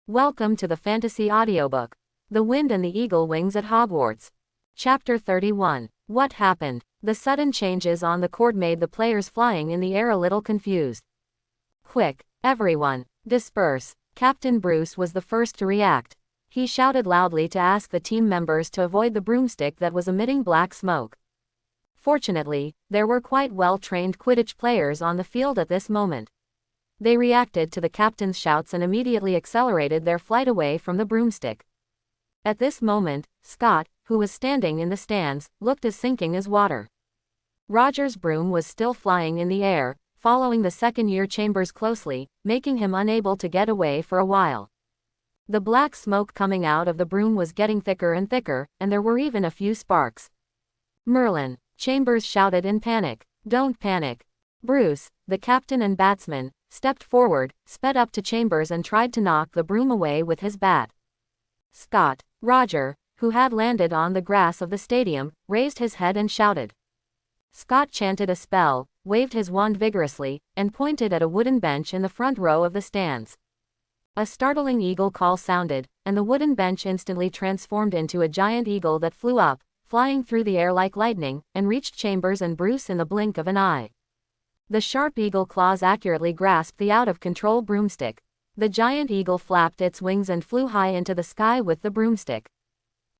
Welcome to the fantasy audiobook, The Wind and the Eagle Wings at Hogwarts. Chapter 31. What happened? The sudden changes on the court made the players flying in the air a little confused. Quick, everyone, disperse. Captain Bruce was the first to react. He shouted loudly to ask the team members to avoid the broomstick that was emitting black smoke. Fortunately, there were quite well-trained Quidditch players on the field at this moment. They reacted to the captain's shouts and immediately accelerated their flight away from the broomstick. At this moment, Scott, who was standing in the stands, looked as sinking as water. Roger's broom was still flying in the air, following the second-year Chambers closely, making him unable to get away for a while. The black smoke coming out of the broom was getting thicker and thicker, and there were even a few sparks. Merlin, Chambers shouted in panic. Don't panic. Bruce, the captain and batsman, stepped forward, sped up to Chambers and tried to knock the broom away with his bat. Scott, Roger, who had landed on the grass of the stadium, raised his head and shouted. Scott chanted a spell, waved his wand vigorously, and pointed at a wooden bench in the front row of the stands. A startling eagle call sounded, and the wooden bench instantly transformed into a giant eagle that flew up, flying through the air like lightning, and reached Chambers and Bruce in the blink of an eye. The sharp eagle claws accurately grasped the out-of-control broomstick. The giant eagle flapped its wings and flew high into the sky with the broomstick.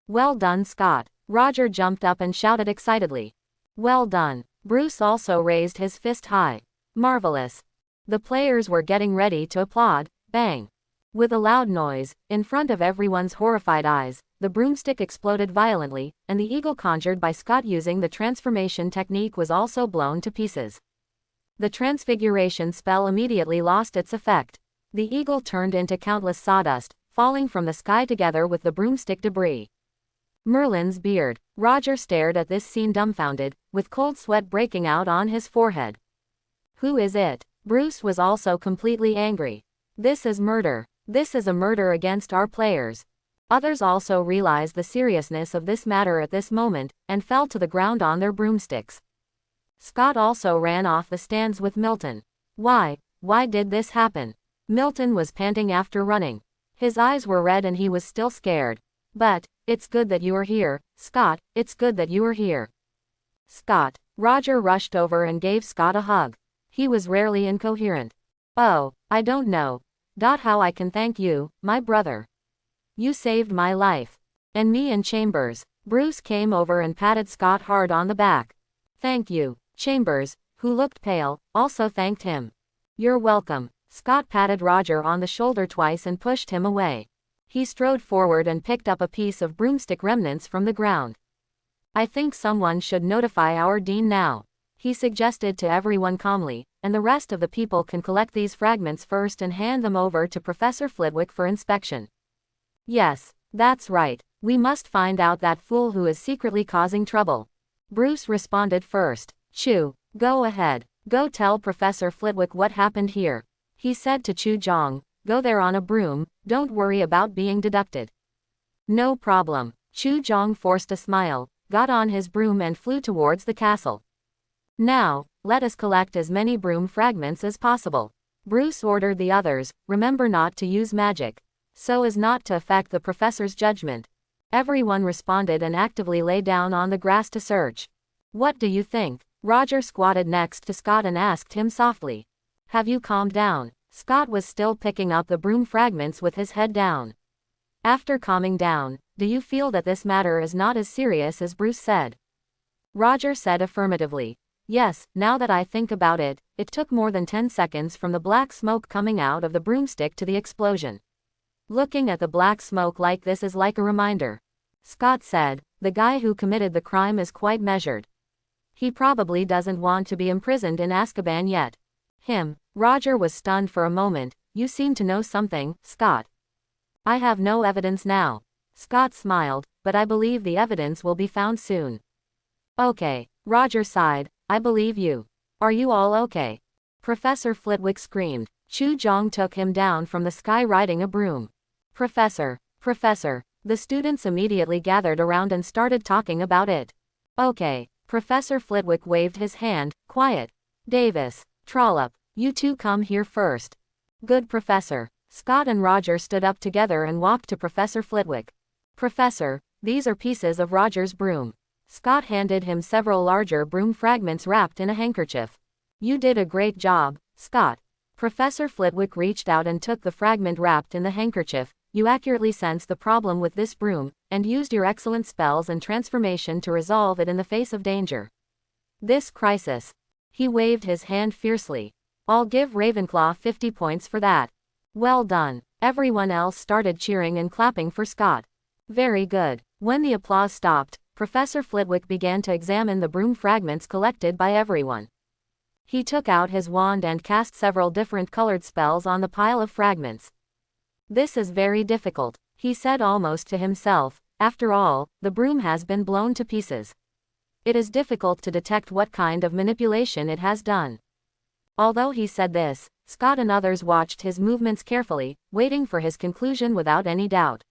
Well done, Scott. Roger jumped up and shouted excitedly. Well done. Bruce also raised his fist high. Marvelous. The players were getting ready to applaud. Bang. With a loud noise, in front of everyone's horrified eyes, the broomstick exploded violently, and the eagle conjured by Scott using the transformation technique was also blown to pieces. The transfiguration spell immediately lost its effect. The eagle turned into countless sawdust, falling from the sky together with the broomstick debris. Merlin's beard. Roger stared at this scene dumbfounded, with cold sweat breaking out on his forehead. Who is it? Bruce was also completely angry. This is murder. This is a murder against our players. Others also realized the seriousness of this matter at this moment, and fell to the ground on their broomsticks. Scott also ran off the stands with Milton. Why did this happen? Milton was panting after running. His eyes were red and he was still scared. But, it's good that you are here, Scott, it's good that you are here. Scott. Roger rushed over and gave Scott a hug. He was rarely incoherent. Oh, I don't know. How I can thank you, my brother. You saved my life. And me and Chambers. Bruce came over and patted Scott hard on the back. Thank you. Chambers, who looked pale, also thanked him. You're welcome. Scott patted Roger on the shoulder twice and pushed him away. He strode forward and picked up a piece of broomstick remnants from the ground. I think someone should notify our dean now, he suggested to everyone calmly, and the rest of the people can collect these fragments first and hand them over to Professor Flitwick for inspection. Yes, that's right. We must find out that fool who is secretly causing trouble. Bruce responded first. Chu, go ahead. Go tell Professor Flitwick what happened here. He said to Chu Jong, go there on a broom, don't worry about being deducted. No problem. Chu Jong forced a smile, got on his broom and flew towards the castle. Now, let us collect as many broom fragments as possible. Bruce ordered the others, remember not to use magic, so as not to affect the professor's judgment. Everyone responded and actively lay down on the grass to search. What do you think? Roger squatted next to Scott and asked him softly. Have you calmed down? Scott was still picking up the broom fragments with his head down. After calming down, do you feel that this matter is not as serious as Bruce said? Roger said affirmatively. Yes, now that I think about it, it took more than 10 seconds from the black smoke coming out of the broomstick to the explosion. Looking at the black smoke like this is like a reminder. Scott said, the guy who committed the crime is quite measured. He probably doesn't want to be imprisoned in Azkaban yet. Roger was stunned for a moment. You seem to know something, Scott. I have no evidence now. Scott smiled, but I believe the evidence will be found soon. Okay, Roger sighed, I believe you. Are you all okay? Professor Flitwick screamed. Chu Jong took him down from the sky riding a broom. Professor. The students immediately gathered around and started talking about it. Okay. Professor Flitwick waved his hand. Quiet. Davis, Trollope, you two come here first. Good professor. Scott and Roger stood up together and walked to Professor Flitwick. Professor, these are pieces of Roger's broom. Scott handed him several larger broom fragments wrapped in a handkerchief. You did a great job, Scott. Professor Flitwick reached out and took the fragment wrapped in the handkerchief. You accurately sensed the problem with this broom, and used your excellent spells and transformation to resolve it in the face of danger. This crisis. He waved his hand fiercely. I'll give Ravenclaw 50 points for that. Well done. Everyone else started cheering and clapping for Scott. Very good. When the applause stopped, Professor Flitwick began to examine the broom fragments collected by everyone. He took out his wand and cast several different colored spells on the pile of fragments. This is very difficult, he said almost to himself. After all, the broom has been blown to pieces. It is difficult to detect what kind of manipulation it has done. Although he said this, Scott and others watched his movements carefully, waiting for his conclusion without any doubt.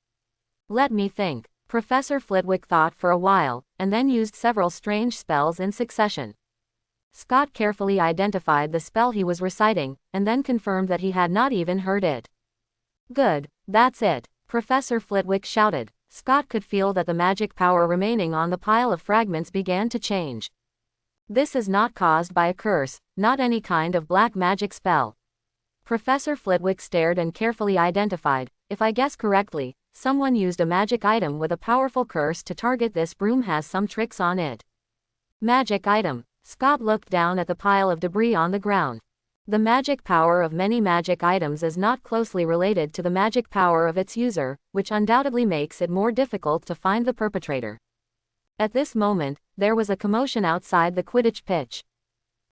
Let me think. Professor Flitwick thought for a while, and then used several strange spells in succession. Scott carefully identified the spell he was reciting, and then confirmed that he had not even heard it. Good, that's it, Professor Flitwick shouted. Scott could feel that the magic power remaining on the pile of fragments began to change. This is not caused by a curse, not any kind of black magic spell. Professor Flitwick stared and carefully identified. If I guess correctly, someone used a magic item with a powerful curse to target this broom. Has some tricks on it. Magic item. Scott looked down at the pile of debris on the ground. The magic power of many magic items is not closely related to the magic power of its user, which undoubtedly makes it more difficult to find the perpetrator. At this moment, there was a commotion outside the Quidditch pitch.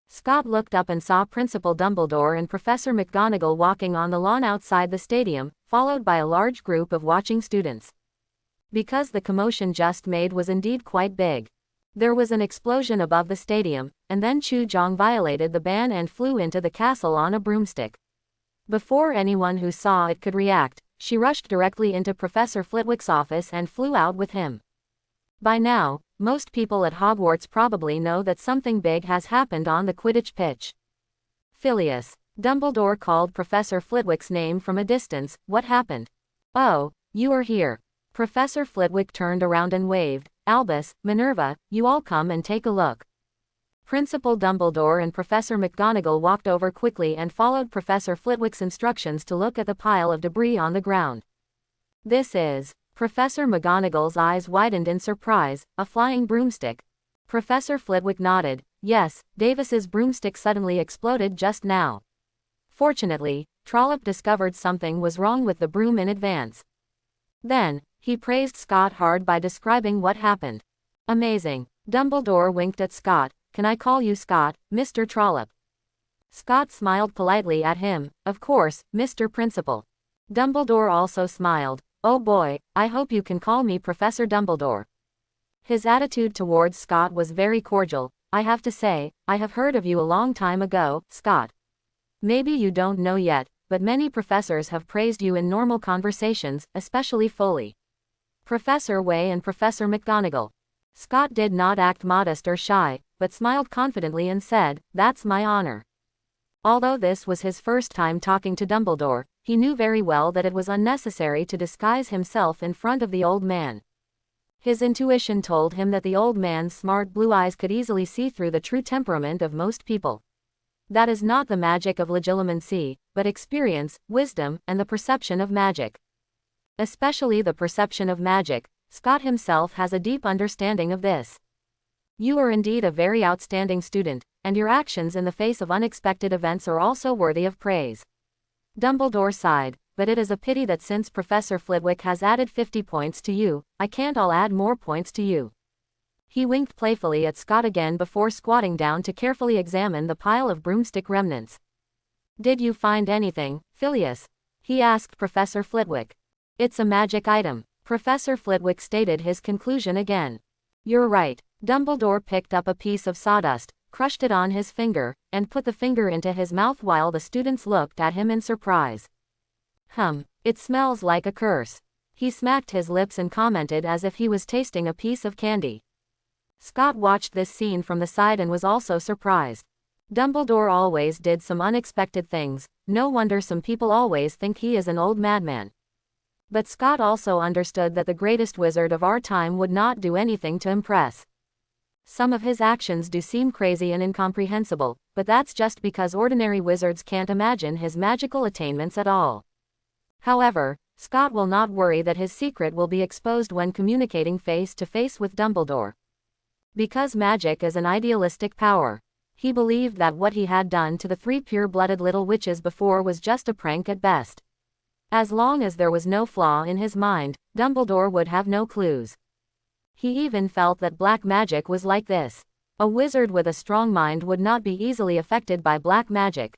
Scott looked up and saw Principal Dumbledore and Professor McGonagall walking on the lawn outside the stadium, followed by a large group of watching students. Because the commotion just made was indeed quite big. There was an explosion above the stadium, and then Chu Jong violated the ban and flew into the castle on a broomstick. Before anyone who saw it could react, she rushed directly into Professor Flitwick's office and flew out with him. By now, most people at Hogwarts probably know that something big has happened on the Quidditch pitch. Phileas. Dumbledore called Professor Flitwick's name from a distance. What happened? Oh, you are here. Professor Flitwick turned around and waved. Albus, Minerva, you all come and take a look. Principal Dumbledore and Professor McGonagall walked over quickly and followed Professor Flitwick's instructions to look at the pile of debris on the ground. This is... Professor McGonagall's eyes widened in surprise. A flying broomstick. Professor Flitwick nodded. Yes, Davis's broomstick suddenly exploded just now. Fortunately, Trollope discovered something was wrong with the broom in advance. Then, he praised Scott hard by describing what happened. Amazing. Dumbledore winked at Scott. Can I call you Scott, Mr. Trollope? Scott smiled politely at him. Of course, Mr. Principal. Dumbledore also smiled. Oh boy, I hope you can call me Professor Dumbledore. His attitude towards Scott was very cordial. I have to say, I have heard of you a long time ago, Scott. Maybe you don't know yet, but many professors have praised you in normal conversations, especially Foley. Professor Way and Professor McGonagall. Scott did not act modest or shy, but smiled confidently and said, "That's my honor." Although this was his first time talking to Dumbledore, he knew very well that it was unnecessary to disguise himself in front of the old man. His intuition told him that the old man's smart blue eyes could easily see through the true temperament of most people. That is not the magic of legilimency, but experience, wisdom, and the perception of magic. Especially the perception of magic. Scott himself has a deep understanding of this. You are indeed a very outstanding student, and your actions in the face of unexpected events are also worthy of praise. Dumbledore sighed, but it is a pity that since Professor Flitwick has added 50 points to you, I can't all add more points to you. He winked playfully at Scott again before squatting down to carefully examine the pile of broomstick remnants. Did you find anything, Phileas? He asked Professor Flitwick. It's a magic item. Professor Flitwick stated his conclusion again. You're right. Dumbledore picked up a piece of sawdust, crushed it on his finger, and put the finger into his mouth while the students looked at him in surprise. It smells like a curse. He smacked his lips and commented as if he was tasting a piece of candy. Scott watched this scene from the side and was also surprised. Dumbledore always did some unexpected things, no wonder some people always think he is an old madman. But Scott also understood that the greatest wizard of our time would not do anything to impress. Some of his actions do seem crazy and incomprehensible, but that's just because ordinary wizards can't imagine his magical attainments at all. However, Scott will not worry that his secret will be exposed when communicating face to face with Dumbledore. Because magic is an idealistic power, he believed that what he had done to the 3 pure-blooded little witches before was just a prank at best. As long as there was no flaw in his mind, Dumbledore would have no clues. He even felt that black magic was like this. A wizard with a strong mind would not be easily affected by black magic.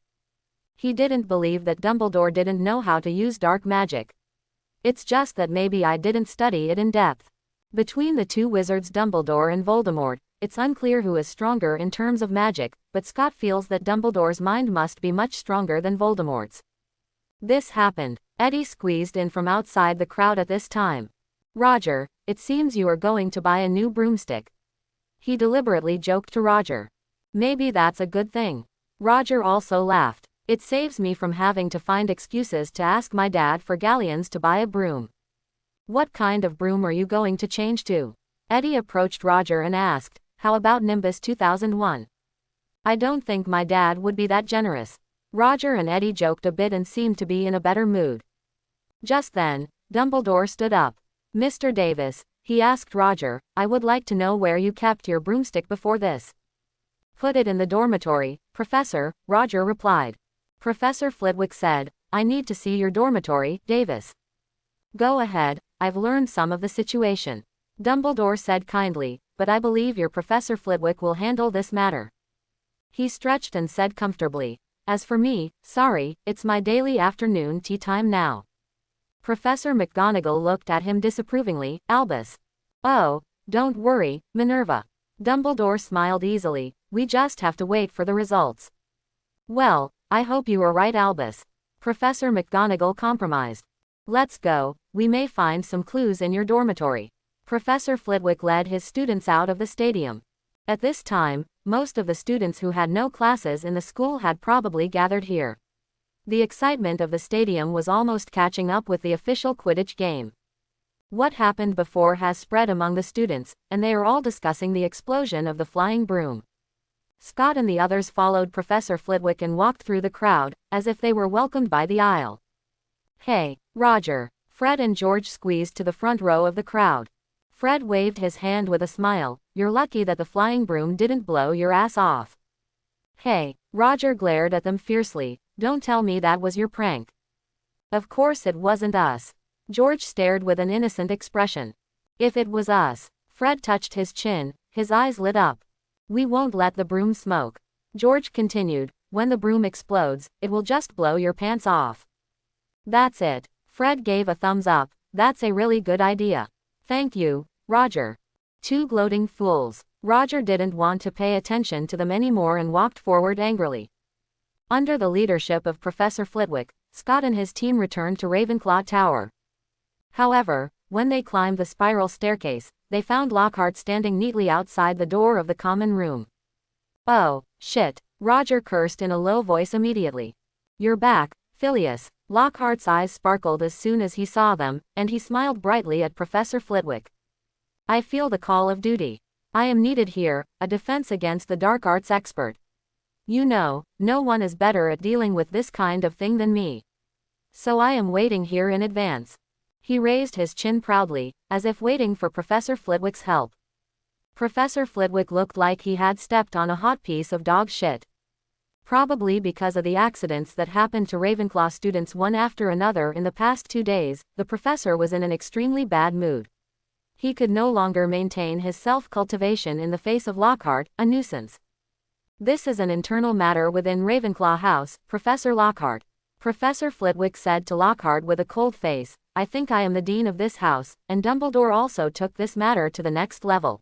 He didn't believe that Dumbledore didn't know how to use dark magic. It's just that maybe I didn't study it in depth. Between the 2 wizards Dumbledore and Voldemort, it's unclear who is stronger in terms of magic, but Scott feels that Dumbledore's mind must be much stronger than Voldemort's. This happened. Eddie squeezed in from outside the crowd at this time. Roger, it seems you are going to buy a new broomstick. He deliberately joked to Roger. Maybe that's a good thing. Roger also laughed. It saves me from having to find excuses to ask my dad for galleons to buy a broom. What kind of broom are you going to change to? Eddie approached Roger and asked, how about Nimbus 2001? I don't think my dad would be that generous. Roger and Eddie joked a bit and seemed to be in a better mood. Just then, Dumbledore stood up. Mr. Davis, he asked Roger, I would like to know where you kept your broomstick before this. Put it in the dormitory, Professor, Roger replied. Professor Flitwick said, I need to see your dormitory, Davis. Go ahead, I've learned some of the situation. Dumbledore said kindly, but I believe your Professor Flitwick will handle this matter. He stretched and said comfortably, as for me, sorry, it's my daily afternoon tea time now. Professor McGonagall looked at him disapprovingly. Albus. Oh, don't worry, Minerva. Dumbledore smiled easily, we just have to wait for the results. Well, I hope you are right, Albus. Professor McGonagall compromised. Let's go, we may find some clues in your dormitory. Professor Flitwick led his students out of the stadium. At this time, most of the students who had no classes in the school had probably gathered here. The excitement of the stadium was almost catching up with the official Quidditch game. What happened before has spread among the students, and they are all discussing the explosion of the flying broom. Scott and the others followed Professor Flitwick and walked through the crowd, as if they were welcomed by the aisle. Hey, Roger. Fred and George squeezed to the front row of the crowd. Fred waved his hand with a smile, you're lucky that the flying broom didn't blow your ass off. Hey, Roger glared at them fiercely, don't tell me that was your prank. Of course it wasn't us. George stared with an innocent expression. If it was us. Fred touched his chin, his eyes lit up. We won't let the broom smoke. George continued, when the broom explodes, it will just blow your pants off. That's it. Fred gave a thumbs up, that's a really good idea. Thank you, Roger. 2 gloating fools. Roger didn't want to pay attention to them anymore and walked forward angrily. Under the leadership of Professor Flitwick, Scott and his team returned to Ravenclaw Tower. However, when they climbed the spiral staircase, they found Lockhart standing neatly outside the door of the common room. Oh, shit, Roger cursed in a low voice immediately. You're back, Phileas. Lockhart's eyes sparkled as soon as he saw them, and he smiled brightly at Professor Flitwick. I feel the call of duty. I am needed here, a defense against the dark arts expert. You know, no one is better at dealing with this kind of thing than me. So I am waiting here in advance. He raised his chin proudly, as if waiting for Professor Flitwick's help. Professor Flitwick looked like he had stepped on a hot piece of dog shit. Probably because of the accidents that happened to Ravenclaw students one after another in the past 2 days, the professor was in an extremely bad mood. He could no longer maintain his self-cultivation in the face of Lockhart, a nuisance. This is an internal matter within Ravenclaw House, Professor Lockhart. Professor Flitwick said to Lockhart with a cold face, I think I am the dean of this house, and Dumbledore also took this matter to the next level.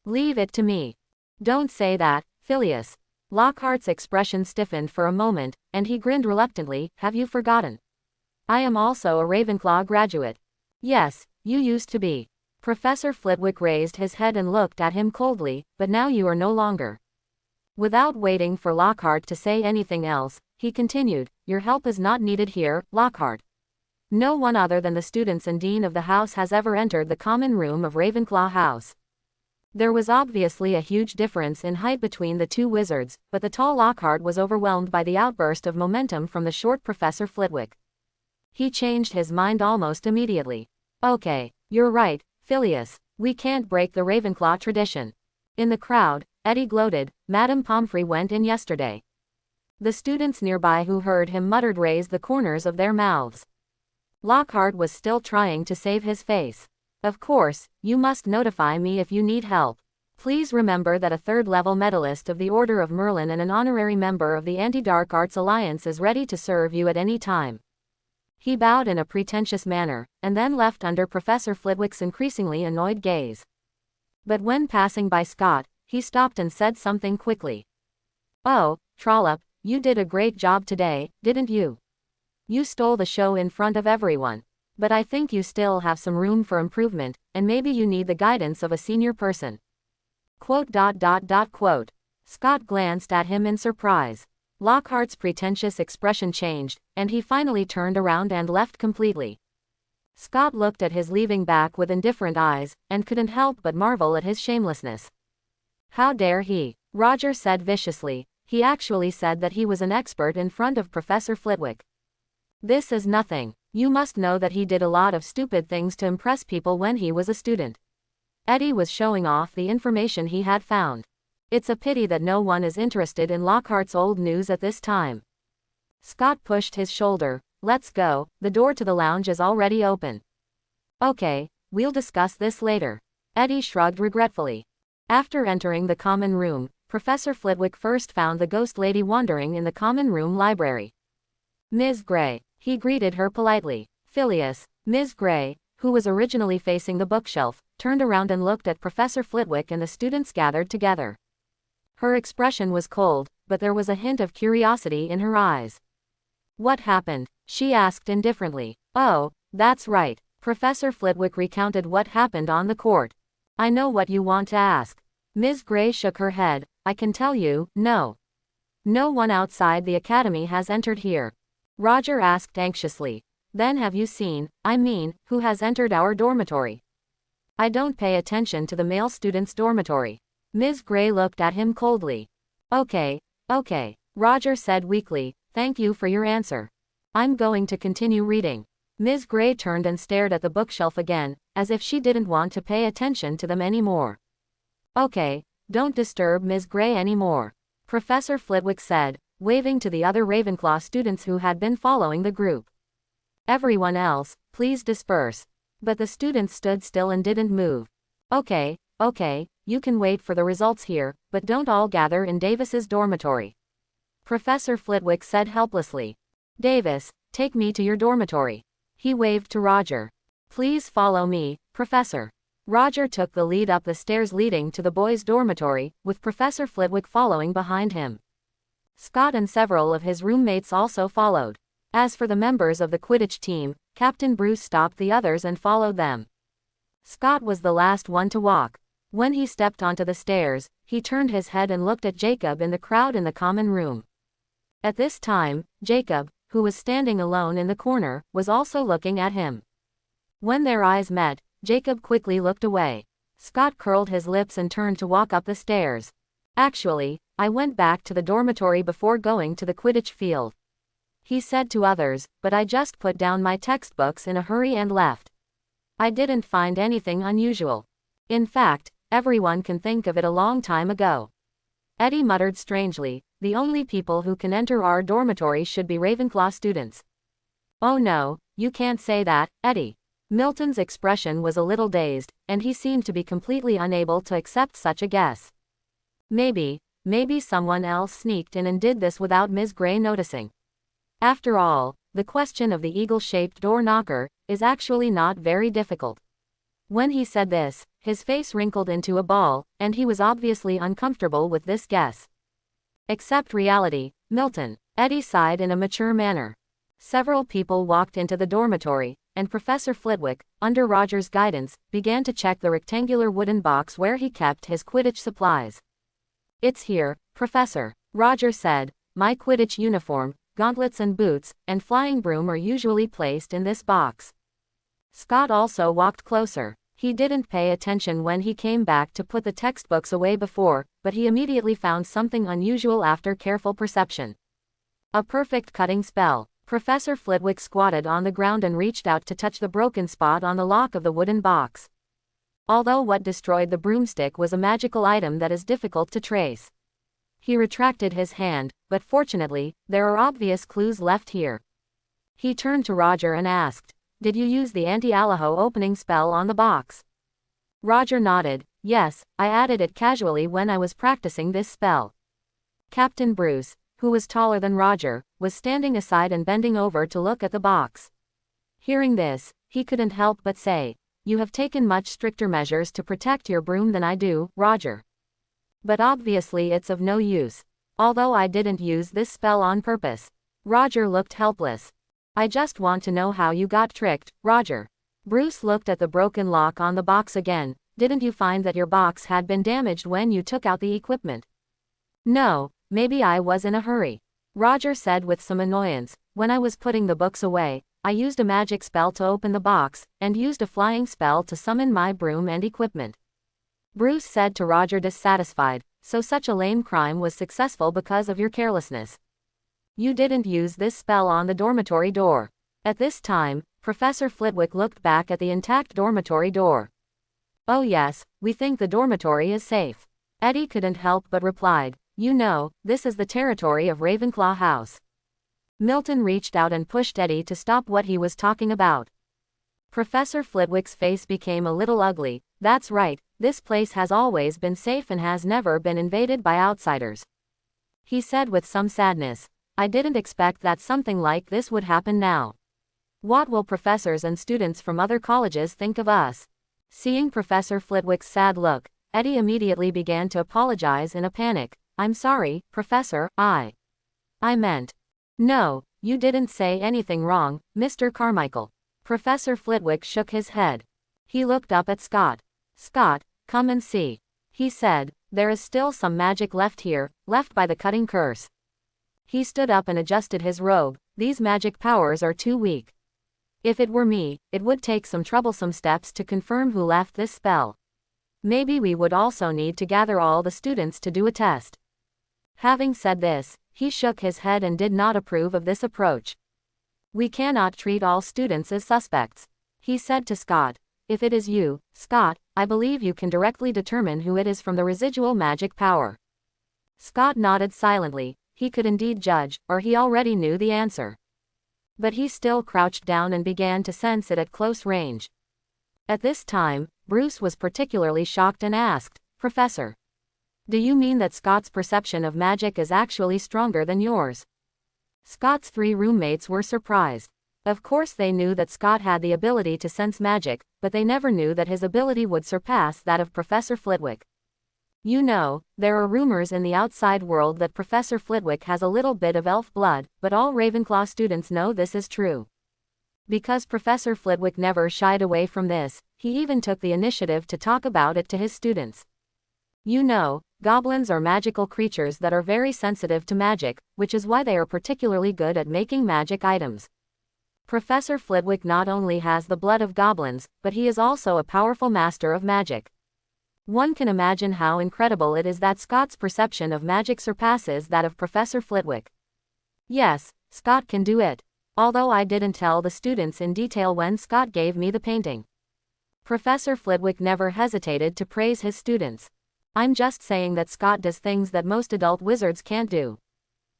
Leave it to me. Don't say that, Phileas. Lockhart's expression stiffened for a moment, and he grinned reluctantly, have you forgotten? I am also a Ravenclaw graduate. Yes, you used to be. Professor Flitwick raised his head and looked at him coldly, but now you are no longer. Without waiting for Lockhart to say anything else, he continued, "Your help is not needed here, Lockhart. No one other than the students and dean of the house has ever entered the common room of Ravenclaw House." There was obviously a huge difference in height between the two wizards, but the tall Lockhart was overwhelmed by the outburst of momentum from the short Professor Flitwick. He changed his mind almost immediately. "Okay, you're right, Phileas. We can't break the Ravenclaw tradition." In the crowd, Eddie gloated, "Madame Pomfrey went in yesterday." The students nearby who heard him muttered raised the corners of their mouths. Lockhart was still trying to save his face. "Of course, you must notify me if you need help. Please remember that a third-level medalist of the Order of Merlin and an honorary member of the Anti-Dark Arts Alliance is ready to serve you at any time." He bowed in a pretentious manner, and then left under Professor Flitwick's increasingly annoyed gaze. But when passing by Scott, he stopped and said something quickly. "Oh, Trollop, you did a great job today, didn't you? You stole the show in front of everyone. But I think you still have some room for improvement, and maybe you need the guidance of a senior person." Quote. Scott glanced at him in surprise. Lockhart's pretentious expression changed, and he finally turned around and left completely. Scott looked at his leaving back with indifferent eyes, and couldn't help but marvel at his shamelessness. "How dare he?" Roger said viciously. "He actually said that he was an expert in front of Professor Flitwick. This is nothing. You must know that he did a lot of stupid things to impress people when he was a student." Eddie was showing off the information he had found. "It's a pity that no one is interested in Lockhart's old news at this time." Scott pushed his shoulder. "Let's go, the door to the lounge is already open." "Okay, we'll discuss this later." Eddie shrugged regretfully. After entering the common room, Professor Flitwick first found the ghost lady wandering in the common room library. "Ms. Gray," he greeted her politely. Phileas, Ms. Gray, who was originally facing the bookshelf, turned around and looked at Professor Flitwick and the students gathered together. Her expression was cold, but there was a hint of curiosity in her eyes. "What happened?" she asked indifferently. "Oh, that's right." Professor Flitwick recounted what happened on the court. "I know what you want to ask." Ms. Gray shook her head. "I can tell you, no. No one outside the academy has entered here." Roger asked anxiously. "Then have you seen, who has entered our dormitory?" "I don't pay attention to the male students' dormitory." Ms. Gray looked at him coldly. Okay, Roger said weakly, "Thank you for your answer. I'm going to continue reading." Ms. Gray turned and stared at the bookshelf again, as if she didn't want to pay attention to them anymore. "Okay, don't disturb Ms. Gray anymore," Professor Flitwick said, waving to the other Ravenclaw students who had been following the group. "Everyone else, please disperse." But the students stood still and didn't move. Okay, you can wait for the results here, but don't all gather in Davis's dormitory," Professor Flitwick said helplessly. "Davis, take me to your dormitory." He waved to Roger. "Please follow me, Professor." Roger took the lead up the stairs leading to the boys' dormitory, with Professor Flitwick following behind him. Scott and several of his roommates also followed. As for the members of the Quidditch team, Captain Bruce stopped the others and followed them. Scott was the last one to walk. When he stepped onto the stairs, he turned his head and looked at Jacob in the crowd in the common room. At this time, Jacob, who was standing alone in the corner, was also looking at him. When their eyes met, Jacob quickly looked away. Scott curled his lips and turned to walk up the stairs. "Actually, I went back to the dormitory before going to the Quidditch field," he said to others, "but I just put down my textbooks in a hurry and left. I didn't find anything unusual. In fact, everyone can think of it a long time ago." Eddie muttered strangely, "The only people who can enter our dormitory should be Ravenclaw students." "Oh no, you can't say that, Eddie." Milton's expression was a little dazed, and he seemed to be completely unable to accept such a guess. Maybe someone else sneaked in and did this without Ms. Gray noticing. After all, the question of the eagle-shaped door knocker is actually not very difficult. When he said this, his face wrinkled into a ball, and he was obviously uncomfortable with this guess. "Accept reality, Milton," Eddie sighed in a mature manner. Several people walked into the dormitory, and Professor Flitwick, under Roger's guidance, began to check the rectangular wooden box where he kept his Quidditch supplies. It's here, Professor, Roger said. My Quidditch uniform, gauntlets and boots, and flying broom are usually placed in this box. Scott also walked closer. He didn't pay attention when he came back to put the textbooks away before, but he immediately found something unusual after careful perception. A perfect cutting spell. Professor Flitwick squatted on the ground and reached out to touch the broken spot on the lock of the wooden box. Although what destroyed the broomstick was a magical item that is difficult to trace. He retracted his hand, but fortunately, there are obvious clues left here. He turned to Roger and asked, "Did you use the anti-Alaho opening spell on the box?" Roger nodded. "Yes, I added it casually when I was practicing this spell." Captain Bruce, who was taller than Roger, was standing aside and bending over to look at the box. Hearing this, he couldn't help but say, "You have taken much stricter measures to protect your broom than I do, Roger. But obviously it's of no use. Although I didn't use this spell on purpose." Roger looked helpless. "I just want to know how you got tricked, Roger." Bruce looked at the broken lock on the box again. "Didn't you find that your box had been damaged when you took out the equipment?" "No, maybe I was in a hurry," Roger said with some annoyance. "When I was putting the books away, I used a magic spell to open the box, and used a flying spell to summon my broom and equipment." Bruce said to Roger, dissatisfied, "So such a lame crime was successful because of your carelessness. You didn't use this spell on the dormitory door." At this time, Professor Flitwick looked back at the intact dormitory door. "Oh yes, we think the dormitory is safe." Eddie couldn't help but replied, "You know, this is the territory of Ravenclaw House." Milton reached out and pushed Eddie to stop what he was talking about. Professor Flitwick's face became a little ugly. "That's right, this place has always been safe and has never been invaded by outsiders," he said with some sadness. "I didn't expect that something like this would happen now. What will professors and students from other colleges think of us?" Seeing Professor Flitwick's sad look, Eddie immediately began to apologize in a panic. "I'm sorry, Professor, I meant." "No, you didn't say anything wrong, Mr. Carmichael." Professor Flitwick shook his head. He looked up at Scott. "Scott, come and see," he said. "There is still some magic left here, left by the cutting curse." He stood up and adjusted his robe. "These magic powers are too weak. If it were me, it would take some troublesome steps to confirm who left this spell. Maybe we would also need to gather all the students to do a test." Having said this, he shook his head and did not approve of this approach. "We cannot treat all students as suspects," he said to Scott. "If it is you, Scott, I believe you can directly determine who it is from the residual magic power." Scott nodded silently. He could indeed judge, or he already knew the answer. But he still crouched down and began to sense it at close range. At this time, Bruce was particularly shocked and asked, "Professor, do you mean that Scott's perception of magic is actually stronger than yours?" Scott's three roommates were surprised. Of course they knew that Scott had the ability to sense magic, but they never knew that his ability would surpass that of Professor Flitwick. "You know, there are rumors in the outside world that Professor Flitwick has a little bit of elf blood, but all Ravenclaw students know this is true." Because Professor Flitwick never shied away from this, he even took the initiative to talk about it to his students. "You know, goblins are magical creatures that are very sensitive to magic, which is why they are particularly good at making magic items. Professor Flitwick not only has the blood of goblins, but he is also a powerful master of magic. One can imagine how incredible it is that Scott's perception of magic surpasses that of Professor Flitwick. Yes, Scott can do it. Although I didn't tell the students in detail when Scott gave me the painting." Professor Flitwick never hesitated to praise his students. "I'm just saying that Scott does things that most adult wizards can't do.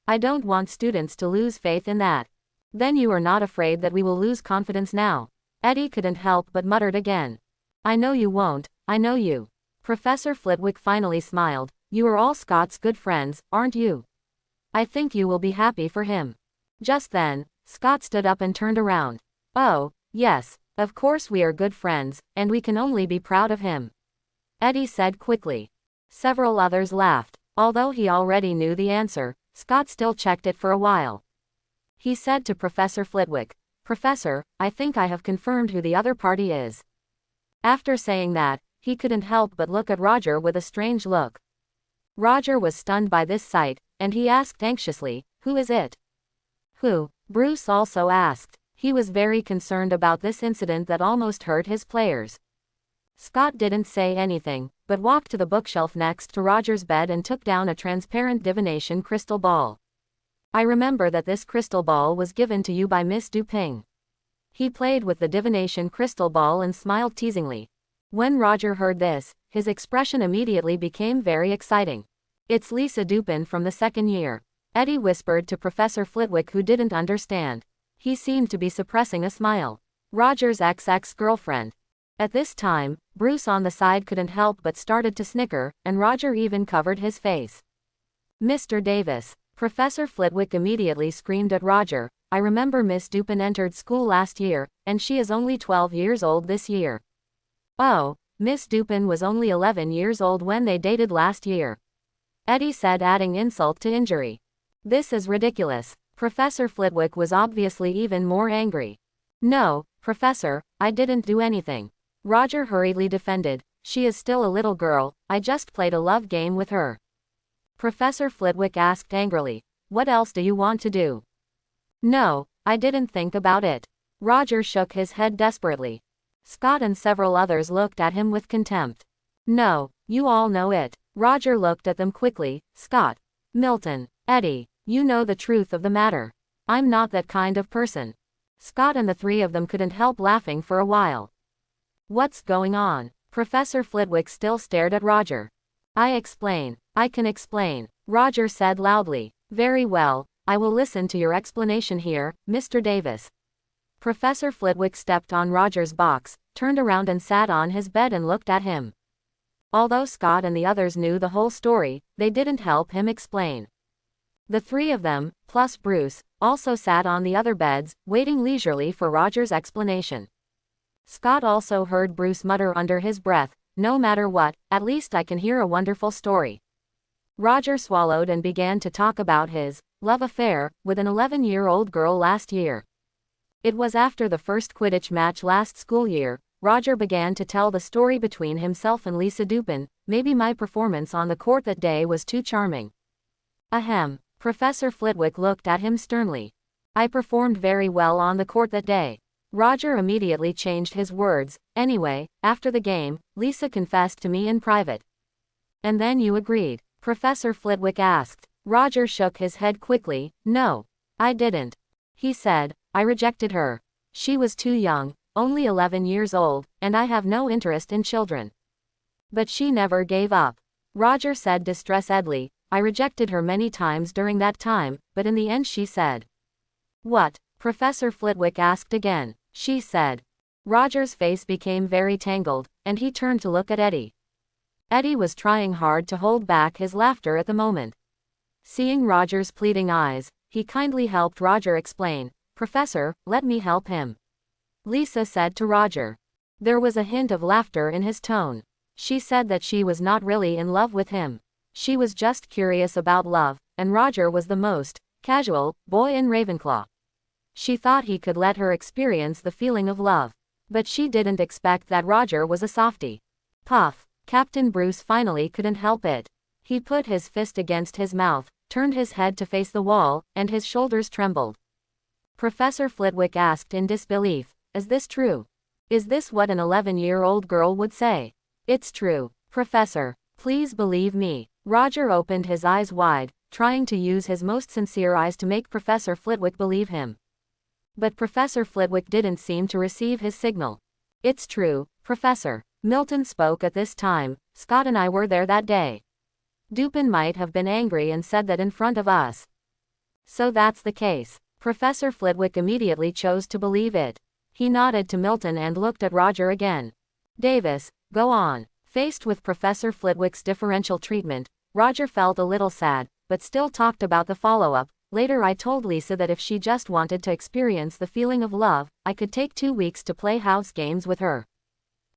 I don't want students to lose faith in that." "Then you are not afraid that we will lose confidence now?" Eddie couldn't help but muttered again. "I know you won't, I know you." Professor Flitwick finally smiled. "You are all Scott's good friends, aren't you? I think you will be happy for him." Just then, Scott stood up and turned around. "Oh, yes, of course we are good friends, and we can only be proud of him," Eddie said quickly. Several others laughed. Although he already knew the answer, Scott still checked it for a while. He said to Professor Flitwick, "Professor, I think I have confirmed who the other party is." After saying that, he couldn't help but look at Roger with a strange look. Roger was stunned by this sight, and he asked anxiously, "Who is it?" "Who?" Bruce also asked. He was very concerned about this incident that almost hurt his players. Scott didn't say anything, but walked to the bookshelf next to Roger's bed and took down a transparent divination crystal ball. "I remember that this crystal ball was given to you by Miss Dupin." He played with the divination crystal ball and smiled teasingly. When Roger heard this, his expression immediately became very exciting. "It's Lisa Dupin from the second year," Eddie whispered to Professor Flitwick, who didn't understand. He seemed to be suppressing a smile. Roger's ex-girlfriend. At this time, Bruce on the side couldn't help but started to snicker, and Roger even covered his face. "Mr. Davis." Professor Flitwick immediately screamed at Roger, "I remember Miss Dupin entered school last year, and she is only 12 years old this year." "Oh, Miss Dupin was only 11 years old when they dated last year," Eddie said, adding insult to injury. "This is ridiculous." Professor Flitwick was obviously even more angry. "No, Professor, I didn't do anything," Roger hurriedly defended. "She is still a little girl, I just played a love game with her." Professor Flitwick asked angrily, "What else do you want to do?" "No, I didn't think about it." Roger shook his head desperately. Scott and several others looked at him with contempt. "No, you all know it." Roger looked at them quickly. "Scott, Milton, Eddie, you know the truth of the matter. I'm not that kind of person." Scott and the three of them couldn't help laughing for a while. "What's going on?" Professor Flitwick still stared at Roger. I can explain," Roger said loudly. "Very well, I will listen to your explanation here, Mr. Davis." Professor Flitwick stepped on Roger's box, turned around and sat on his bed and looked at him. Although Scott and the others knew the whole story, they didn't help him explain. The three of them, plus Bruce, also sat on the other beds, waiting leisurely for Roger's explanation. Scott also heard Bruce mutter under his breath, "No matter what, at least I can hear a wonderful story." Roger swallowed and began to talk about his love affair with an 11-year-old girl last year. It was after the first Quidditch match last school year. Roger began to tell the story between himself and Lisa Dupin. "Maybe my performance on the court that day was too charming." Ahem. Professor Flitwick looked at him sternly. "I performed very well on the court that day." Roger immediately changed his words. "Anyway, after the game, Lisa confessed to me in private." "And then you agreed?" Professor Flitwick asked. Roger shook his head quickly. "No, I didn't," he said. "I rejected her. She was too young, only 11 years old, and I have no interest in children." "But she never gave up," Roger said distressedly. "I rejected her many times during that time, but in the end she said." "What?" Professor Flitwick asked again. "She said." Roger's face became very tangled, and he turned to look at Eddie. Eddie was trying hard to hold back his laughter at the moment. Seeing Roger's pleading eyes, he kindly helped Roger explain. "Professor, let me help him," Lisa said to Roger. There was a hint of laughter in his tone. She said that she was not really in love with him. She was just curious about love, and Roger was the most casual boy in Ravenclaw. She thought he could let her experience the feeling of love. But she didn't expect that Roger was a softie. Puff. Captain Bruce finally couldn't help it. He put his fist against his mouth, turned his head to face the wall, and his shoulders trembled. Professor Flitwick asked in disbelief, "Is this true? Is this what an 11-year-old girl would say?" "It's true, Professor. Please believe me." Roger opened his eyes wide, trying to use his most sincere eyes to make Professor Flitwick believe him. But Professor Flitwick didn't seem to receive his signal. "It's true, Professor." Milton spoke at this time. "Scott and I were there that day. Dupin might have been angry and said that in front of us." "So that's the case." Professor Flitwick immediately chose to believe it. He nodded to Milton and looked at Roger again. "Davis, go on." Faced with Professor Flitwick's differential treatment, Roger felt a little sad, but still talked about the follow-up. "Later I told Lisa that if she just wanted to experience the feeling of love, I could take 2 weeks to play house games with her."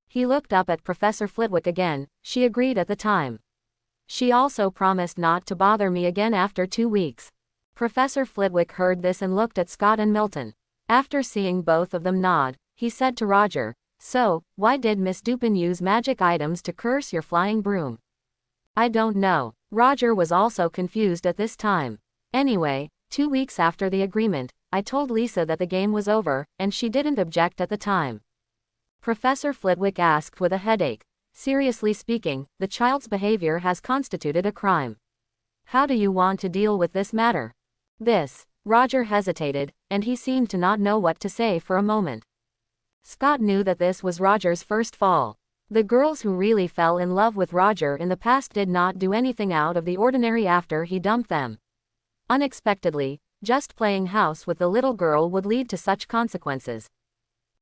He looked up at Professor Flitwick again. "She agreed at the time. She also promised not to bother me again after 2 weeks." Professor Flitwick heard this and looked at Scott and Milton. After seeing both of them nod, he said to Roger, "So, why did Miss Dupin use magic items to curse your flying broom?" I don't know. Roger was also confused at this time. Anyway, 2 weeks after the agreement, I told Lisa that the game was over, and she didn't object at the time. Professor Flitwick asked with a headache. Seriously speaking, the child's behavior has constituted a crime. How do you want to deal with this matter? Roger hesitated, and he seemed to not know what to say for a moment. Scott knew that this was Roger's first fall. The girls who really fell in love with Roger in the past did not do anything out of the ordinary after he dumped them. Unexpectedly, just playing house with the little girl would lead to such consequences.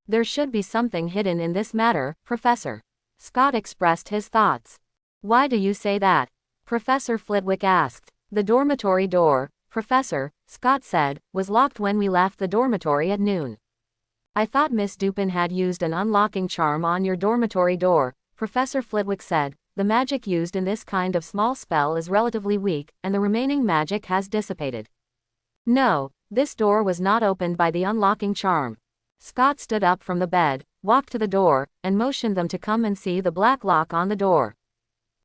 There should be something hidden in this matter, Professor. Scott expressed his thoughts. Why do you say that? Professor Flitwick asked. The dormitory door, Professor, Scott said, was locked when we left the dormitory at noon. I thought Miss Dupin had used an unlocking charm on your dormitory door, Professor Flitwick said. The magic used in this kind of small spell is relatively weak, and the remaining magic has dissipated. No, this door was not opened by the unlocking charm. Scott stood up from the bed, walked to the door, and motioned them to come and see the black lock on the door.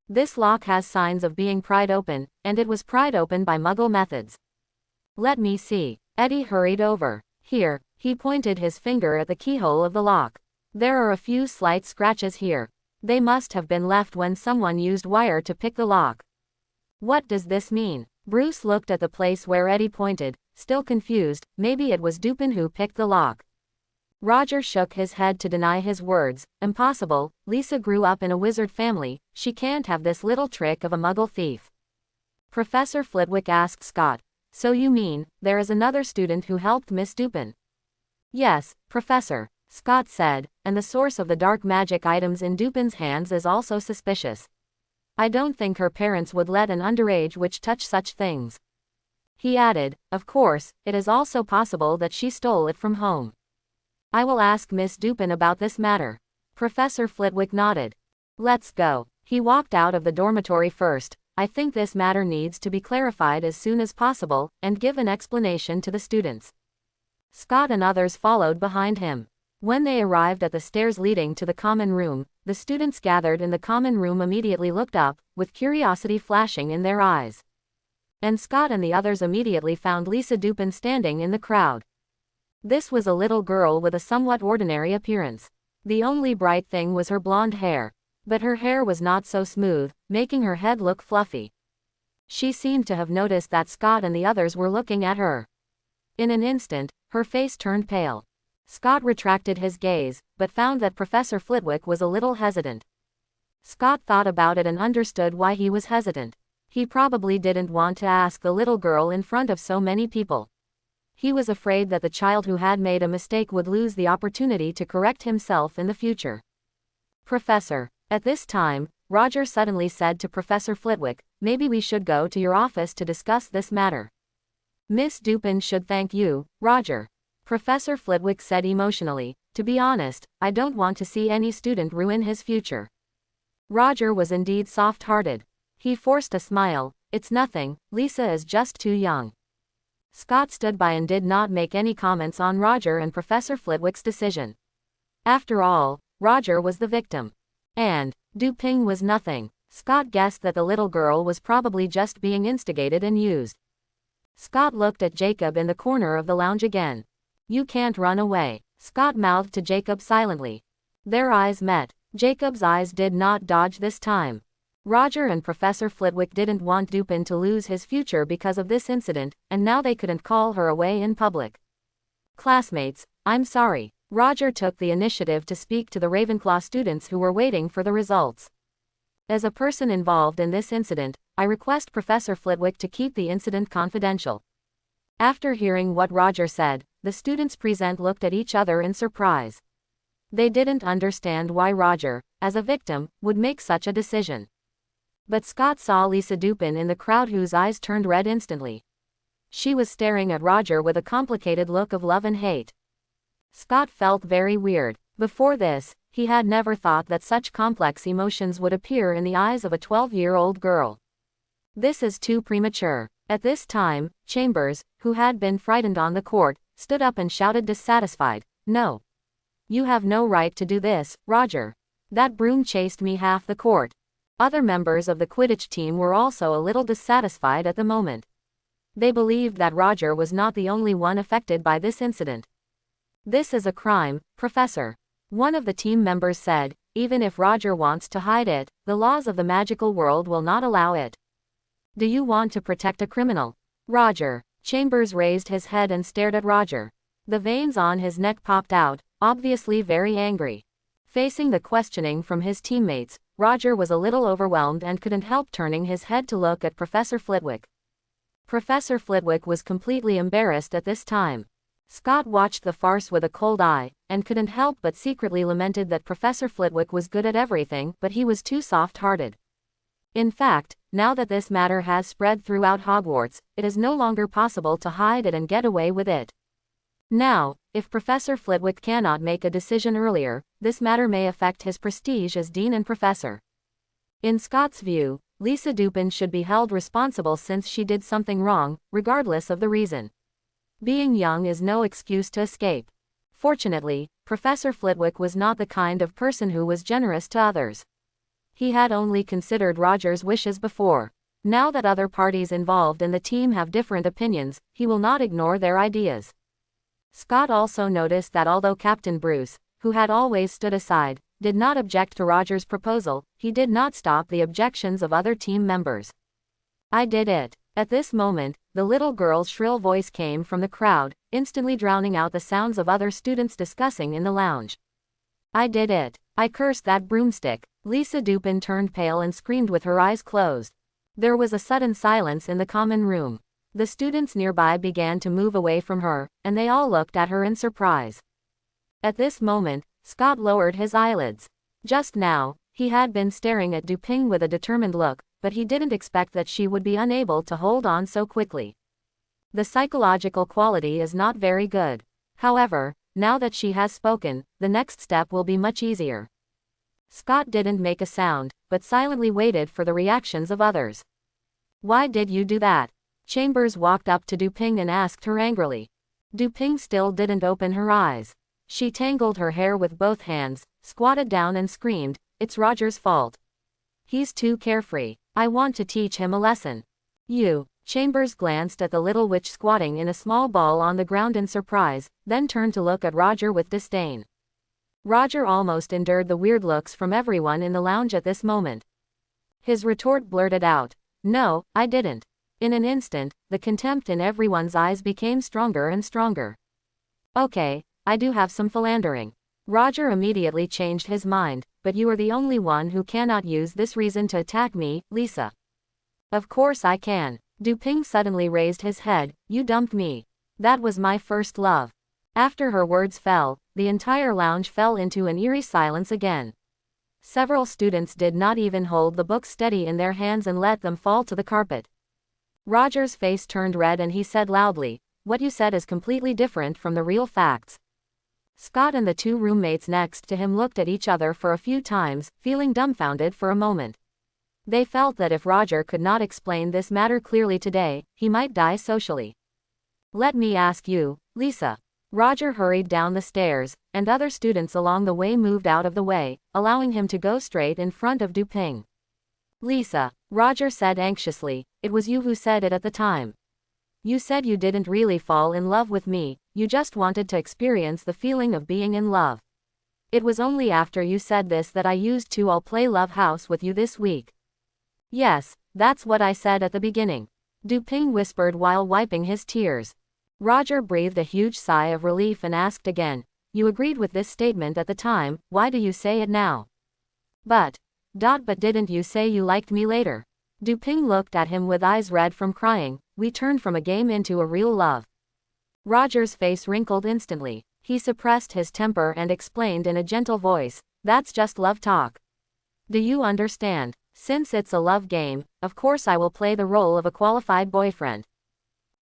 This lock has signs of being pried open, and it was pried open by Muggle methods. Let me see. Eddie hurried over. Here, he pointed his finger at the keyhole of the lock. There are a few slight scratches here. They must have been left when someone used wire to pick the lock. What does this mean? Bruce looked at the place where Eddie pointed, still confused. Maybe it was Dupin who picked the lock. Roger shook his head to deny his words. Impossible, Lisa grew up in a wizard family, she can't have this little trick of a Muggle thief. Professor Flitwick asked Scott, so you mean, there is another student who helped Miss Dupin? Yes, Professor, Scott said, and the source of the dark magic items in Dupin's hands is also suspicious. I don't think her parents would let an underage witch touch such things. He added, of course, it is also possible that she stole it from home. I will ask Miss Dupin about this matter. Professor Flitwick nodded. Let's go. He walked out of the dormitory first. I think this matter needs to be clarified as soon as possible, and give an explanation to the students. Scott and others followed behind him. When they arrived at the stairs leading to the common room, the students gathered in the common room immediately looked up, with curiosity flashing in their eyes. And Scott and the others immediately found Lisa Dupin standing in the crowd. This was a little girl with a somewhat ordinary appearance. The only bright thing was her blonde hair. But her hair was not so smooth, making her head look fluffy. She seemed to have noticed that Scott and the others were looking at her. In an instant, her face turned pale. Scott retracted his gaze, but found that Professor Flitwick was a little hesitant. Scott thought about it and understood why he was hesitant. He probably didn't want to ask the little girl in front of so many people. He was afraid that the child who had made a mistake would lose the opportunity to correct himself in the future. Professor. At this time, Roger suddenly said to Professor Flitwick, maybe we should go to your office to discuss this matter. Miss Dupin should thank you, Roger. Professor Flitwick said emotionally, to be honest, I don't want to see any student ruin his future. Roger was indeed soft-hearted. He forced a smile, it's nothing, Lisa is just too young. Scott stood by and did not make any comments on Roger and Professor Flitwick's decision. After all, Roger was the victim. And Dupin was nothing. Scott guessed that the little girl was probably just being instigated and used. Scott looked at Jacob in the corner of the lounge again. You can't run away, Scott mouthed to Jacob silently. Their eyes met. Jacob's eyes did not dodge this time. Roger and Professor Flitwick didn't want Dupin to lose his future because of this incident, and now they couldn't call her away in public. Classmates, I'm sorry. Roger took the initiative to speak to the Ravenclaw students who were waiting for the results. As a person involved in this incident, I request Professor Flitwick to keep the incident confidential. After hearing what Roger said, the students present looked at each other in surprise. They didn't understand why Roger, as a victim, would make such a decision. But Scott saw Lisa Dupin in the crowd whose eyes turned red instantly. She was staring at Roger with a complicated look of love and hate. Scott felt very weird. Before this, he had never thought that such complex emotions would appear in the eyes of a 12-year-old girl. This is too premature. At this time, Chambers, who had been frightened on the court, stood up and shouted dissatisfied, "No. You have no right to do this, Roger. That broom chased me half the court. Other members of the Quidditch team were also a little dissatisfied at the moment. They believed that Roger was not the only one affected by this incident. "This is a crime, Professor," one of the team members said. "Even if Roger wants to hide it, the laws of the magical world will not allow it. Do you want to protect a criminal?" "Roger." Chambers raised his head and stared at Roger. The veins on his neck popped out, obviously very angry. Facing the questioning from his teammates, Roger was a little overwhelmed and couldn't help turning his head to look at Professor Flitwick. Professor Flitwick was completely embarrassed at this time. Scott watched the farce with a cold eye, and couldn't help but secretly lamented that Professor Flitwick was good at everything, but he was too soft-hearted. In fact, now that this matter has spread throughout Hogwarts, it is no longer possible to hide it and get away with it. Now, if Professor Flitwick cannot make a decision earlier, this matter may affect his prestige as dean and professor. In Scott's view, Lisa Dupin should be held responsible since she did something wrong, regardless of the reason. Being young is no excuse to escape. Fortunately, Professor Flitwick was not the kind of person who was generous to others. He had only considered Roger's wishes before. Now that other parties involved in the team have different opinions, he will not ignore their ideas. Scott also noticed that although Captain Bruce, who had always stood aside, did not object to Roger's proposal, he did not stop the objections of other team members. "I did it." At this moment, the little girl's shrill voice came from the crowd, instantly drowning out the sounds of other students discussing in the lounge. "I did it. I cursed that broomstick." Lisa Dupin turned pale and screamed with her eyes closed. There was a sudden silence in the common room. The students nearby began to move away from her, and they all looked at her in surprise. At this moment, Scott lowered his eyelids. Just now, he had been staring at Dupin with a determined look, but he didn't expect that she would be unable to hold on so quickly. The psychological quality is not very good. However, now that she has spoken, the next step will be much easier. Scott didn't make a sound, but silently waited for the reactions of others. "Why did you do that?" Chambers walked up to Dupin and asked her angrily. Dupin still didn't open her eyes. She tangled her hair with both hands, squatted down and screamed, "It's Roger's fault. He's too carefree. I want to teach him a lesson." "You." Chambers glanced at the little witch squatting in a small ball on the ground in surprise, then turned to look at Roger with disdain. Roger almost endured the weird looks from everyone in the lounge at this moment. His retort blurted out, "No, I didn't." In an instant, the contempt in everyone's eyes became stronger and stronger. "Okay, I do have some philandering." Roger immediately changed his mind, "but you are the only one who cannot use this reason to attack me, Lisa." "Of course I can." Dupin suddenly raised his head, "You dumped me. That was my first love." After her words fell, the entire lounge fell into an eerie silence again. Several students did not even hold the books steady in their hands and let them fall to the carpet. Roger's face turned red and he said loudly, "What you said is completely different from the real facts." Scott and the two roommates next to him looked at each other for a few times, feeling dumbfounded for a moment. They felt that if Roger could not explain this matter clearly today, he might die socially. "Let me ask you, Lisa." Roger hurried down the stairs, and other students along the way moved out of the way, allowing him to go straight in front of Dupin. "Lisa," Roger said anxiously, "it was you who said it at the time. You said you didn't really fall in love with me, you just wanted to experience the feeling of being in love. It was only after you said this that I used to "I'll play love house with you this week." "Yes, that's what I said at the beginning," Dupin whispered while wiping his tears. Roger breathed a huge sigh of relief and asked again, "You agreed with this statement at the time, why do you say it now?" But didn't you say you liked me later?" Dupin looked at him with eyes red from crying. "We turned from a game into a real love." Roger's face wrinkled instantly. He suppressed his temper and explained in a gentle voice, "That's just love talk. Do you understand? Since it's a love game, of course I will play the role of a qualified boyfriend."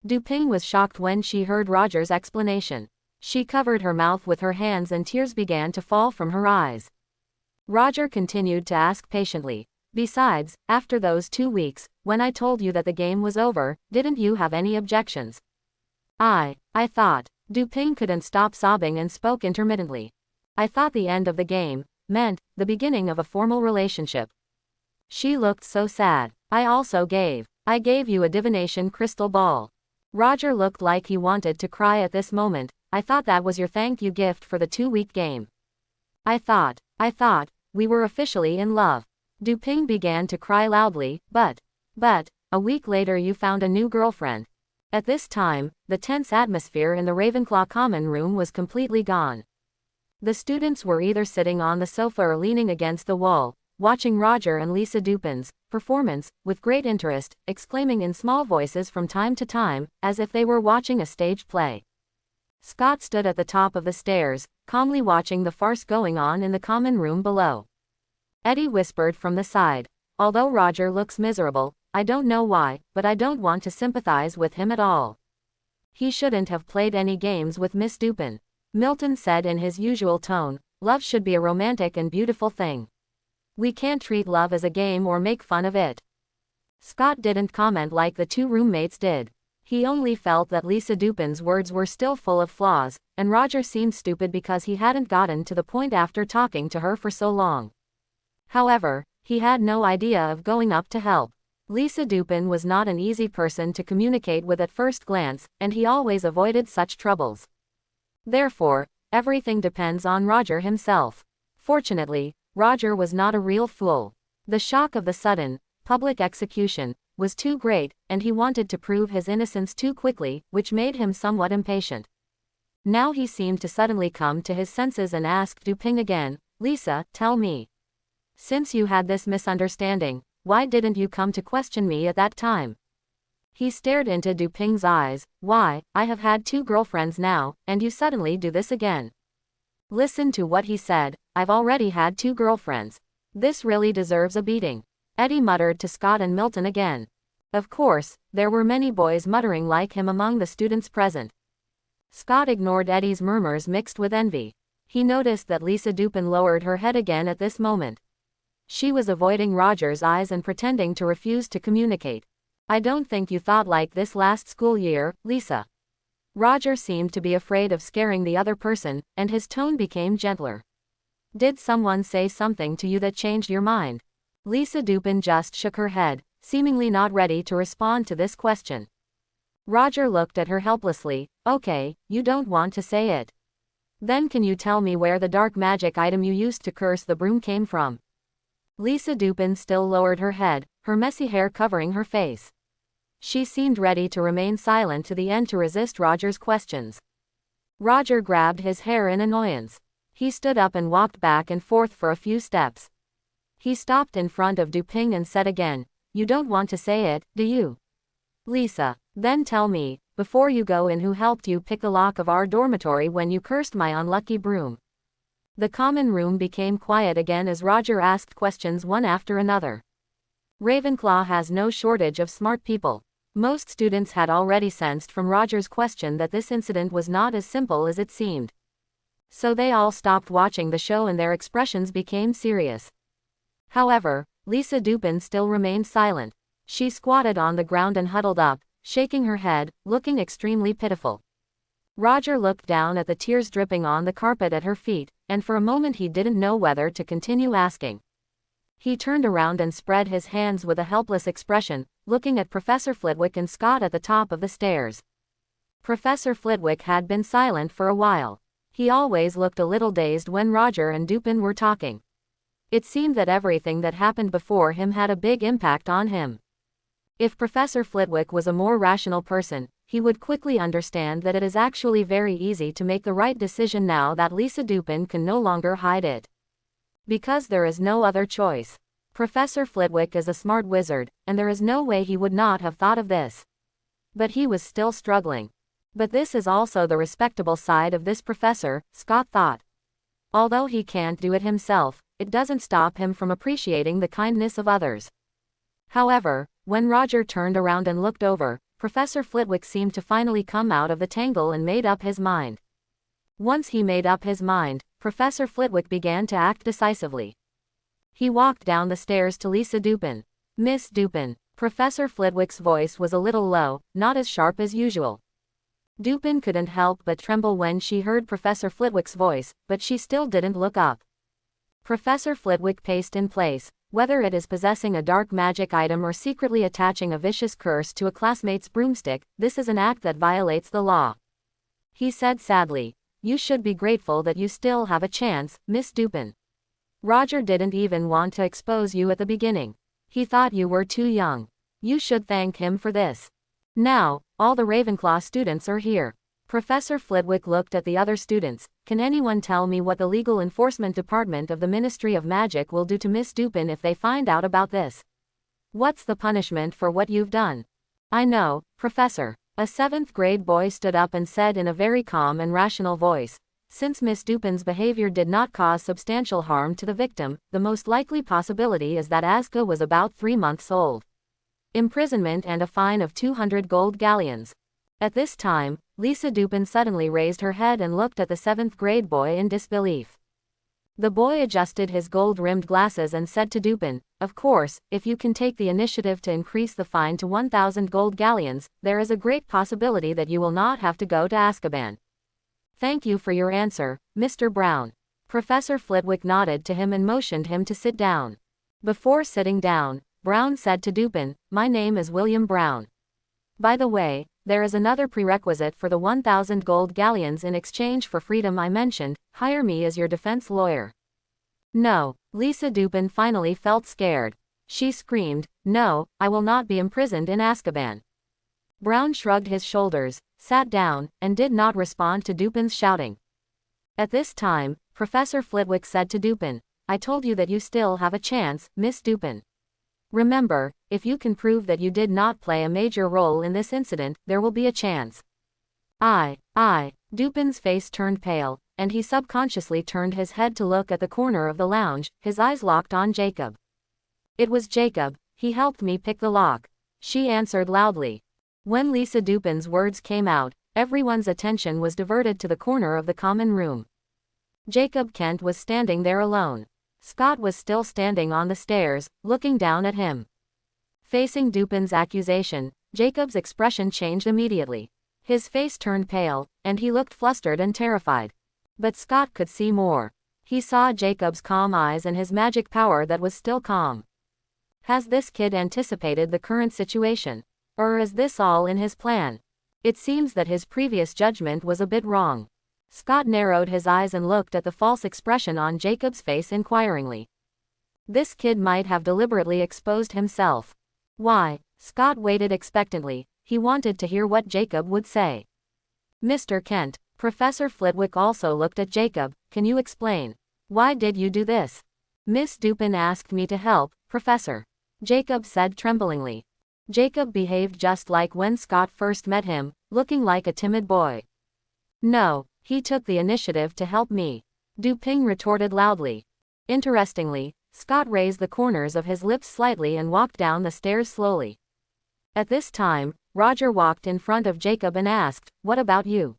Dupin was shocked when she heard Roger's explanation. She covered her mouth with her hands and tears began to fall from her eyes. Roger continued to ask patiently, "Besides, after those 2 weeks, when I told you that the game was over, didn't you have any objections?" I thought." Dupin couldn't stop sobbing and spoke intermittently. "I thought the end of the game meant the beginning of a formal relationship." She looked so sad. I gave you a divination crystal ball. Roger looked like he wanted to cry at this moment. I thought that was your thank you gift for the 2-week game. I thought, we were officially in love. Dupin began to cry loudly, but, a week later you found a new girlfriend. At this time, the tense atmosphere in the Ravenclaw common room was completely gone. The students were either sitting on the sofa or leaning against the wall, watching Roger and Lisa Dupin's performance with great interest, exclaiming in small voices from time to time, as if they were watching a stage play. Scott stood at the top of the stairs, calmly watching the farce going on in the common room below. Eddie whispered from the side, "Although Roger looks miserable, I don't know why, but I don't want to sympathize with him at all. He shouldn't have played any games with Miss Dupin." Milton said in his usual tone, "Love should be a romantic and beautiful thing. We can't treat love as a game or make fun of it." Scott didn't comment like the two roommates did. He only felt that Lisa Dupin's words were still full of flaws, and Roger seemed stupid because he hadn't gotten to the point after talking to her for so long. However, he had no idea of going up to help. Lisa Dupin was not an easy person to communicate with at first glance, and he always avoided such troubles. Therefore, everything depends on Roger himself. Fortunately, Roger was not a real fool. The shock of the sudden, public execution was too great, and he wanted to prove his innocence too quickly, which made him somewhat impatient. Now he seemed to suddenly come to his senses and asked Dupin again, "Lisa, tell me. Since you had this misunderstanding, why didn't you come to question me at that time?" He stared into Dupin's eyes. "Why, I have had 2 girlfriends now, and you suddenly do this again." Listen to what he said, "I've already had 2 girlfriends. This really deserves a beating." Eddie muttered to Scott and Milton again. Of course, there were many boys muttering like him among the students present. Scott ignored Eddie's murmurs mixed with envy. He noticed that Lisa Dupin lowered her head again at this moment. She was avoiding Roger's eyes and pretending to refuse to communicate. "I don't think you thought like this last school year, Lisa." Roger seemed to be afraid of scaring the other person, and his tone became gentler. "Did someone say something to you that changed your mind?" Lisa Dupin just shook her head, seemingly not ready to respond to this question. Roger looked at her helplessly. "Okay, you don't want to say it. Then can you tell me where the dark magic item you used to curse the broom came from?" Lisa Dupin still lowered her head, her messy hair covering her face. She seemed ready to remain silent to the end to resist Roger's questions. Roger grabbed his hair in annoyance. He stood up and walked back and forth for a few steps. He stopped in front of Dupin and said again, "You don't want to say it, do you? Lisa, then tell me, before you go in, who helped you pick the lock of our dormitory when you cursed my unlucky broom?" The common room became quiet again as Roger asked questions one after another. Ravenclaw has no shortage of smart people. Most students had already sensed from Roger's question that this incident was not as simple as it seemed. So they all stopped watching the show and their expressions became serious. However, Lisa Dupin still remained silent. She squatted on the ground and huddled up, shaking her head, looking extremely pitiful. Roger looked down at the tears dripping on the carpet at her feet, and for a moment he didn't know whether to continue asking. He turned around and spread his hands with a helpless expression, looking at Professor Flitwick and Scott at the top of the stairs. Professor Flitwick had been silent for a while. He always looked a little dazed when Roger and Dupin were talking. It seemed that everything that happened before him had a big impact on him. If Professor Flitwick was a more rational person, he would quickly understand that it is actually very easy to make the right decision now that Lisa Dupin can no longer hide it. Because there is no other choice. Professor Flitwick is a smart wizard, and there is no way he would not have thought of this. But he was still struggling. But this is also the respectable side of this professor, Scott thought. Although he can't do it himself, it doesn't stop him from appreciating the kindness of others. However, when Roger turned around and looked over, Professor Flitwick seemed to finally come out of the tangle and made up his mind. Once he made up his mind, Professor Flitwick began to act decisively. He walked down the stairs to Lisa Dupin. "Miss Dupin." Professor Flitwick's voice was a little low, not as sharp as usual. Dupin couldn't help but tremble when she heard Professor Flitwick's voice, but she still didn't look up. Professor Flitwick paced in place. Whether it is possessing a dark magic item or secretly attaching a vicious curse to a classmate's broomstick, this is an act that violates the law. He said sadly. You should be grateful that you still have a chance, Miss Dupin. Roger didn't even want to expose you at the beginning. He thought you were too young. You should thank him for this. Now, all the Ravenclaw students are here. Professor Flitwick looked at the other students. Can anyone tell me what the Legal Enforcement Department of the Ministry of Magic will do to Miss Dupin if they find out about this? What's the punishment for what you've done? I know, Professor. A 7th grade boy stood up and said in a very calm and rational voice. Since Miss Dupin's behavior did not cause substantial harm to the victim, the most likely possibility is that Azka was about 3 months old. Imprisonment and a fine of 200 gold galleons. At this time, Lisa Dupin suddenly raised her head and looked at the 7th grade boy in disbelief. The boy adjusted his gold-rimmed glasses and said to Dupin, "Of course, if you can take the initiative to increase the fine to 1,000 gold galleons, there is a great possibility that you will not have to go to Azkaban." "Thank you for your answer, Mr. Brown." Professor Flitwick nodded to him and motioned him to sit down. Before sitting down, Brown said to Dupin, "My name is William Brown. By the way, there is another prerequisite for the 1,000 gold galleons in exchange for freedom I mentioned. Hire me as your defense lawyer." No, Lisa Dupin finally felt scared. She screamed, "No, I will not be imprisoned in Azkaban." Brown shrugged his shoulders, sat down, and did not respond to Dupin's shouting. At this time, Professor Flitwick said to Dupin, "I told you that you still have a chance, Miss Dupin. Remember, if you can prove that you did not play a major role in this incident, there will be a chance." I. Dupin's face turned pale, and he subconsciously turned his head to look at the corner of the lounge, his eyes locked on Jacob. "It was Jacob, he helped me pick the lock," she answered loudly. When Lisa Dupin's words came out, everyone's attention was diverted to the corner of the common room. Jacob Kent was standing there alone. Scott was still standing on the stairs, looking down at him. Facing Dupin's accusation, Jacob's expression changed immediately. His face turned pale, and he looked flustered and terrified. But Scott could see more. He saw Jacob's calm eyes and his magic power that was still calm. Has this kid anticipated the current situation? Or is this all in his plan? It seems that his previous judgment was a bit wrong. Scott narrowed his eyes and looked at the false expression on Jacob's face inquiringly. This kid might have deliberately exposed himself. Why? Scott waited expectantly. He wanted to hear what Jacob would say. "Mr. Kent," Professor Flitwick also looked at Jacob, "can you explain? Why did you do this?" "Miss Dupin asked me to help, Professor," Jacob said tremblingly. Jacob behaved just like when Scott first met him, looking like a timid boy. "No, he took the initiative to help me," Dupin retorted loudly. Interestingly, Scott raised the corners of his lips slightly and walked down the stairs slowly. At this time, Roger walked in front of Jacob and asked, "What about you?"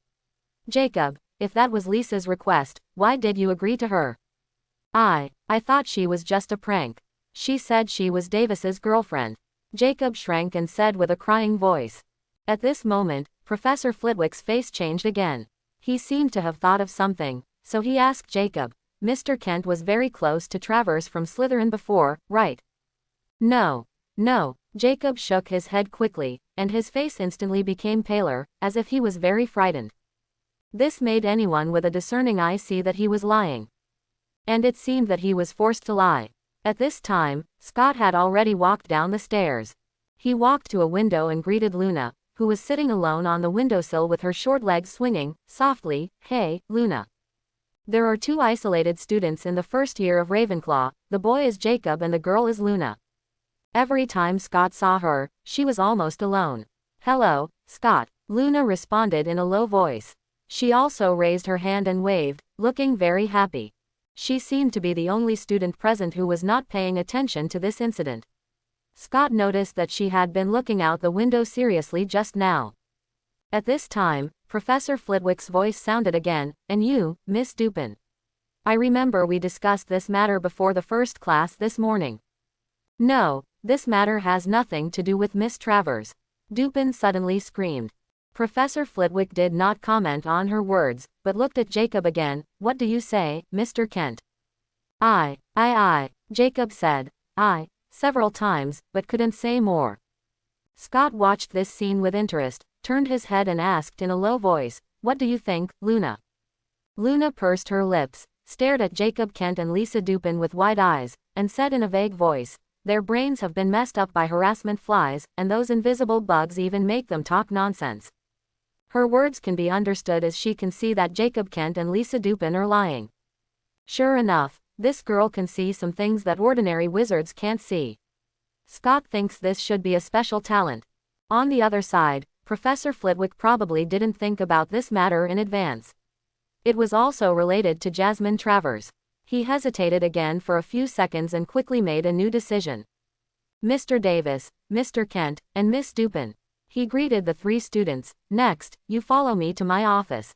"Jacob, if that was Lisa's request, why did you agree to her?" I thought she was just a prank. She said she was Davis's girlfriend." Jacob shrank and said with a crying voice. At this moment, Professor Flitwick's face changed again. He seemed to have thought of something, so he asked Jacob, "Mr. Kent was very close to Travers from Slytherin before, right?" No. Jacob shook his head quickly, and his face instantly became paler, as if he was very frightened. This made anyone with a discerning eye see that he was lying. And it seemed that he was forced to lie. At this time, Scott had already walked down the stairs. He walked to a window and greeted Luna, who was sitting alone on the windowsill with her short legs swinging, softly. "Hey, Luna. There are 2 isolated students in the first year of Ravenclaw, the boy is Jacob and the girl is Luna." Every time Scott saw her, she was almost alone. "Hello, Scott," Luna responded in a low voice. She also raised her hand and waved, looking very happy. She seemed to be the only student present who was not paying attention to this incident. Scott noticed that she had been looking out the window seriously just now. At this time, Professor Flitwick's voice sounded again, "And you, Miss Dupin. I remember we discussed this matter before the first class this morning." "No, this matter has nothing to do with Miss Travers," Dupin suddenly screamed. Professor Flitwick did not comment on her words, but looked at Jacob again. "What do you say, Mr. Kent?" I, Jacob said. I, several times, but couldn't say more. Scott watched this scene with interest, turned his head and asked in a low voice, "What do you think, Luna?" Luna pursed her lips, stared at Jacob Kent and Lisa Dupin with wide eyes, and said in a vague voice, "Their brains have been messed up by harassment flies, and those invisible bugs even make them talk nonsense." Her words can be understood as she can see that Jacob Kent and Lisa Dupin are lying. Sure enough, this girl can see some things that ordinary wizards can't see. Scott thinks this should be a special talent. On the other side, Professor Flitwick probably didn't think about this matter in advance. It was also related to Jasmine Travers. He hesitated again for a few seconds and quickly made a new decision. "Mr. Davis, Mr. Kent, and Miss Dupin." He greeted the three students. "Next, you follow me to my office."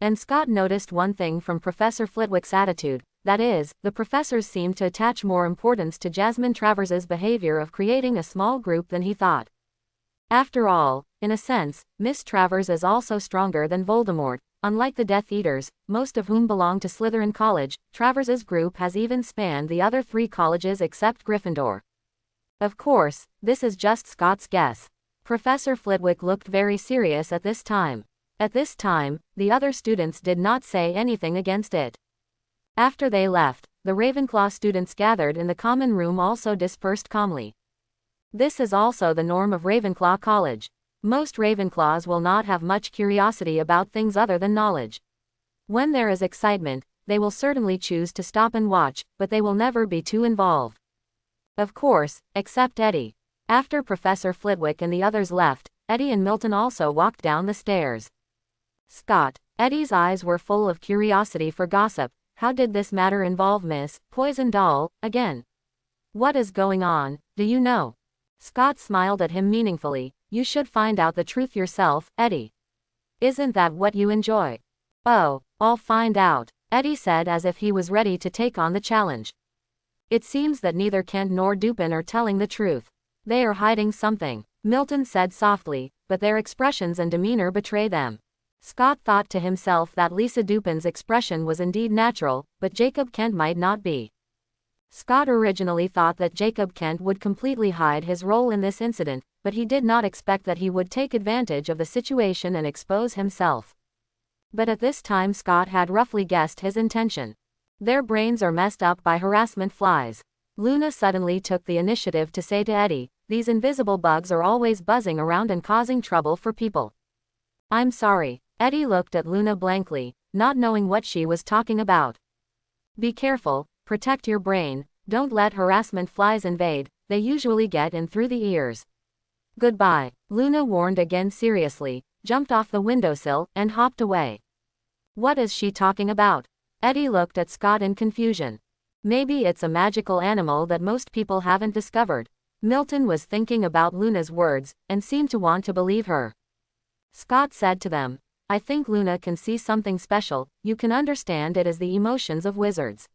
And Scott noticed one thing from Professor Flitwick's attitude, that is, the professors seemed to attach more importance to Jasmine Travers's behavior of creating a small group than he thought. After all, in a sense, Miss Travers is also stronger than Voldemort. Unlike the Death Eaters, most of whom belong to Slytherin College, Travers's group has even spanned the other three colleges except Gryffindor. Of course, this is just Scott's guess. Professor Flitwick looked very serious at this time. At this time, the other students did not say anything against it. After they left, the Ravenclaw students gathered in the common room also dispersed calmly. This is also the norm of Ravenclaw College. Most Ravenclaws will not have much curiosity about things other than knowledge. When there is excitement, they will certainly choose to stop and watch, but they will never be too involved. Of course, except Eddie. After Professor Flitwick and the others left, Eddie and Milton also walked down the stairs. Scott. Eddie's eyes were full of curiosity for gossip. How did this matter involve Miss Poison Doll again? What is going on, do you know? Scott smiled at him meaningfully. You should find out the truth yourself, Eddie. Isn't that what you enjoy? Oh, I'll find out, Eddie said as if he was ready to take on the challenge. It seems that neither Kent nor Dupin are telling the truth. They are hiding something, Milton said softly, but their expressions and demeanor betray them. Scott thought to himself that Lisa Dupin's expression was indeed natural, but Jacob Kent might not be. Scott originally thought that Jacob Kent would completely hide his role in this incident, but he did not expect that he would take advantage of the situation and expose himself. But at this time Scott had roughly guessed his intention. Their brains are messed up by harassment flies. Luna suddenly took the initiative to say to Eddie, "These invisible bugs are always buzzing around and causing trouble for people." "I'm sorry." Eddie looked at Luna blankly, not knowing what she was talking about. "Be careful, protect your brain, don't let harassment flies invade, they usually get in through the ears." "Goodbye," Luna warned again seriously, jumped off the windowsill, and hopped away. "What is she talking about?" Eddie looked at Scott in confusion. "Maybe it's a magical animal that most people haven't discovered." Milton was thinking about Luna's words, and seemed to want to believe her. Scott said to them, "I think Luna can see something special. You can understand it as the emotions of wizards.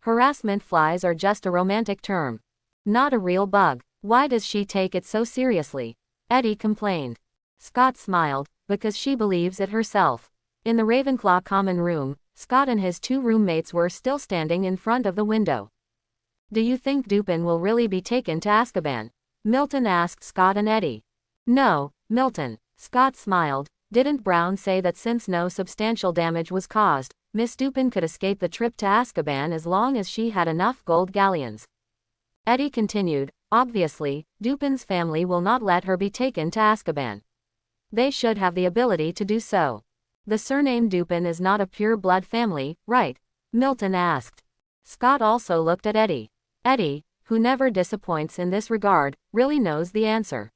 Harassment flies are just a romantic term. Not a real bug. Why does she take it so seriously?" Eddie complained. Scott smiled, because she believes it herself. In the Ravenclaw common room, Scott and his two roommates were still standing in front of the window. "Do you think Dupin will really be taken to Azkaban?" Milton asked Scott and Eddie. "No, Milton." Scott smiled. "Didn't Brown say that since no substantial damage was caused, Miss Dupin could escape the trip to Azkaban as long as she had enough gold galleons?" Eddie continued, "Obviously, Dupin's family will not let her be taken to Azkaban. They should have the ability to do so." "The surname Dupin is not a pure-blood family, right?" Milton asked. Scott also looked at Eddie. Eddie, who never disappoints in this regard, really knows the answer.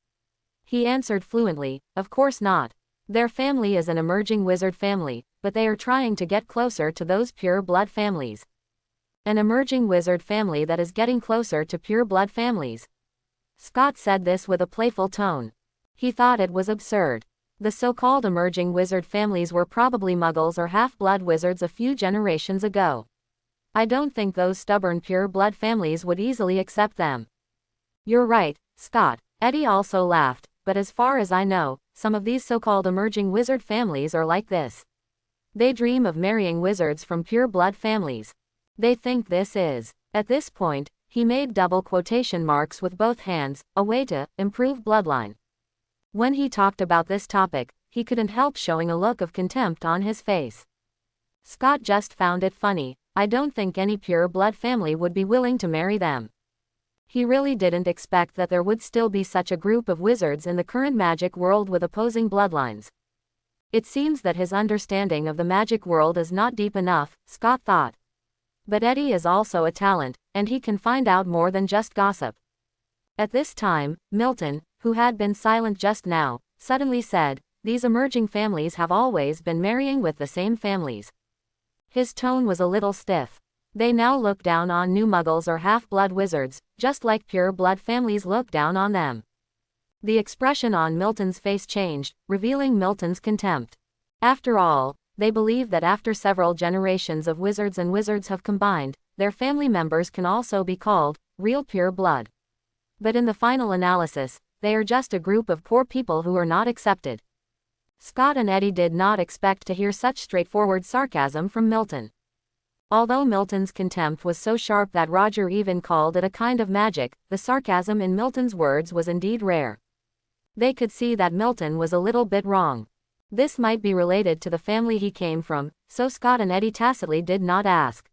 He answered fluently, "Of course not. Their family is an emerging wizard family, but they are trying to get closer to those pure-blood families." "An emerging wizard family that is getting closer to pure-blood families." Scott said this with a playful tone. He thought it was absurd. The so-called emerging wizard families were probably muggles or half-blood wizards a few generations ago. I don't think those stubborn pure-blood families would easily accept them. "You're right, Scott." Eddie also laughed, "but as far as I know, some of these so-called emerging wizard families are like this. They dream of marrying wizards from pure-blood families. They think this is. At this point, he made double quotation marks with both hands, a way to improve bloodline. When he talked about this topic, he couldn't help showing a look of contempt on his face. Scott just found it funny. I don't think any pure blood family would be willing to marry them. He really didn't expect that there would still be such a group of wizards in the current magic world with opposing bloodlines. It seems that his understanding of the magic world is not deep enough, Scott thought. But Eddie is also a talent, and he can find out more than just gossip. At this time, Milton, who had been silent just now, suddenly said, "These emerging families have always been marrying with the same families." His tone was a little stiff. They now look down on new muggles or half-blood wizards, just like pure-blood families look down on them. The expression on Milton's face changed, revealing Milton's contempt. After all, they believe that after several generations of wizards and wizards have combined, their family members can also be called real pure blood. But in the final analysis, they are just a group of poor people who are not accepted. Scott and Eddie did not expect to hear such straightforward sarcasm from Milton. Although Milton's contempt was so sharp that Roger even called it a kind of magic, the sarcasm in Milton's words was indeed rare. They could see that Milton was a little bit wrong. This might be related to the family he came from, so Scott and Eddie tacitly did not ask.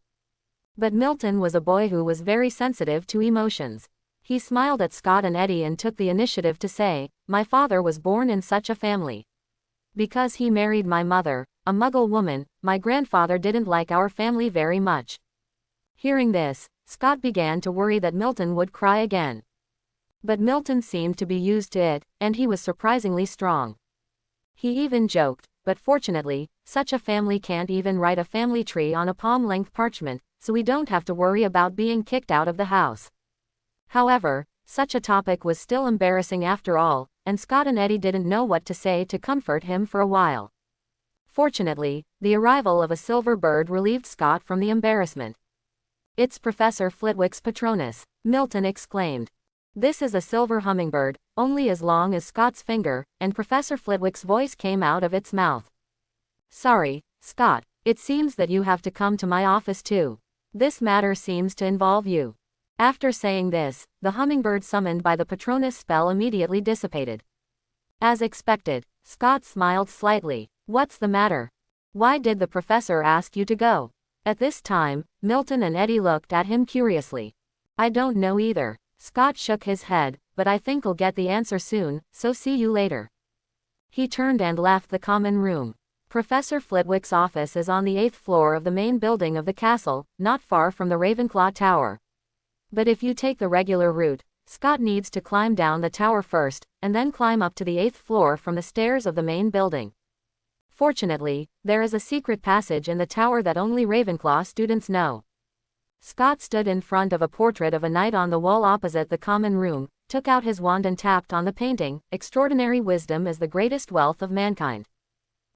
But Milton was a boy who was very sensitive to emotions. He smiled at Scott and Eddie and took the initiative to say, "My father was born in such a family. Because he married my mother, a Muggle woman, my grandfather didn't like our family very much." Hearing this, Scott began to worry that Milton would cry again. But Milton seemed to be used to it, and he was surprisingly strong. He even joked, "But fortunately, such a family can't even write a family tree on a palm-length parchment, so we don't have to worry about being kicked out of the house." However, such a topic was still embarrassing after all, and Scott and Eddie didn't know what to say to comfort him for a while. Fortunately, the arrival of a silver bird relieved Scott from the embarrassment. "It's Professor Flitwick's Patronus," Milton exclaimed. "This is a silver hummingbird, only as long as Scott's finger," and Professor Flitwick's voice came out of its mouth. "Sorry, Scott, it seems that you have to come to my office too. This matter seems to involve you." After saying this, the hummingbird summoned by the Patronus spell immediately dissipated. As expected, Scott smiled slightly. "What's the matter? Why did the professor ask you to go?" At this time, Milton and Eddie looked at him curiously. "I don't know either." Scott shook his head, "But I think I'll get the answer soon, so see you later." He turned and left the common room. Professor Flitwick's office is on the 8th floor of the main building of the castle, not far from the Ravenclaw Tower. But if you take the regular route, Scott needs to climb down the tower first, and then climb up to the 8th floor from the stairs of the main building. Fortunately, there is a secret passage in the tower that only Ravenclaw students know. Scott stood in front of a portrait of a knight on the wall opposite the common room, took out his wand and tapped on the painting, "Extraordinary wisdom is the greatest wealth of mankind."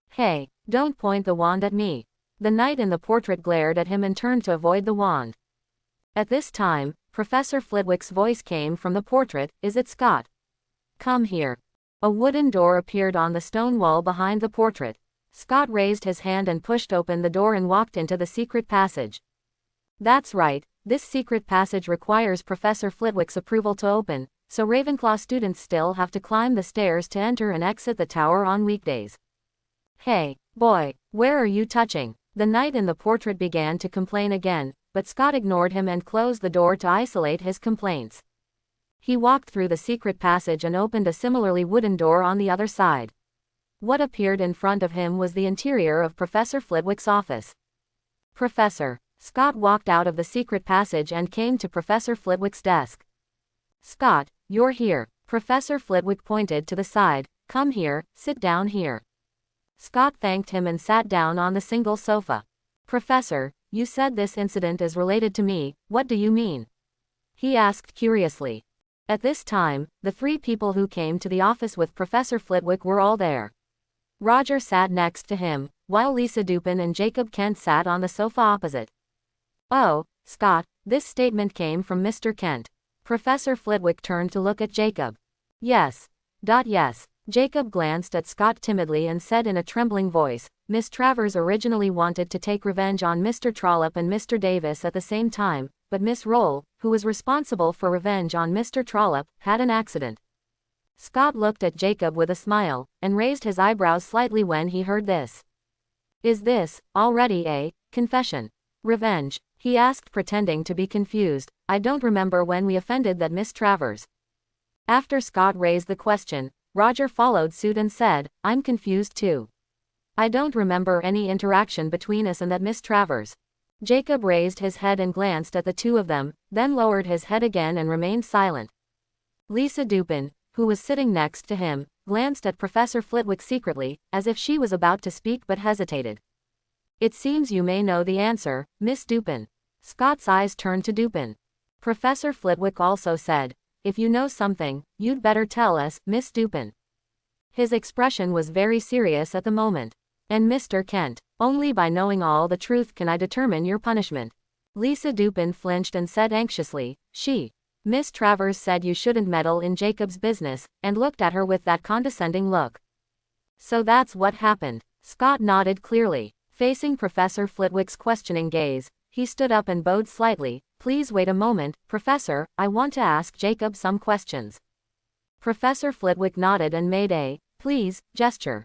"Hey, don't point the wand at me." The knight in the portrait glared at him and turned to avoid the wand. At this time, Professor Flitwick's voice came from the portrait, "Is it Scott? Come here." A wooden door appeared on the stone wall behind the portrait. Scott raised his hand and pushed open the door and walked into the secret passage. That's right, this secret passage requires Professor Flitwick's approval to open, so Ravenclaw students still have to climb the stairs to enter and exit the tower on weekdays. "Hey, boy, where are you touching?" The knight in the portrait began to complain again, but Scott ignored him and closed the door to isolate his complaints. He walked through the secret passage and opened a similarly wooden door on the other side. What appeared in front of him was the interior of Professor Flitwick's office. "Professor." Scott walked out of the secret passage and came to Professor Flitwick's desk. "Scott, you're here." Professor Flitwick pointed to the side. "Come here, sit down here." Scott thanked him and sat down on the single sofa. "Professor, you said this incident is related to me, what do you mean?" he asked curiously. At this time, the 3 people who came to the office with Professor Flitwick were all there. Roger sat next to him, while Lisa Dupin and Jacob Kent sat on the sofa opposite. "Oh, Scott, this statement came from Mr. Kent." Professor Flitwick turned to look at Jacob. Yes. Yes. Jacob glanced at Scott timidly and said in a trembling voice, Miss Travers originally wanted to take revenge on Mr. Trollope and Mr. Davis at the same time, but Miss Roll, who was responsible for revenge on Mr. Trollope, had an accident. Scott looked at Jacob with a smile, and raised his eyebrows slightly when he heard this. Is this, already a confession? Revenge? He asked, pretending to be confused. I don't remember when we offended that Miss Travers. After Scott raised the question, Roger followed suit and said, I'm confused too. I don't remember any interaction between us and that Miss Travers. Jacob raised his head and glanced at the two of them, then lowered his head again and remained silent. Lisa Dupin, who was sitting next to him, glanced at Professor Flitwick secretly, as if she was about to speak but hesitated. It seems you may know the answer, Miss Dupin. Scott's eyes turned to Dupin. Professor Flitwick also said, if you know something, you'd better tell us, Miss Dupin. His expression was very serious at the moment. And Mr. Kent, only by knowing all the truth can I determine your punishment. Lisa Dupin flinched and said anxiously, Miss Travers said you shouldn't meddle in Jacob's business, and looked at her with that condescending look. So that's what happened. Scott nodded clearly. Facing Professor Flitwick's questioning gaze, he stood up and bowed slightly. Please wait a moment, Professor, I want to ask Jacob some questions. Professor Flitwick nodded and made a, please, gesture.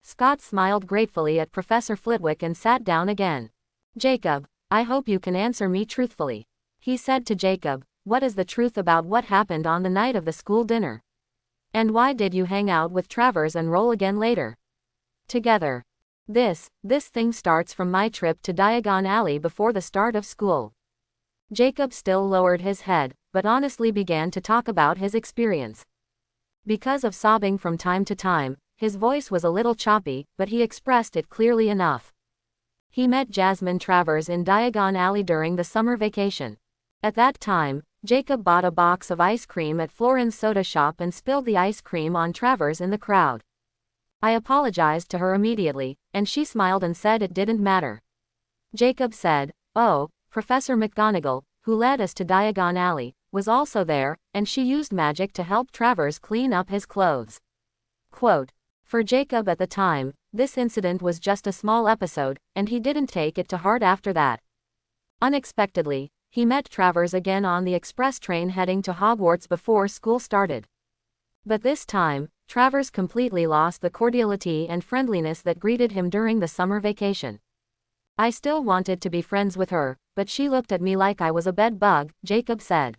Scott smiled gratefully at Professor Flitwick and sat down again. Jacob, I hope you can answer me truthfully. He said to Jacob, what is the truth about what happened on the night of the school dinner? And why did you hang out with Travers and Roll again later? Together. This thing starts from my trip to Diagon Alley before the start of school. Jacob still lowered his head, but honestly began to talk about his experience. Because of sobbing from time to time, his voice was a little choppy, but he expressed it clearly enough. He met Jasmine Travers in Diagon Alley during the summer vacation. At that time, Jacob bought a box of ice cream at Florin's soda shop and spilled the ice cream on Travers in the crowd. I apologized to her immediately, and she smiled and said it didn't matter. Jacob said, oh, Professor McGonagall, who led us to Diagon Alley, was also there, and she used magic to help Travers clean up his clothes. Quote. For Jacob at the time, this incident was just a small episode, and he didn't take it to heart after that. Unexpectedly, he met Travers again on the express train heading to Hogwarts before school started. But this time, Travers completely lost the cordiality and friendliness that greeted him during the summer vacation. I still wanted to be friends with her, but she looked at me like I was a bed bug, Jacob said.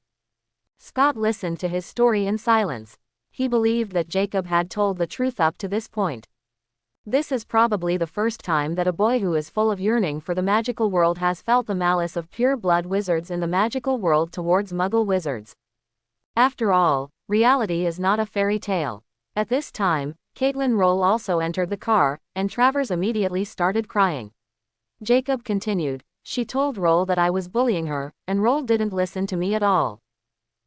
Scott listened to his story in silence. He believed that Jacob had told the truth up to this point. This is probably the first time that a boy who is full of yearning for the magical world has felt the malice of pure-blood wizards in the magical world towards Muggle wizards. After all, reality is not a fairy tale. At this time, Caitlin Roll also entered the car, and Travers immediately started crying. Jacob continued, she told Roll that I was bullying her, and Roll didn't listen to me at all.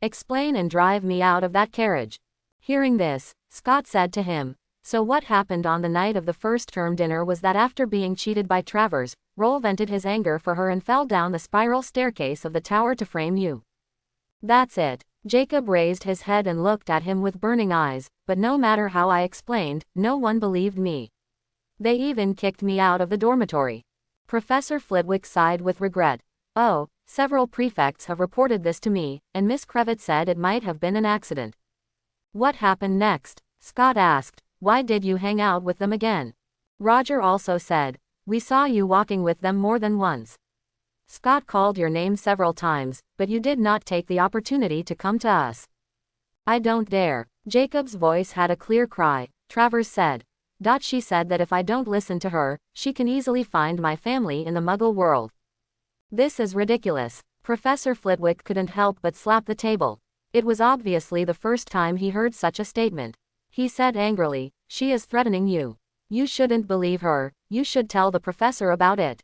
Explain and drive me out of that carriage. Hearing this, Scott said to him, so what happened on the night of the first term dinner was that after being cheated by Travers, Roll vented his anger for her and fell down the spiral staircase of the tower to frame you. That's it. Jacob raised his head and looked at him with burning eyes, but no matter how I explained, no one believed me. They even kicked me out of the dormitory. Professor Flitwick sighed with regret. Oh, several prefects have reported this to me, and Miss Crevett said it might have been an accident. What happened next? Scott asked. Why did you hang out with them again? Roger also said, we saw you walking with them more than once. Scott called your name several times, but you did not take the opportunity to come to us. I don't dare. Jacob's voice had a clear cry. Travers said. She said that if I don't listen to her, she can easily find my family in the Muggle world. This is ridiculous. Professor Flitwick couldn't help but slap the table. It was obviously the first time he heard such a statement. He said angrily, she is threatening you. You shouldn't believe her, you should tell the professor about it.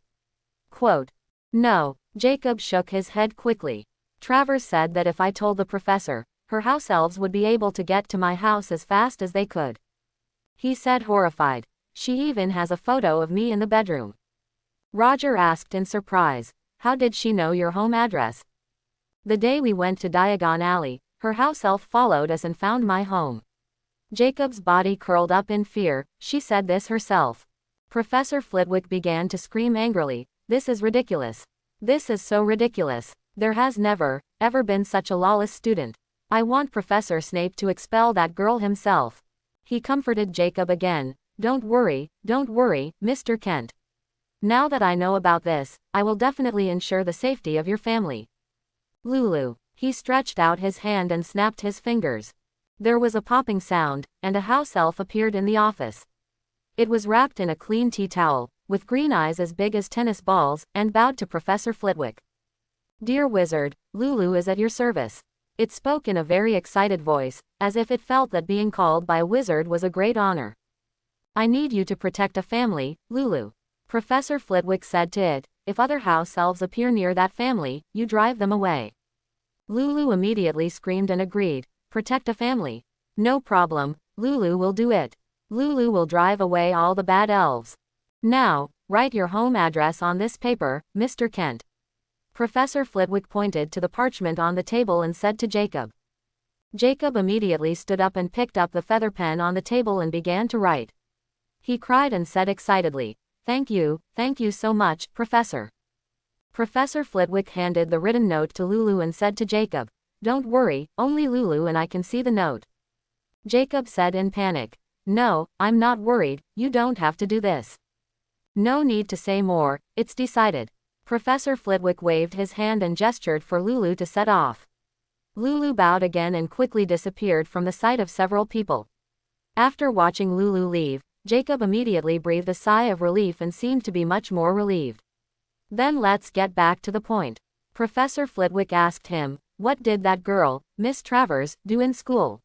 Quote. No. Jacob shook his head quickly. Travers said that if I told the professor, her house elves would be able to get to my house as fast as they could. He said horrified. She even has a photo of me in the bedroom. Roger asked in surprise, how did she know your home address? The day we went to Diagon Alley, her house elf followed us and found my home. Jacob's body curled up in fear, she said this herself. Professor Flitwick began to scream angrily. This is ridiculous. This is so ridiculous. There has never, ever been such a lawless student. I want Professor Snape to expel that girl himself. He comforted Jacob again. Don't worry, Mr. Kent. Now that I know about this, I will definitely ensure the safety of your family. Lulu. He stretched out his hand and snapped his fingers. There was a popping sound, and a house elf appeared in the office. It was wrapped in a clean tea towel, with green eyes as big as tennis balls, and bowed to Professor Flitwick. Dear wizard, Lulu is at your service. It spoke in a very excited voice, as if it felt that being called by a wizard was a great honor. I need you to protect a family, Lulu. Professor Flitwick said to it. If other house elves appear near that family, you drive them away. Lulu immediately screamed and agreed. Protect a family. No problem, Lulu will do it. Lulu will drive away all the bad elves. Now, write your home address on this paper, Mr. Kent. Professor Flitwick pointed to the parchment on the table and said to Jacob. Jacob immediately stood up and picked up the feather pen on the table and began to write. He cried and said excitedly, thank you so much, Professor. Professor Flitwick handed the written note to Lulu and said to Jacob, don't worry, only Lulu and I can see the note. Jacob said in panic, no, I'm not worried, you don't have to do this. No need to say more, it's decided. Professor Flitwick waved his hand and gestured for Lulu to set off. Lulu bowed again and quickly disappeared from the sight of several people. After watching Lulu leave, Jacob immediately breathed a sigh of relief and seemed to be much more relieved. Then let's get back to the point. Professor Flitwick asked him, what did that girl, Miss Travers, do in school?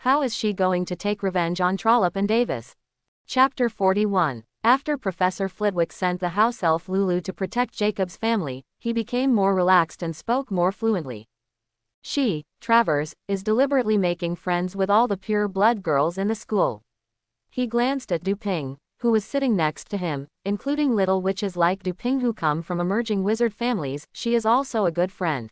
How is she going to take revenge on Trollope and Davis? Chapter 41. After Professor Flitwick sent the house elf Lulu to protect Jacob's family, he became more relaxed and spoke more fluently. She, Travers, is deliberately making friends with all the pure blood girls in the school. He glanced at Duping, who was sitting next to him, including little witches like Duping who come from emerging wizard families. She is also a good friend.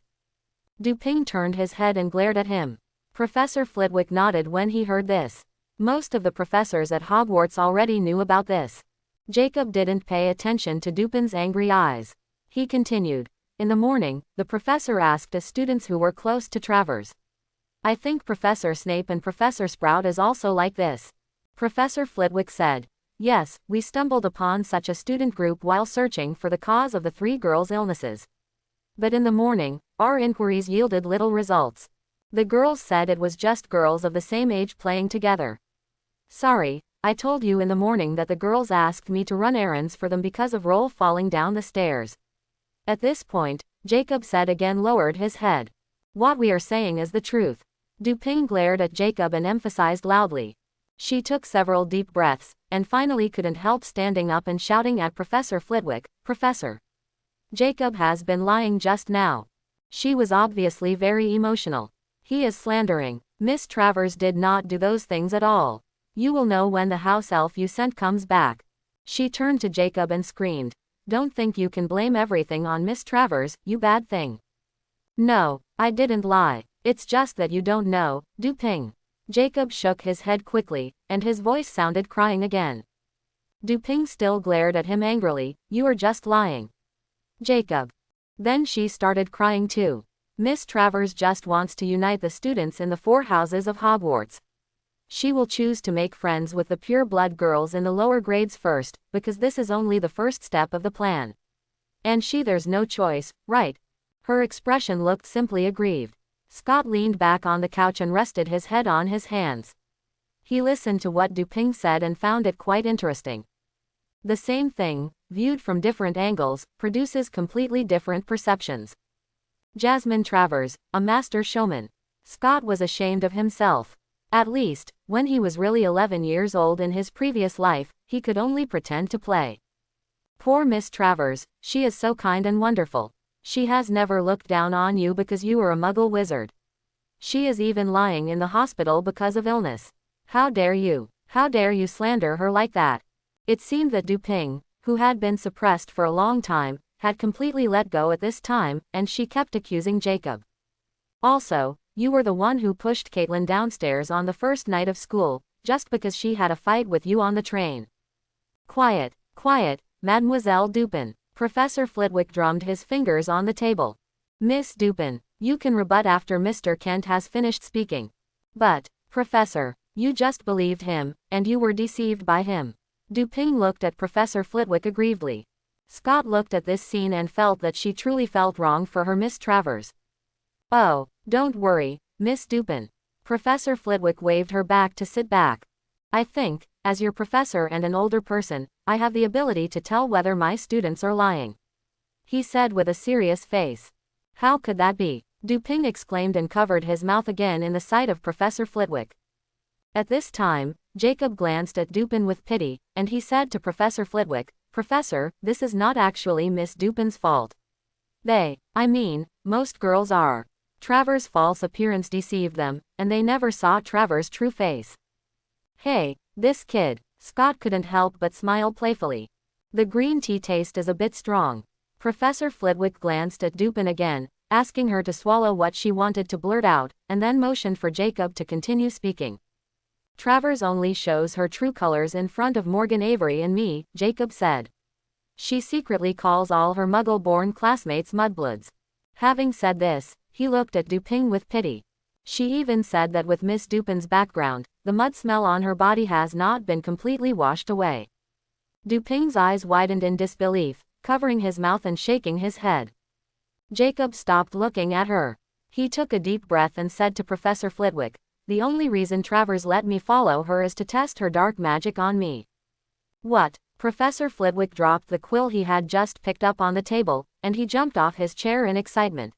Duping turned his head and glared at him. Professor Flitwick nodded when he heard this. Most of the professors at Hogwarts already knew about this. Jacob didn't pay attention to Dupin's angry eyes. He continued. In the morning, the professor asked us students who were close to Travers. I think Professor Snape and Professor Sprout is also like this. Professor Flitwick said. Yes, we stumbled upon such a student group while searching for the cause of the three girls' illnesses. But in the morning, our inquiries yielded little results. The girls said it was just girls of the same age playing together. Sorry, I told you in the morning that the girls asked me to run errands for them because of Roll falling down the stairs. At this point, Jacob said again lowered his head. What we are saying is the truth. Duping glared at Jacob and emphasized loudly. She took several deep breaths, and finally couldn't help standing up and shouting at Professor Flitwick, Professor. Jacob has been lying just now. She was obviously very emotional. He is slandering. Miss Travers did not do those things at all. You will know when the house elf you sent comes back. She turned to Jacob and screamed. Don't think you can blame everything on Miss Travers, you bad thing. No, I didn't lie. It's just that you don't know, Duping. Jacob shook his head quickly, and his voice sounded crying again. Duping still glared at him angrily. You are just lying. Jacob. Then she started crying too. Miss Travers just wants to unite the students in the four houses of Hogwarts. She will choose to make friends with the pure blood girls in the lower grades first, because this is only the first step of the plan. And there's no choice, right? Her expression looked simply aggrieved. Scott leaned back on the couch and rested his head on his hands. He listened to what Duping said and found it quite interesting. The same thing, viewed from different angles, produces completely different perceptions. Jasmine Travers, a master showman. Scott was ashamed of himself. At least, when he was really 11 years old in his previous life, he could only pretend to play. Poor Miss Travers, she is so kind and wonderful. She has never looked down on you because you are a muggle wizard. She is even lying in the hospital because of illness. How dare you slander her like that? It seemed that Duping, who had been suppressed for a long time, had completely let go at this time, and she kept accusing Jacob. Also, you were the one who pushed Caitlin downstairs on the first night of school, just because she had a fight with you on the train. Quiet, Quiet, Mademoiselle Dupin. Professor Flitwick drummed his fingers on the table. Miss Dupin, you can rebut after Mr. Kent has finished speaking. But, Professor, you just believed him, and you were deceived by him. Dupin looked at Professor Flitwick aggrievedly. Scott looked at this scene and felt that she truly felt wrong for her Miss Travers. Oh, don't worry, Miss Dupin. Professor Flitwick waved her back to sit back. I think, as your professor and an older person, I have the ability to tell whether my students are lying. He said with a serious face. How could that be? Dupin exclaimed and covered his mouth again in the sight of Professor Flitwick. At this time, Jacob glanced at Dupin with pity, and he said to Professor Flitwick, Professor, this is not actually Miss Dupin's fault. Most girls are. Travers' false appearance deceived them, and they never saw Travers' true face. Hey, this kid. Scott couldn't help but smile playfully. The green tea taste is a bit strong. Professor Flitwick glanced at Dupin again, asking her to swallow what she wanted to blurt out, and then motioned for Jacob to continue speaking. Travers only shows her true colors in front of Morgan Avery and me, Jacob said. She secretly calls all her Muggle-born classmates mudbloods. Having said this, he looked at Dupin with pity. She even said that with Miss Dupin's background, the mud smell on her body has not been completely washed away. Dupin's eyes widened in disbelief, covering his mouth and shaking his head. Jacob stopped looking at her. He took a deep breath and said to Professor Flitwick, the only reason Travers let me follow her is to test her dark magic on me. What? Professor Flitwick dropped the quill he had just picked up on the table, and he jumped off his chair in excitement.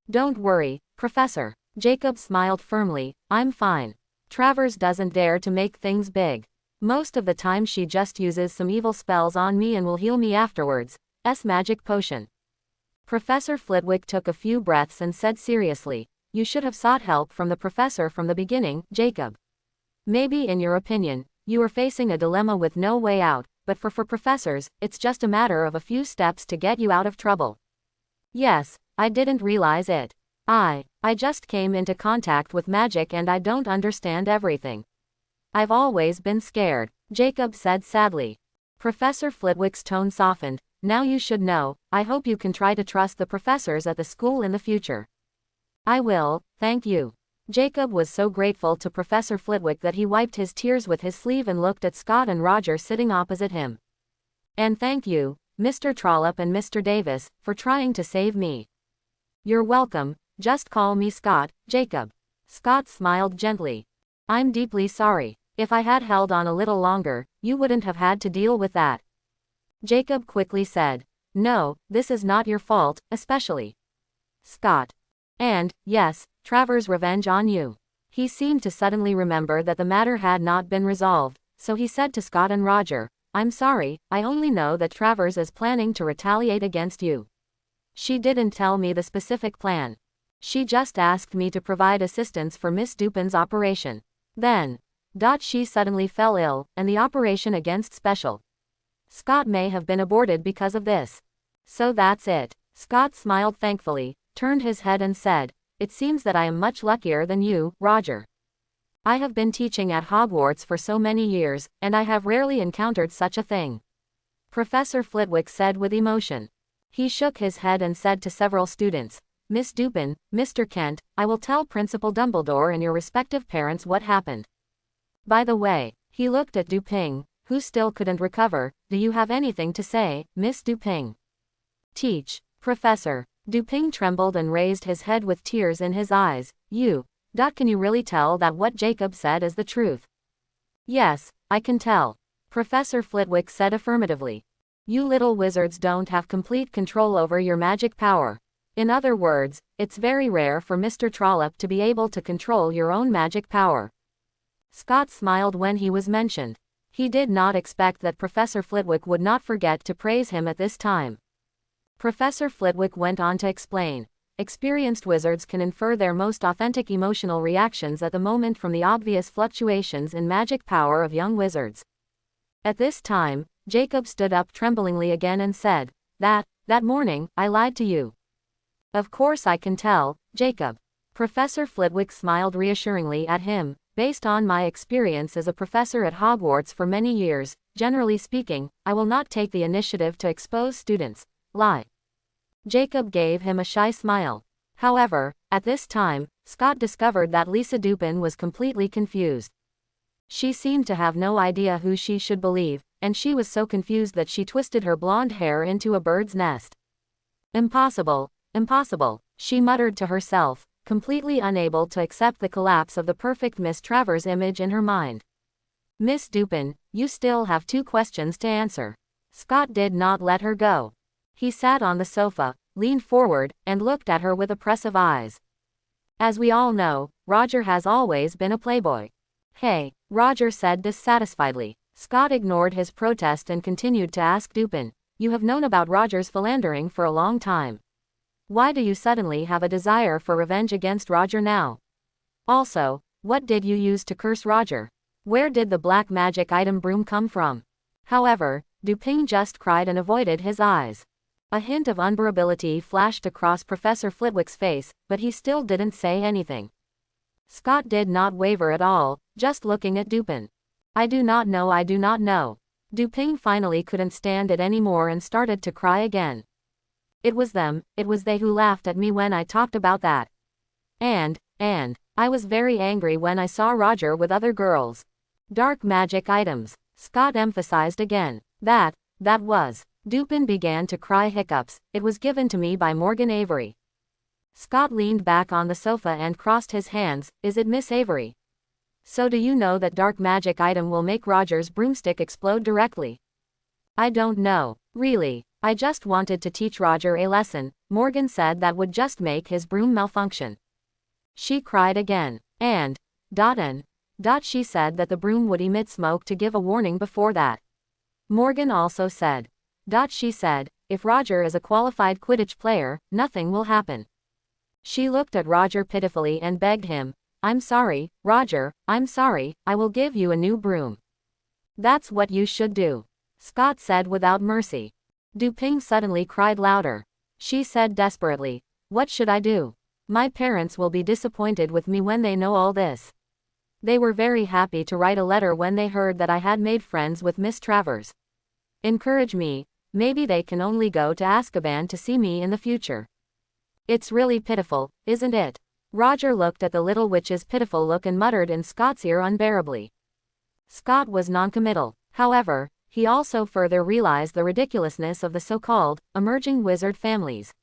Don't worry, Professor. Jacob smiled firmly, I'm fine. Travers doesn't dare to make things big. Most of the time she just uses some evil spells on me and will heal me afterwards. Magic potion. Professor Flitwick took a few breaths and said seriously, you should have sought help from the professor from the beginning, Jacob. Maybe in your opinion, you are facing a dilemma with no way out, but for professors, it's just a matter of a few steps to get you out of trouble. Yes, I didn't realize it. I just came into contact with magic and I don't understand everything. I've always been scared, Jacob said sadly. Professor Flitwick's tone softened. Now you should know, I hope you can try to trust the professors at the school in the future. I will, thank you. Jacob was so grateful to Professor Flitwick that he wiped his tears with his sleeve and looked at Scott and Roger sitting opposite him. And thank you, Mr. Trollope and Mr. Davis, for trying to save me. You're welcome, just call me Scott, Jacob. Scott smiled gently. I'm deeply sorry. If I had held on a little longer, you wouldn't have had to deal with that. Jacob quickly said. No, this is not your fault, especially. Scott. And, yes, Travers' revenge on you. He seemed to suddenly remember that the matter had not been resolved, so he said to Scott and Roger, I'm sorry, I only know that Travers is planning to retaliate against you. She didn't tell me the specific plan. She just asked me to provide assistance for Miss Dupin's operation. Then, she suddenly fell ill, and the operation against Special Scott may have been aborted because of this. So that's it. Scott smiled thankfully, turned his head and said, it seems that I am much luckier than you, Roger. I have been teaching at Hogwarts for so many years, and I have rarely encountered such a thing. Professor Flitwick said with emotion. He shook his head and said to several students, Miss Dupin, Mr. Kent, I will tell Principal Dumbledore and your respective parents what happened. By the way, he looked at Dupin, who still couldn't recover. Do you have anything to say, Miss Dupin? Teach, Professor. Dupin trembled and raised his head with tears in his eyes. Can you really tell that what Jacob said is the truth? Yes, I can tell. Professor Flitwick said affirmatively. You little wizards don't have complete control over your magic power. In other words, it's very rare for Mr. Trollope to be able to control your own magic power. Scott smiled when he was mentioned. He did not expect that Professor Flitwick would not forget to praise him at this time. Professor Flitwick went on to explain. Experienced wizards can infer their most authentic emotional reactions at the moment from the obvious fluctuations in magic power of young wizards. At this time, Jacob stood up tremblingly again and said, That morning, I lied to you. Of course I can tell, Jacob. Professor Flitwick smiled reassuringly at him. based on my experience as a professor at Hogwarts for many years, generally speaking, I will not take the initiative to expose students. Lie. Jacob gave him a shy smile. However, at this time, Scott discovered that Lisa Dupin was completely confused. She seemed to have no idea who she should believe, and she was so confused that she twisted her blonde hair into a bird's nest. Impossible, impossible, she muttered to herself, completely unable to accept the collapse of the perfect Miss Travers image in her mind. Miss Dupin, you still have 2 questions to answer. Scott did not let her go. He sat on the sofa, leaned forward, and looked at her with oppressive eyes. As we all know, Roger has always been a playboy. Hey, Roger said dissatisfiedly. Scott ignored his protest and continued to ask Dupin, you have known about Roger's philandering for a long time. Why do you suddenly have a desire for revenge against Roger now? Also, what did you use to curse Roger? Where did the black magic item broom come from? However, Dupin just cried and avoided his eyes. A hint of unbearability flashed across Professor Flitwick's face, but he still didn't say anything. Scott did not waver at all, just looking at Dupin. I do not know, I do not know. Dupin finally couldn't stand it anymore and started to cry again. It was they who laughed at me when I talked about that. And, I was very angry when I saw Roger with other girls. Dark magic items, Scott emphasized again. That was. Dupin began to cry hiccups, it was given to me by Morgan Avery. Scott leaned back on the sofa and crossed his hands, is it Miss Avery? So do you know that dark magic item will make Roger's broomstick explode directly? I don't know, really, I just wanted to teach Roger a lesson. Morgan said that would just make his broom malfunction. She cried again, and, she said that the broom would emit smoke to give a warning before that. Morgan also said, she said, if Roger is a qualified Quidditch player, nothing will happen. She looked at Roger pitifully and begged him, I'm sorry, Roger, I'm sorry, I will give you a new broom. That's what you should do, Scott said without mercy. Dupin suddenly cried louder. She said desperately, what should I do? My parents will be disappointed with me when they know all this. They were very happy to write a letter when they heard that I had made friends with Miss Travers. Encourage me, maybe they can only go to Azkaban to see me in the future. It's really pitiful, isn't it? Roger looked at the little witch's pitiful look and muttered in Scott's ear unbearably. Scott was noncommittal, however, he also further realized the ridiculousness of the so-called emerging wizard families.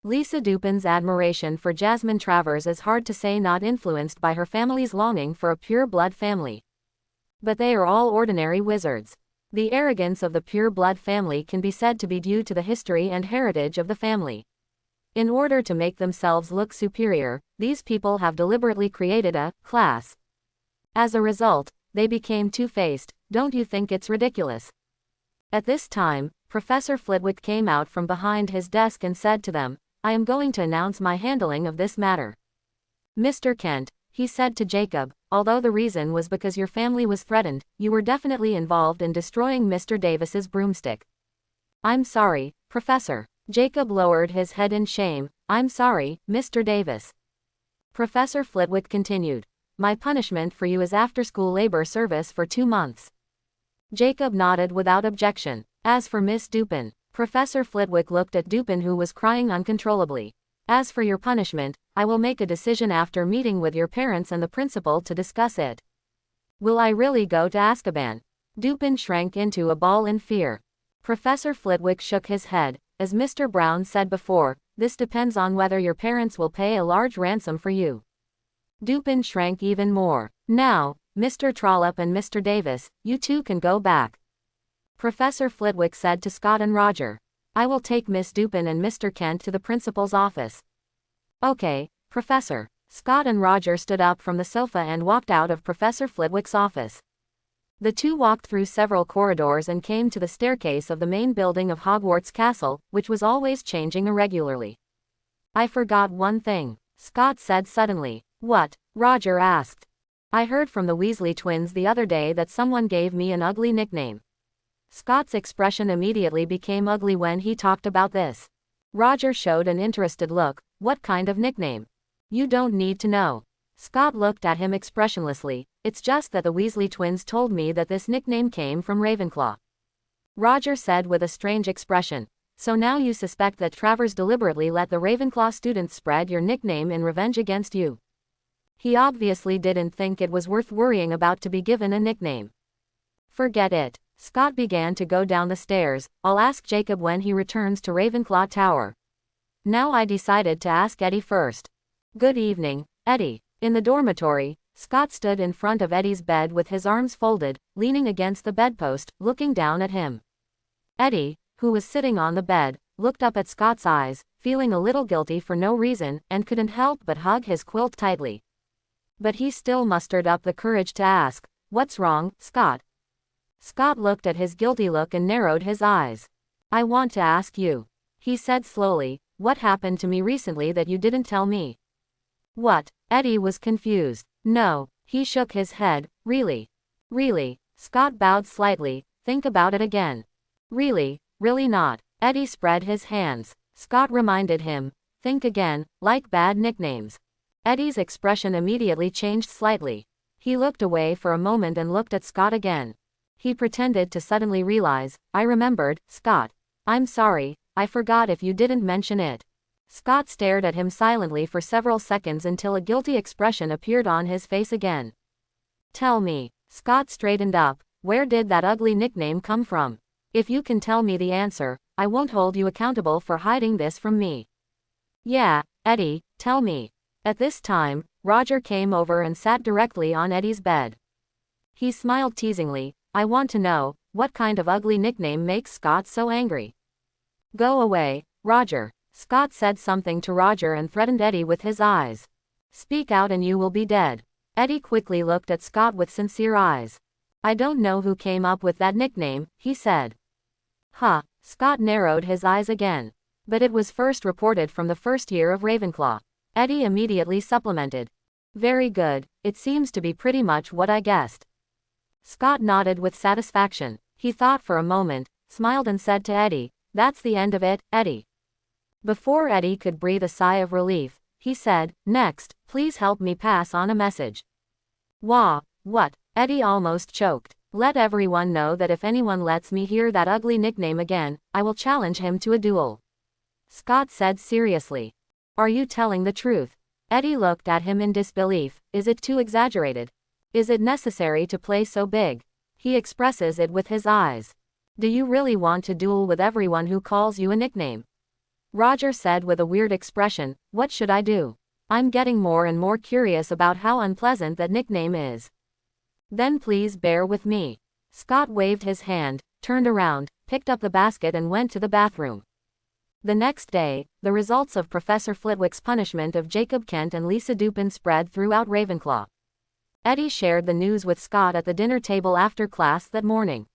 Lisa Dupin's admiration for Jasmine Travers is hard to say not influenced by her family's longing for a pure-blood family. But they are all ordinary wizards. The arrogance of the pure-blood family can be said to be due to the history and heritage of the family. In order to make themselves look superior, these people have deliberately created a class. As a result, they became two-faced. Don't you think it's ridiculous? At this time, Professor Flitwick came out from behind his desk and said to them, I am going to announce my handling of this matter. Mr. Kent, he said to Jacob, although the reason was because your family was threatened, you were definitely involved in destroying Mr. Davis's broomstick. I'm sorry, Professor. Jacob lowered his head in shame. I'm sorry, Mr. Davis. Professor Flitwick continued. My punishment for you is after-school labor service for 2 months. Jacob nodded without objection. As for Miss Dupin, Professor Flitwick looked at Dupin, who was crying uncontrollably. As for your punishment, I will make a decision after meeting with your parents and the principal to discuss it. Will I really go to Azkaban? Dupin shrank into a ball in fear. Professor Flitwick shook his head. As Mr. Brown said before, this depends on whether your parents will pay a large ransom for you. Dupin shrank even more. Now, Mr. Trollope and Mr. Davis, you two can go back. Professor Flitwick said to Scott and Roger. I will take Miss Dupin and Mr. Kent to the principal's office. Okay, Professor. Scott and Roger stood up from the sofa and walked out of Professor Flitwick's office. The two walked through several corridors and came to the staircase of the main building of Hogwarts Castle, which was always changing irregularly. I forgot one thing, Scott said suddenly. What? Roger asked. I heard from the Weasley twins the other day that someone gave me an ugly nickname. Scott's expression immediately became ugly when he talked about this. Roger showed an interested look. What kind of nickname? You don't need to know. Scott looked at him expressionlessly. It's just that the Weasley twins told me that this nickname came from Ravenclaw. Roger said with a strange expression. So now you suspect that Travers deliberately let the Ravenclaw students spread your nickname in revenge against you. He obviously didn't think it was worth worrying about to be given a nickname. Forget it. Scott began to go down the stairs. I'll ask Jacob when he returns to Ravenclaw Tower. Now I decided to ask Eddie first. Good evening, Eddie. In the dormitory, Scott stood in front of Eddie's bed with his arms folded, leaning against the bedpost, looking down at him. Eddie, who was sitting on the bed, looked up at Scott's eyes, feeling a little guilty for no reason, and couldn't help but hug his quilt tightly. But he still mustered up the courage to ask, "What's wrong, Scott?" Scott looked at his guilty look and narrowed his eyes. "I want to ask you," he said slowly, "what happened to me recently that you didn't tell me?" "What?" Eddie was confused. "No." He shook his head. "Really?" "Really." Scott bowed slightly. "Think about it again." "Really? Really not." Eddie spread his hands. Scott reminded him. "Think again, like bad nicknames." Eddie's expression immediately changed slightly. He looked away for a moment and looked at Scott again. He pretended to suddenly realize, "I remembered, Scott. I'm sorry, I forgot if you didn't mention it." Scott stared at him silently for several seconds until a guilty expression appeared on his face again. "Tell me." Scott straightened up. "Where did that ugly nickname come from? If you can tell me the answer, I won't hold you accountable for hiding this from me." "Yeah, Eddie, tell me." At this time, Roger came over and sat directly on Eddie's bed. He smiled teasingly. "I want to know, what kind of ugly nickname makes Scott so angry?" "Go away, Roger." Scott said something to Roger and threatened Eddie with his eyes. "Speak out and you will be dead." Eddie quickly looked at Scott with sincere eyes. "I don't know who came up with that nickname," he said. "Huh." Scott narrowed his eyes again. "But it was first reported from the first year of Ravenclaw." Eddie immediately supplemented. "Very good, it seems to be pretty much what I guessed." Scott nodded with satisfaction. He thought for a moment, smiled and said to Eddie, "That's the end of it, Eddie." Before Eddie could breathe a sigh of relief, he said, "Next, please help me pass on a message." "Wah, what?" Eddie almost choked. "Let everyone know that if anyone lets me hear that ugly nickname again, I will challenge him to a duel." Scott said seriously. "Are you telling the truth?" Eddie looked at him in disbelief. "Is it too exaggerated? Is it necessary to play so big?" He expresses it with his eyes. "Do you really want to duel with everyone who calls you a nickname?" Roger said with a weird expression, "What should I do? I'm getting more and more curious about how unpleasant that nickname is." "Then please bear with me." Scott waved his hand, turned around, picked up the basket and went to the bathroom. The next day, the results of Professor Flitwick's punishment of Jacob Kent and Lisa Dupin spread throughout Ravenclaw. Eddie shared the news with Scott at the dinner table after class that morning.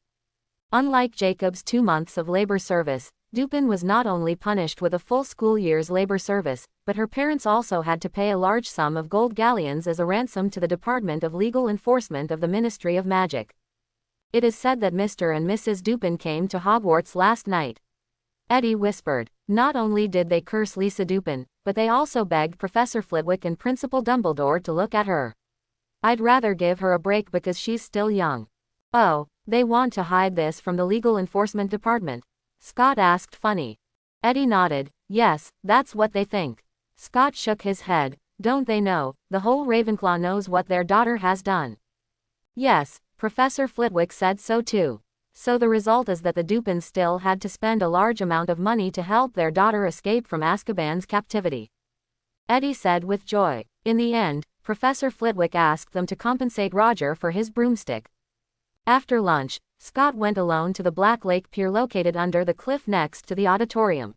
Unlike Jacob's 2 months of labor service, Dupin was not only punished with a full school year's labor service, but her parents also had to pay a large sum of gold galleons as a ransom to the Department of Legal Enforcement of the Ministry of Magic. It is said that Mr. and Mrs. Dupin came to Hogwarts last night. Eddie whispered. Not only did they curse Lisa Dupin, but they also begged Professor Flitwick and Principal Dumbledore to look at her. "I'd rather give her a break because she's still young." "Oh, they want to hide this from the Legal Enforcement Department?" Scott asked funny. Eddie nodded. "Yes, that's what they think." Scott shook his head. "Don't they know, the whole Ravenclaw knows what their daughter has done?" "Yes, Professor Flitwick said so too. So the result is that the Dupins still had to spend a large amount of money to help their daughter escape from Azkaban's captivity," Eddie said with joy. In the end, Professor Flitwick asked them to compensate Roger for his broomstick. After lunch, Scott went alone to the Black Lake Pier located under the cliff next to the auditorium.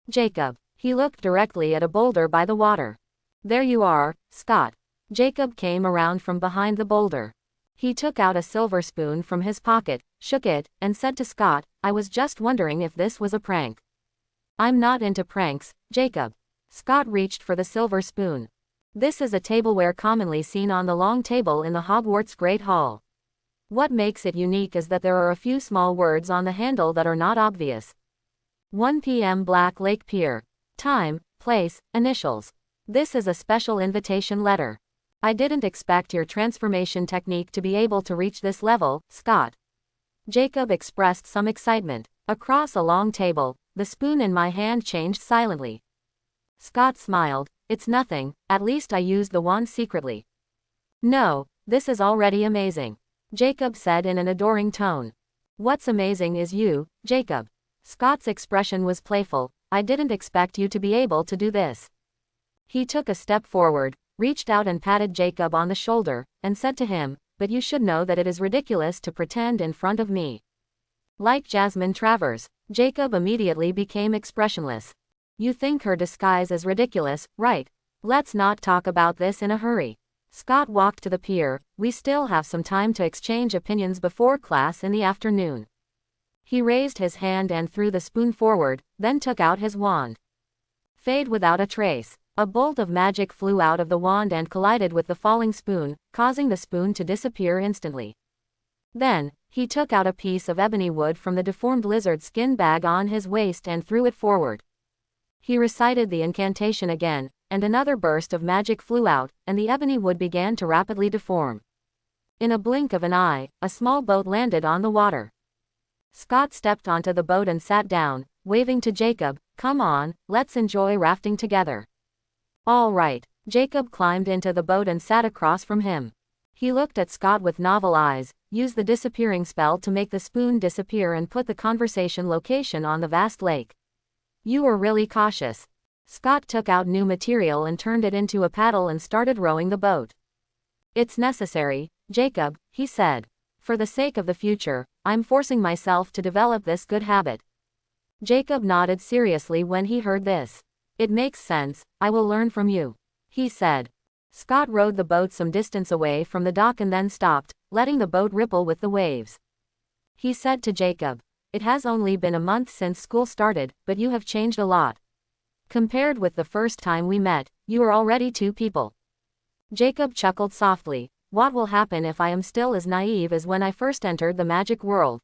"Jacob." He looked directly at a boulder by the water. "There you are, Scott." Jacob came around from behind the boulder. He took out a silver spoon from his pocket, shook it, and said to Scott, "I was just wondering if this was a prank." "I'm not into pranks, Jacob." Scott reached for the silver spoon. "This is a tableware commonly seen on the long table in the Hogwarts Great Hall. What makes it unique is that there are a few small words on the handle that are not obvious. 1 p.m. Black Lake Pier. Time, place, initials. This is a special invitation letter." I didn't expect your transformation technique to be able to reach this level, Scott. Jacob expressed some excitement. Across a long table, the spoon in my hand changed silently. Scott smiled. It's nothing, at least I used the wand secretly. No, this is already amazing, Jacob said in an adoring tone. What's amazing is you, Jacob. Scott's expression was playful. I didn't expect you to be able to do this. He took a step forward, reached out and patted Jacob on the shoulder, and said to him, but you should know that it is ridiculous to pretend in front of me. Like Jasmine Travers, Jacob immediately became expressionless. You think her disguise is ridiculous, right? Let's not talk about this in a hurry. Scott walked to the pier. We still have some time to exchange opinions before class in the afternoon. He raised his hand and threw the spoon forward, then took out his wand. Fade without a trace. A bolt of magic flew out of the wand and collided with the falling spoon, causing the spoon to disappear instantly. Then, he took out a piece of ebony wood from the deformed lizard skin bag on his waist and threw it forward. He recited the incantation again, and another burst of magic flew out, and the ebony wood began to rapidly deform. In a blink of an eye, a small boat landed on the water. Scott stepped onto the boat and sat down, waving to Jacob, "Come on, let's enjoy rafting together." All right. Jacob climbed into the boat and sat across from him. He looked at Scott with novel eyes, used the disappearing spell to make the spoon disappear and put the conversation location on the vast lake. You were really cautious. Scott took out new material and turned it into a paddle and started rowing the boat. It's necessary, Jacob, he said. For the sake of the future, I'm forcing myself to develop this good habit. Jacob nodded seriously when he heard this. It makes sense, I will learn from you, he said. Scott rowed the boat some distance away from the dock and then stopped, letting the boat ripple with the waves. He said to Jacob, "It has only been a month since school started, but you have changed a lot. Compared with the first time we met, you are already two people." Jacob chuckled softly. What will happen if I am still as naive as when I first entered the magic world?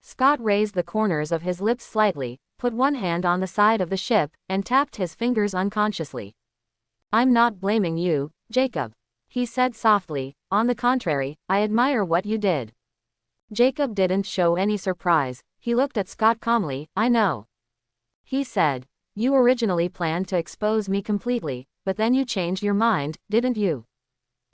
Scott raised the corners of his lips slightly, put one hand on the side of the ship, and tapped his fingers unconsciously. I'm not blaming you, Jacob, he said softly. On the contrary, I admire what you did. Jacob didn't show any surprise. He looked at Scott calmly. I know, he said. You originally planned to expose me completely, but then you changed your mind, didn't you?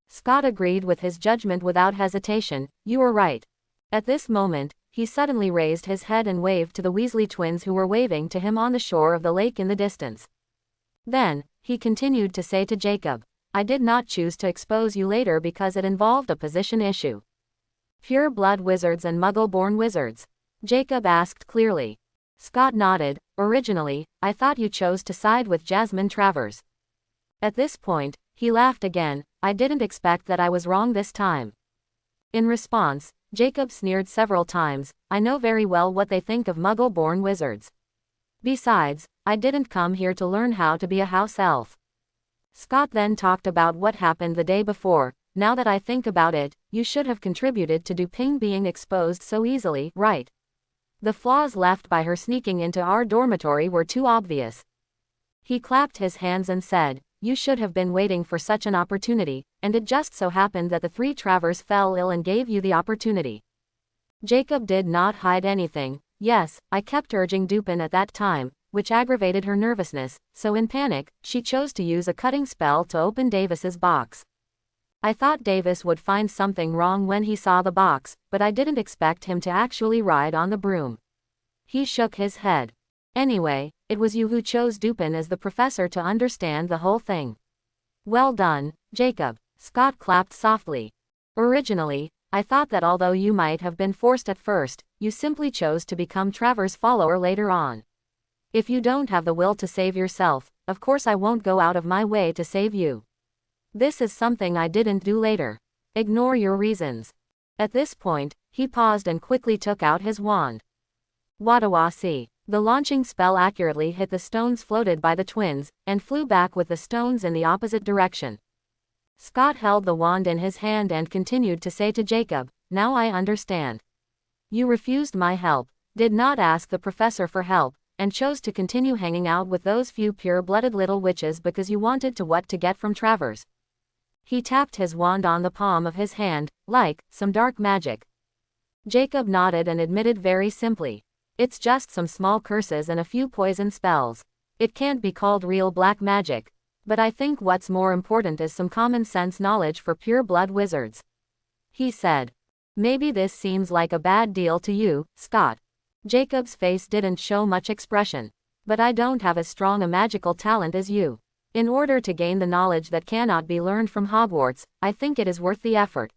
Scott agreed with his judgment without hesitation. You were right. At this moment, he suddenly raised his head and waved to the Weasley twins who were waving to him on the shore of the lake in the distance. Then, he continued to say to Jacob, I did not choose to expose you later because it involved a position issue. Pure-blood wizards and muggle-born wizards? Jacob asked clearly. Scott nodded. Originally, I thought you chose to side with Jasmine Travers. At this point, he laughed again. I didn't expect that I was wrong this time. In response, Jacob sneered several times. I know very well what they think of muggle-born wizards. Besides, I didn't come here to learn how to be a house elf. Scott then talked about what happened the day before. Now that I think about it, you should have contributed to Duping being exposed so easily, right? The flaws left by her sneaking into our dormitory were too obvious. He clapped his hands and said, you should have been waiting for such an opportunity, and it just so happened that the three Travers fell ill and gave you the opportunity. Jacob did not hide anything. Yes, I kept urging Dupin at that time, which aggravated her nervousness, so in panic, she chose to use a cutting spell to open Davis's box. I thought Davis would find something wrong when he saw the box, but I didn't expect him to actually ride on the broom. He shook his head. Anyway, it was you who chose Dupin as the professor to understand the whole thing. Well done, Jacob, Scott clapped softly. Originally, I thought that although you might have been forced at first, you simply chose to become Travers' follower later on. If you don't have the will to save yourself, of course I won't go out of my way to save you. This is something I didn't do later. Ignore your reasons. At this point, he paused and quickly took out his wand. Wadawasi. The launching spell accurately hit the stones floated by the twins, and flew back with the stones in the opposite direction. Scott held the wand in his hand and continued to say to Jacob, now I understand. You refused my help, did not ask the professor for help, and chose to continue hanging out with those few pure-blooded little witches because you wanted to get from Travers. He tapped his wand on the palm of his hand, like some dark magic. Jacob nodded and admitted very simply. It's just some small curses and a few poison spells. It can't be called real black magic. But I think what's more important is some common sense knowledge for pure-blood wizards. He said. Maybe this seems like a bad deal to you, Scott. Jacob's face didn't show much expression. But I don't have as strong a magical talent as you. In order to gain the knowledge that cannot be learned from Hogwarts, I think it is worth the effort.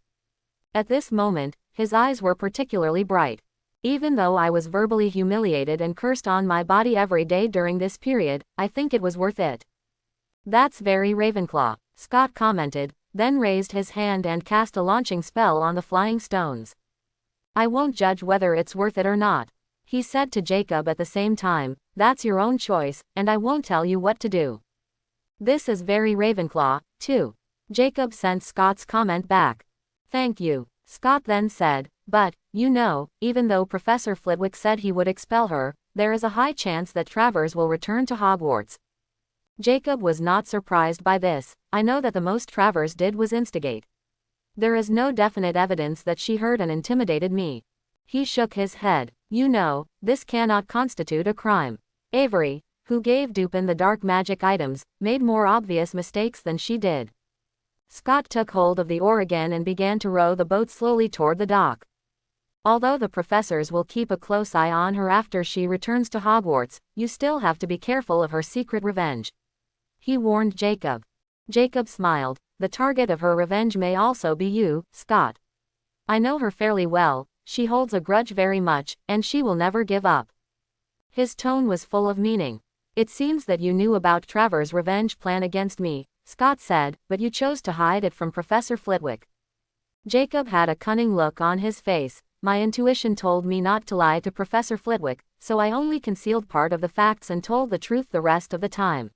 At this moment, his eyes were particularly bright. Even though I was verbally humiliated and cursed on my body every day during this period, I think it was worth it. That's very Ravenclaw, Scott commented, then raised his hand and cast a launching spell on the flying stones. I won't judge whether it's worth it or not, he said to Jacob at the same time. That's your own choice, and I won't tell you what to do. This is very Ravenclaw, too. Jacob sent Scott's comment back. Thank you, Scott then said, but, you know, even though Professor Flitwick said he would expel her, there is a high chance that Travers will return to Hogwarts. Jacob was not surprised by this. I know that the most Travers did was instigate. There is no definite evidence that she hurt and intimidated me. He shook his head. You know, this cannot constitute a crime. Avery, who gave Dupin the dark magic items, made more obvious mistakes than she did. Scott took hold of the oar again and began to row the boat slowly toward the dock. Although the professors will keep a close eye on her after she returns to Hogwarts, you still have to be careful of her secret revenge. He warned Jacob. Jacob smiled. The target of her revenge may also be you, Scott. I know her fairly well, she holds a grudge very much, and she will never give up. His tone was full of meaning. It seems that you knew about Travers' revenge plan against me, Scott said, but you chose to hide it from Professor Flitwick. Jacob had a cunning look on his face. My intuition told me not to lie to Professor Flitwick, so I only concealed part of the facts and told the truth the rest of the time.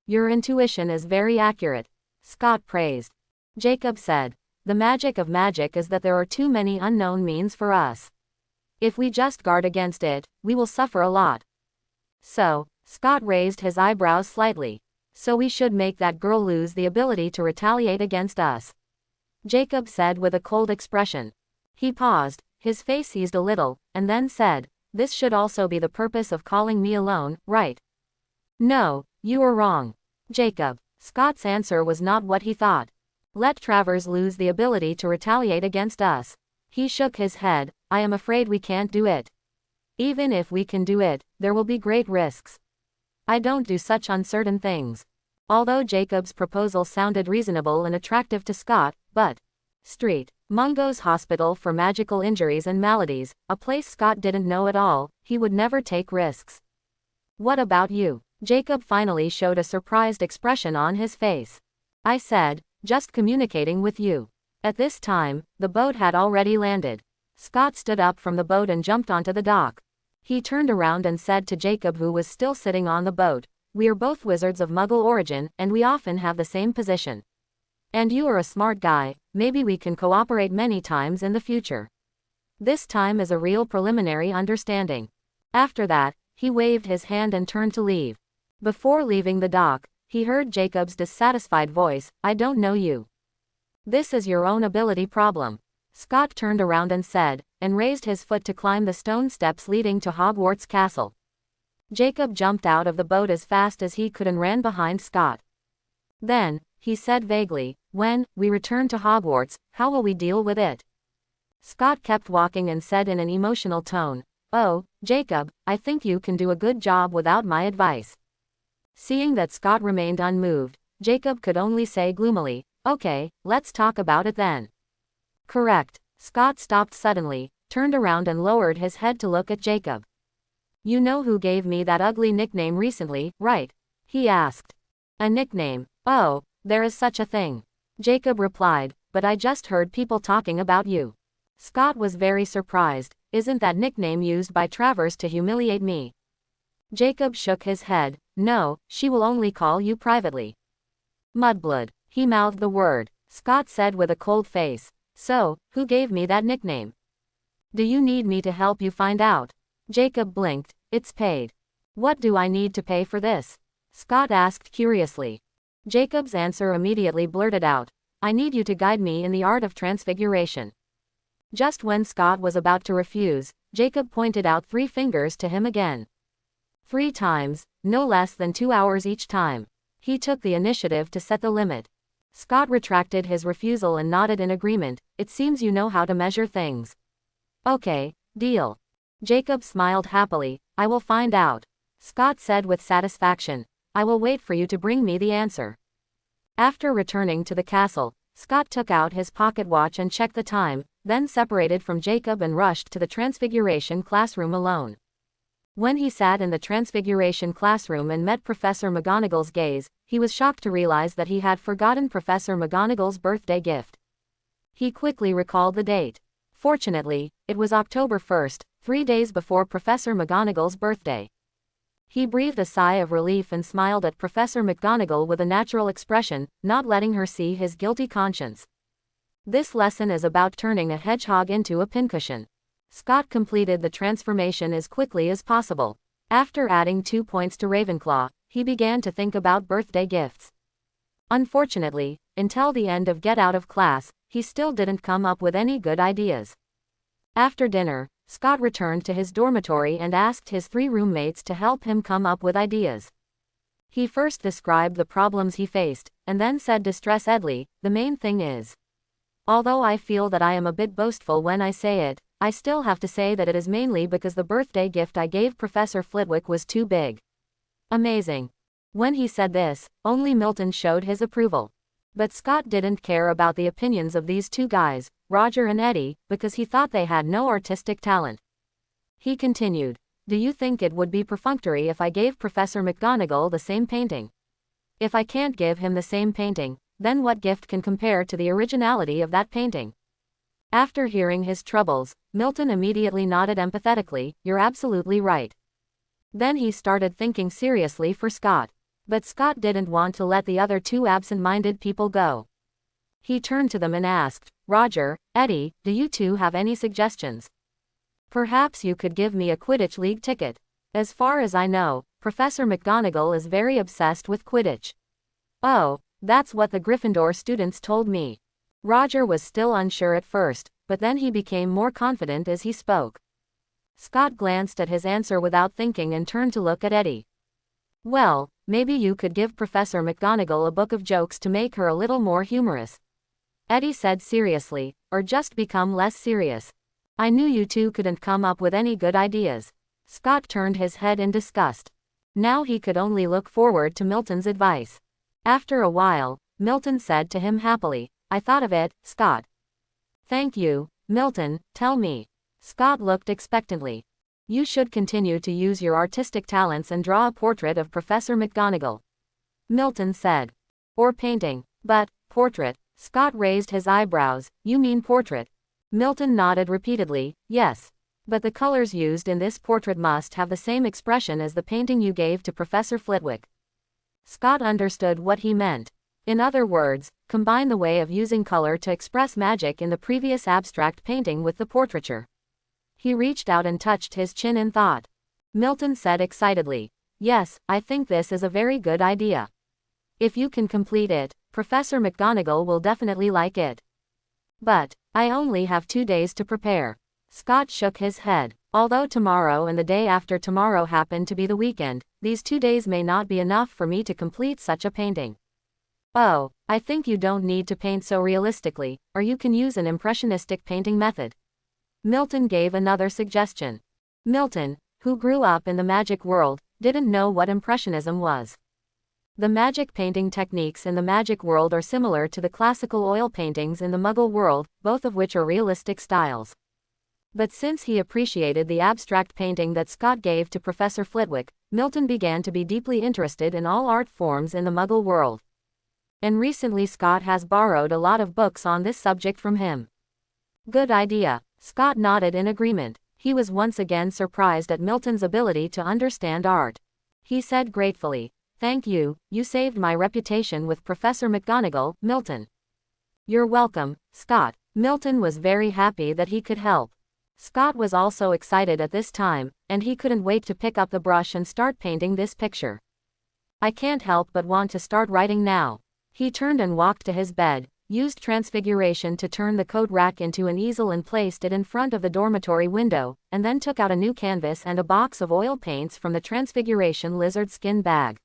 Your intuition is very accurate, Scott praised. Jacob said. The magic of magic is that there are too many unknown means for us. If we just guard against it, we will suffer a lot. So, Scott raised his eyebrows slightly. So we should make that girl lose the ability to retaliate against us, Jacob said with a cold expression. He paused, his face eased a little, and then said, this should also be the purpose of calling me alone, right? No, you are wrong, Jacob. Scott's answer was not what he thought. Let Travers lose the ability to retaliate against us. He shook his head. I am afraid we can't do it. Even if we can do it, there will be great risks. I don't do such uncertain things. Although Jacob's proposal sounded reasonable and attractive to Scott, but Street, Mungo's Hospital for Magical Injuries and Maladies, a place Scott didn't know at all, he would never take risks. What about you? Jacob finally showed a surprised expression on his face. I said, just communicating with you. At this time, the boat had already landed. Scott stood up from the boat and jumped onto the dock. He turned around and said to Jacob, who was still sitting on the boat, we are both wizards of Muggle origin, and we often have the same position. And you are a smart guy, maybe we can cooperate many times in the future. This time is a real preliminary understanding. After that, he waved his hand and turned to leave. Before leaving the dock, he heard Jacob's dissatisfied voice, I don't know you. This is your own ability problem. Scott turned around and said, and raised his foot to climb the stone steps leading to Hogwarts Castle. Jacob jumped out of the boat as fast as he could and ran behind Scott. Then, he said vaguely, when we return to Hogwarts, how will we deal with it? Scott kept walking and said in an emotional tone, oh, Jacob, I think you can do a good job without my advice. Seeing that Scott remained unmoved, Jacob could only say gloomily, okay, let's talk about it then. Correct. Scott stopped suddenly, turned around and lowered his head to look at Jacob. You know who gave me that ugly nickname recently, right? He asked. A nickname? Oh, there is such a thing. Jacob replied, but I just heard people talking about you. Scott was very surprised. Isn't that nickname used by Travers to humiliate me? Jacob shook his head. No, she will only call you privately. Mudblood. He mouthed the word. Scott said with a cold face. So, who gave me that nickname? Do you need me to help you find out? Jacob blinked. It's paid. What do I need to pay for this? Scott asked curiously. Jacob's answer immediately blurted out. I need you to guide me in the art of transfiguration. Just when Scott was about to refuse, Jacob pointed out 3 fingers to him again. 3 times, no less than 2 hours each time. He took the initiative to set the limit. Scott retracted his refusal and nodded in agreement. It seems you know how to measure things. Okay, deal. Jacob smiled happily. I will find out. Scott said with satisfaction. I will wait for you to bring me the answer. After returning to the castle, Scott took out his pocket watch and checked the time, then separated from Jacob and rushed to the Transfiguration classroom alone. When he sat in the Transfiguration classroom and met Professor McGonagall's gaze, he was shocked to realize that he had forgotten Professor McGonagall's birthday gift. He quickly recalled the date. Fortunately, it was October 1st, 3 days before Professor McGonagall's birthday. He breathed a sigh of relief and smiled at Professor McGonagall with a natural expression, not letting her see his guilty conscience. This lesson is about turning a hedgehog into a pincushion. Scott completed the transformation as quickly as possible. After adding 2 points to Ravenclaw, he began to think about birthday gifts. Unfortunately, until the end of Get Out of Class, he still didn't come up with any good ideas. After dinner, Scott returned to his dormitory and asked his 3 roommates to help him come up with ideas. He first described the problems he faced, and then said to Stressedly, the main thing is, although I feel that I am a bit boastful when I say it, I still have to say that it is mainly because the birthday gift I gave Professor Flitwick was too big. Amazing. When he said this, only Milton showed his approval. But Scott didn't care about the opinions of these 2 guys, Roger and Eddie, because he thought they had no artistic talent. He continued, do you think it would be perfunctory if I gave Professor McGonagall the same painting? If I can't give him the same painting, then what gift can compare to the originality of that painting? After hearing his troubles, Milton immediately nodded empathetically, you're absolutely right. Then he started thinking seriously for Scott. But Scott didn't want to let the other 2 absent-minded people go. He turned to them and asked, Roger, Eddie, do you 2 have any suggestions? Perhaps you could give me a Quidditch League ticket. As far as I know, Professor McGonagall is very obsessed with Quidditch. Oh, that's what the Gryffindor students told me. Roger was still unsure at first, but then he became more confident as he spoke. Scott glanced at his answer without thinking and turned to look at Eddie. Well, maybe you could give Professor McGonagall a book of jokes to make her a little more humorous. Eddie said seriously, or just become less serious. I knew you 2 couldn't come up with any good ideas. Scott turned his head in disgust. Now he could only look forward to Milton's advice. After a while, Milton said to him happily, I thought of it, Scott. Thank you, Milton, tell me. Scott looked expectantly. You should continue to use your artistic talents and draw a portrait of Professor McGonagall. Milton said. Or painting. But, portrait. Scott raised his eyebrows. You mean portrait? Milton nodded repeatedly, yes. But the colors used in this portrait must have the same expression as the painting you gave to Professor Flitwick. Scott understood what he meant. In other words, combine the way of using color to express magic in the previous abstract painting with the portraiture. He reached out and touched his chin in thought. Milton said excitedly, yes, I think this is a very good idea. If you can complete it, Professor McGonagall will definitely like it. But, I only have 2 days to prepare. Scott shook his head. Although tomorrow and the day after tomorrow happen to be the weekend, these 2 days may not be enough for me to complete such a painting. Oh, I think you don't need to paint so realistically, or you can use an impressionistic painting method. Milton gave another suggestion. Milton, who grew up in the magic world, didn't know what impressionism was. The magic painting techniques in the magic world are similar to the classical oil paintings in the Muggle world, both of which are realistic styles. But since he appreciated the abstract painting that Scott gave to Professor Flitwick, Milton began to be deeply interested in all art forms in the Muggle world. And recently Scott has borrowed a lot of books on this subject from him. Good idea. Scott nodded in agreement. He was once again surprised at Milton's ability to understand art. He said gratefully, "Thank you, you saved my reputation with Professor McGonagall, Milton." "You're welcome, Scott." Milton was very happy that he could help. Scott was also excited at this time, and he couldn't wait to pick up the brush and start painting this picture. "I can't help but want to start writing now." He turned and walked to his bed. used transfiguration to turn the coat rack into an easel and placed it in front of the dormitory window, and then took out a new canvas and a box of oil paints from the transfiguration lizard skin bag.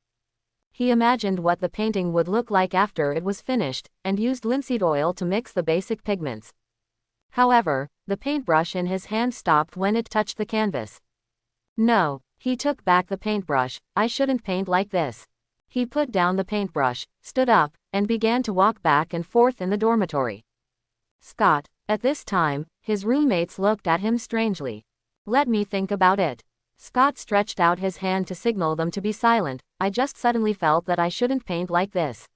He imagined what the painting would look like after it was finished, and used linseed oil to mix the basic pigments. However, the paintbrush in his hand stopped when it touched the canvas. No, he took back the paintbrush. I shouldn't paint like this. He put down the paintbrush, stood up, and began to walk back and forth in the dormitory. Scott. At this time, his roommates looked at him strangely. Let me think about it. Scott stretched out his hand to signal them to be silent. I just suddenly felt that I shouldn't paint like this.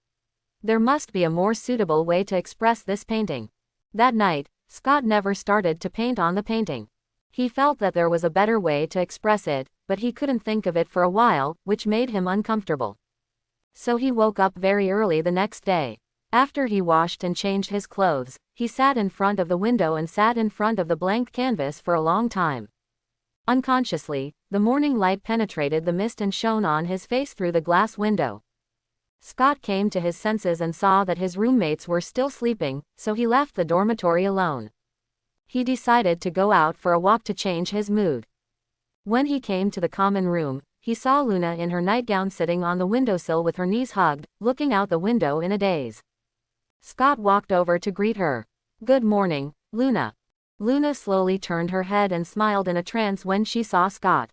There must be a more suitable way to express this painting. That night, Scott never started to paint on the painting. He felt that there was a better way to express it, but he couldn't think of it for a while, which made him uncomfortable. So he woke up very early the next day. After he washed and changed his clothes, he sat in front of the window and sat in front of the blank canvas for a long time. Unconsciously, the morning light penetrated the mist and shone on his face through the glass window. Scott came to his senses and saw that his roommates were still sleeping, so he left the dormitory alone. He decided to go out for a walk to change his mood. When he came to the common room, he saw Luna in her nightgown sitting on the windowsill with her knees hugged, looking out the window in a daze. Scott walked over to greet her. "Good morning, Luna." Luna slowly turned her head and smiled in a trance when she saw Scott.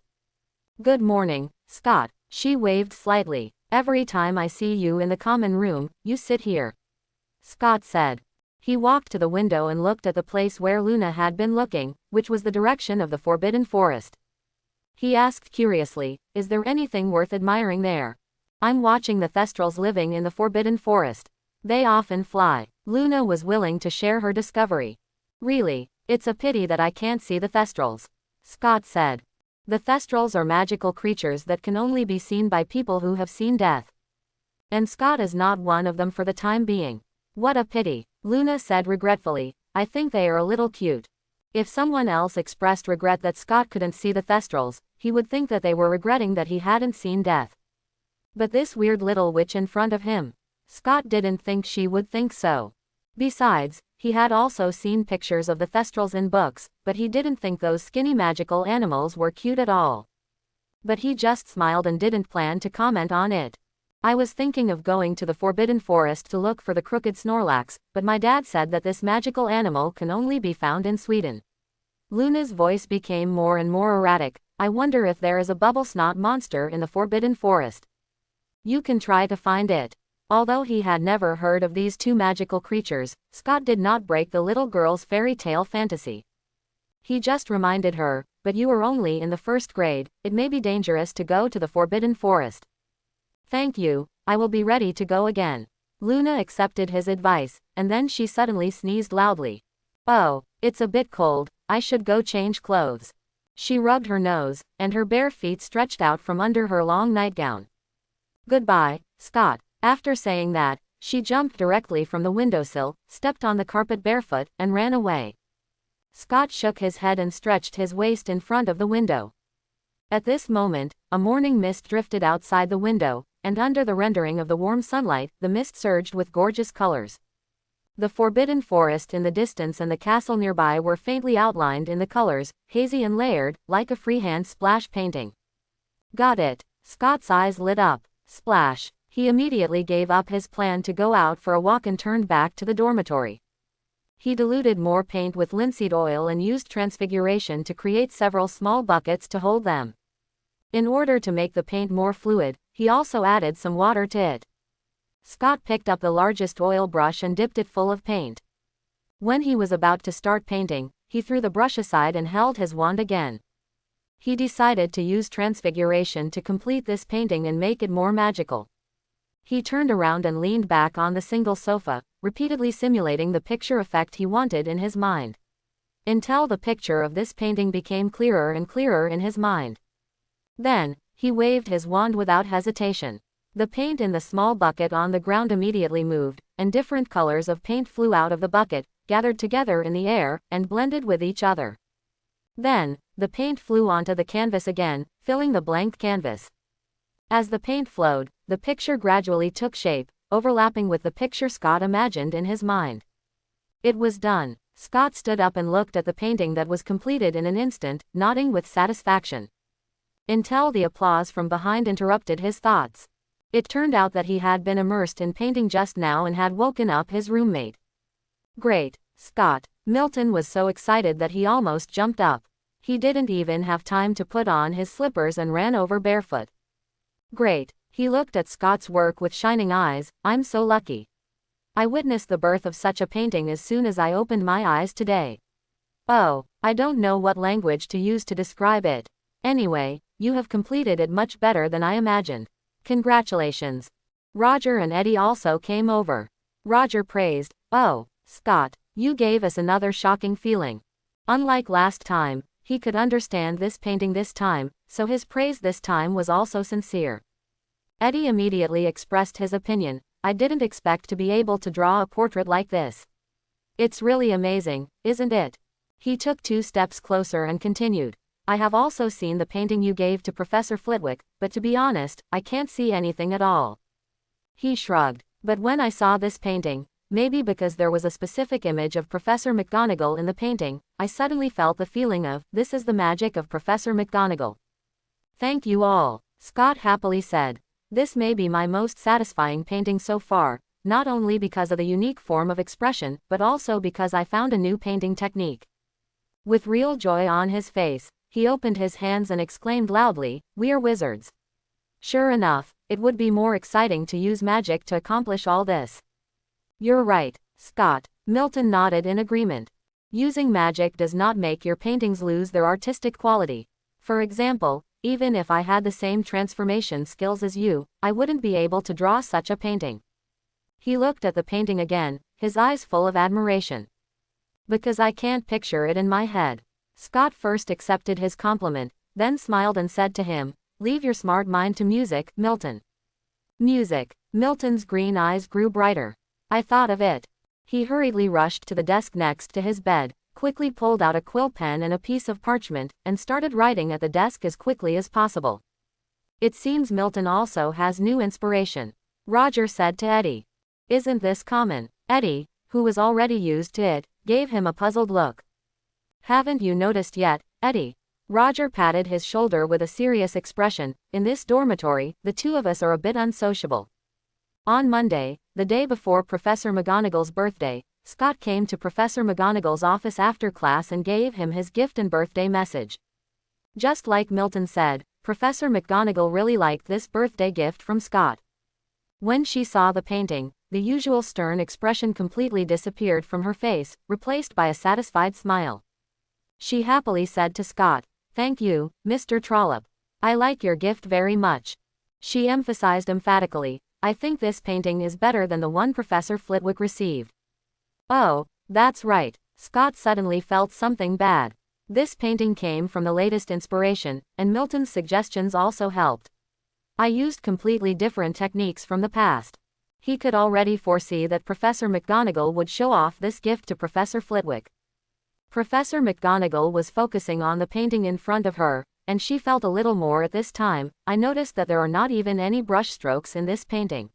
"Good morning, Scott." She waved slightly. "Every time I see you in the common room, you sit here," Scott said. He walked to the window and looked at the place where Luna had been looking, which was the direction of the Forbidden Forest. He asked curiously, "Is there anything worth admiring there?" "I'm watching the Thestrals living in the Forbidden Forest. They often fly." Luna was willing to share her discovery. "Really? It's a pity that I can't see the Thestrals," Scott said. "The Thestrals are magical creatures that can only be seen by people who have seen death. And Scott is not one of them for the time being." "What a pity," Luna said regretfully. "I think they are a little cute." If someone else expressed regret that Scott couldn't see the Thestrals, he would think that they were regretting that he hadn't seen death. But this weird little witch in front of him, Scott didn't think she would think so. Besides, he had also seen pictures of the Thestrals in books, but he didn't think those skinny magical animals were cute at all. But he just smiled and didn't plan to comment on it. "I was thinking of going to the Forbidden Forest to look for the crooked Snorlax, but my dad said that this magical animal can only be found in Sweden." Luna's voice became more and more erratic. "I wonder if there is a bubble snot monster in the Forbidden Forest. You can try to find it." Although he had never heard of these two magical creatures, Scott did not break the little girl's fairy tale fantasy. He just reminded her, "But you are only in the first grade, it may be dangerous to go to the Forbidden Forest." "Thank you, I will be ready to go again." Luna accepted his advice, and then she suddenly sneezed loudly. "Oh, it's a bit cold, I should go change clothes." She rubbed her nose, and her bare feet stretched out from under her long nightgown. "Goodbye, Scott." After saying that, she jumped directly from the windowsill, stepped on the carpet barefoot, and ran away. Scott shook his head and stretched his waist in front of the window. At this moment, a morning mist drifted outside the window, and under the rendering of the warm sunlight, the mist surged with gorgeous colors. The Forbidden Forest in the distance and the castle nearby were faintly outlined in the colors, hazy and layered, like a freehand splash painting. "Got it." Scott's eyes lit up. Splash. He immediately gave up his plan to go out for a walk and turned back to the dormitory. He diluted more paint with linseed oil and used transfiguration to create several small buckets to hold them. In order to make the paint more fluid, he also added some water to it. Scott picked up the largest oil brush and dipped it full of paint. When he was about to start painting, he threw the brush aside and held his wand again. He decided to use transfiguration to complete this painting and make it more magical. He turned around and leaned back on the single sofa, repeatedly simulating the picture effect he wanted in his mind. Until the picture of this painting became clearer and clearer in his mind. Then, he waved his wand without hesitation. The paint in the small bucket on the ground immediately moved, and different colors of paint flew out of the bucket, gathered together in the air, and blended with each other. Then, the paint flew onto the canvas again, filling the blank canvas. As the paint flowed, the picture gradually took shape, overlapping with the picture Scott imagined in his mind. It was done. Scott stood up and looked at the painting that was completed in an instant, nodding with satisfaction. Until the applause from behind interrupted his thoughts. It turned out that he had been immersed in painting just now and had woken up his roommate. Great, Scott. Milton was so excited that he almost jumped up. He didn't even have time to put on his slippers and ran over barefoot. Great. He looked at Scott's work with shining eyes. I'm so lucky. I witnessed the birth of such a painting as soon as I opened my eyes today. Oh, I don't know what language to use to describe it. Anyway, you have completed it much better than I imagined. Congratulations. Roger and Eddie also came over. Roger praised, "Oh, Scott, you gave us another shocking feeling." Unlike last time, he could understand this painting this time, so his praise this time was also sincere. Eddie immediately expressed his opinion. "I didn't expect to be able to draw a portrait like this. It's really amazing, isn't it?" He took 2 steps closer and continued. "I have also seen the painting you gave to Professor Flitwick, but to be honest, I can't see anything at all." He shrugged. "But when I saw this painting, maybe because there was a specific image of Professor McGonagall in the painting, I suddenly felt the feeling of, this is the magic of Professor McGonagall." "Thank you all," Scott happily said. "This may be my most satisfying painting so far, not only because of the unique form of expression, but also because I found a new painting technique." With real joy on his face, he opened his hands and exclaimed loudly, "We are wizards." Sure enough, it would be more exciting to use magic to accomplish all this. "You're right, Scott." Milton nodded in agreement. "Using magic does not make your paintings lose their artistic quality. For example, even if I had the same transformation skills as you, I wouldn't be able to draw such a painting." He looked at the painting again, his eyes full of admiration. "Because I can't picture it in my head." Scott first accepted his compliment, then smiled and said to him, "Leave your smart mind to music, Milton." Music. Milton's green eyes grew brighter. "I thought of it." He hurriedly rushed to the desk next to his bed, quickly pulled out a quill pen and a piece of parchment, and started writing at the desk as quickly as possible. "It seems Milton also has new inspiration," Roger said to Eddie. "Isn't this common?" Eddie, who was already used to it, gave him a puzzled look. "Haven't you noticed yet, Eddie?" Roger patted his shoulder with a serious expression. "In this dormitory, the two of us are a bit unsociable." On Monday, the day before Professor McGonagall's birthday, Scott came to Professor McGonagall's office after class and gave him his gift and birthday message. Just like Milton said, Professor McGonagall really liked this birthday gift from Scott. When she saw the painting, the usual stern expression completely disappeared from her face, replaced by a satisfied smile. She happily said to Scott, "Thank you, Mr. Trollope. I like your gift very much." She emphasized emphatically, "I think this painting is better than the one Professor Flitwick received." "Oh, that's right." Scott suddenly felt something bad. This painting came from the latest inspiration, and Milton's suggestions also helped. "I used completely different techniques from the past." He could already foresee that Professor McGonagall would show off this gift to Professor Flitwick. Professor McGonagall was focusing on the painting in front of her, and she felt a little more at this time. "I noticed that there are not even any brush strokes in this painting.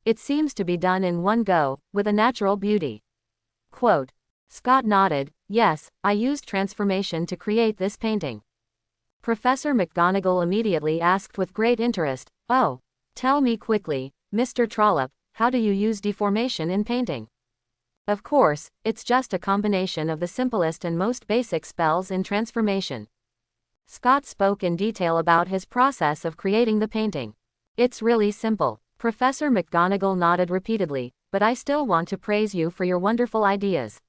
It seems to be done in one go, with a natural beauty." Quote. Scott nodded, "Yes, I used transformation to create this painting." Professor McGonagall immediately asked with great interest, "Oh, tell me quickly, Mr. Trollope, how do you use deformation in painting?" "Of course, it's just a combination of the simplest and most basic spells in transformation." Scott spoke in detail about his process of creating the painting. "It's really simple." Professor McGonagall nodded repeatedly, "But I still want to praise you for your wonderful ideas."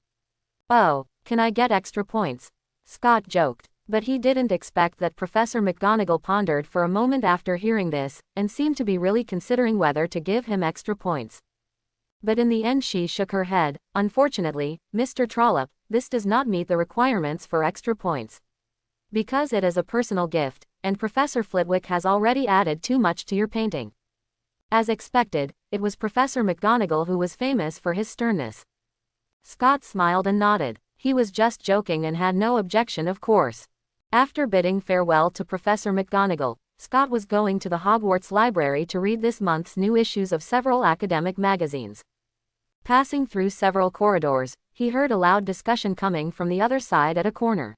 "Oh, can I get extra points?" Scott joked. But he didn't expect that Professor McGonagall pondered for a moment after hearing this, and seemed to be really considering whether to give him extra points. But in the end she shook her head. "Unfortunately, Mr. Trollope, this does not meet the requirements for extra points. Because it is a personal gift, and Professor Flitwick has already added too much to your painting." As expected, it was Professor McGonagall who was famous for his sternness. Scott smiled and nodded. He was just joking and had no objection, of course. After bidding farewell to Professor McGonagall, Scott was going to the Hogwarts library to read this month's new issues of several academic magazines. Passing through several corridors, he heard a loud discussion coming from the other side at a corner.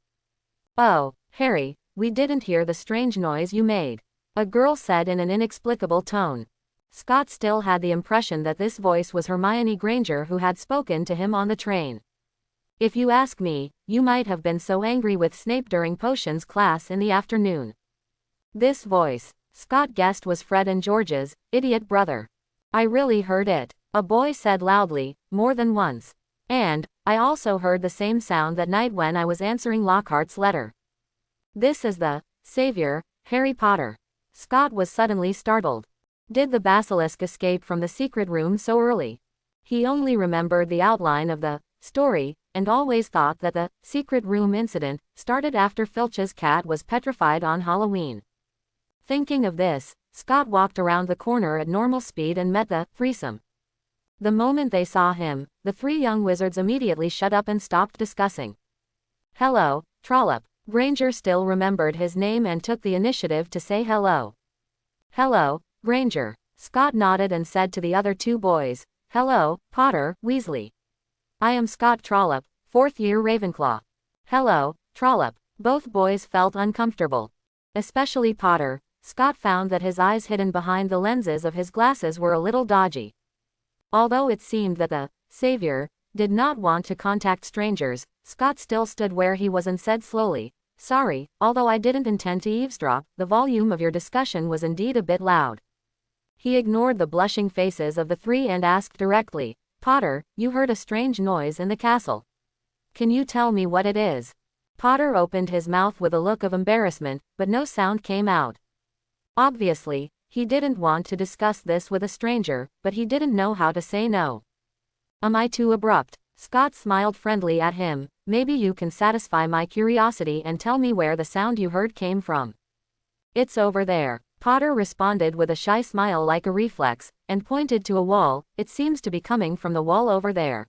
"Oh, Harry, we didn't hear the strange noise you made," a girl said in an inexplicable tone. Scott still had the impression that this voice was Hermione Granger who had spoken to him on the train. "If you ask me, you might have been so angry with Snape during potions class in the afternoon." This voice, Scott guessed, was Fred and George's idiot brother. "I really heard it," a boy said loudly, more than once. "And I also heard the same sound that night when I was answering Lockhart's letter." "This is the savior, Harry Potter." Scott was suddenly startled. Did the basilisk escape from the secret room so early? He only remembered the outline of the story, and always thought that the secret room incident started after Filch's cat was petrified on Halloween. Thinking of this, Scott walked around the corner at normal speed and met the threesome. The moment they saw him, the three young wizards immediately shut up and stopped discussing. "Hello, Trollop." Granger still remembered his name and took the initiative to say hello. "Hello, Granger." Scott nodded and said to the other two boys, "Hello, Potter, Weasley. I am Scott Trollop, 4th year Ravenclaw." "Hello, Trollop." Both boys felt uncomfortable. Especially Potter. Scott found that his eyes hidden behind the lenses of his glasses were a little dodgy. Although it seemed that the savior did not want to contact strangers, Scott still stood where he was and said slowly, "Sorry, although I didn't intend to eavesdrop, the volume of your discussion was indeed a bit loud." He ignored the blushing faces of the three and asked directly, "Potter, you heard a strange noise in the castle. Can you tell me what it is?" Potter opened his mouth with a look of embarrassment, but no sound came out. Obviously, he didn't want to discuss this with a stranger, but he didn't know how to say no. "Am I too abrupt?" Scott smiled friendly at him. "Maybe you can satisfy my curiosity and tell me where the sound you heard came from." "It's over there." Potter responded with a shy smile like a reflex, and pointed to a wall. "It seems to be coming from the wall over there."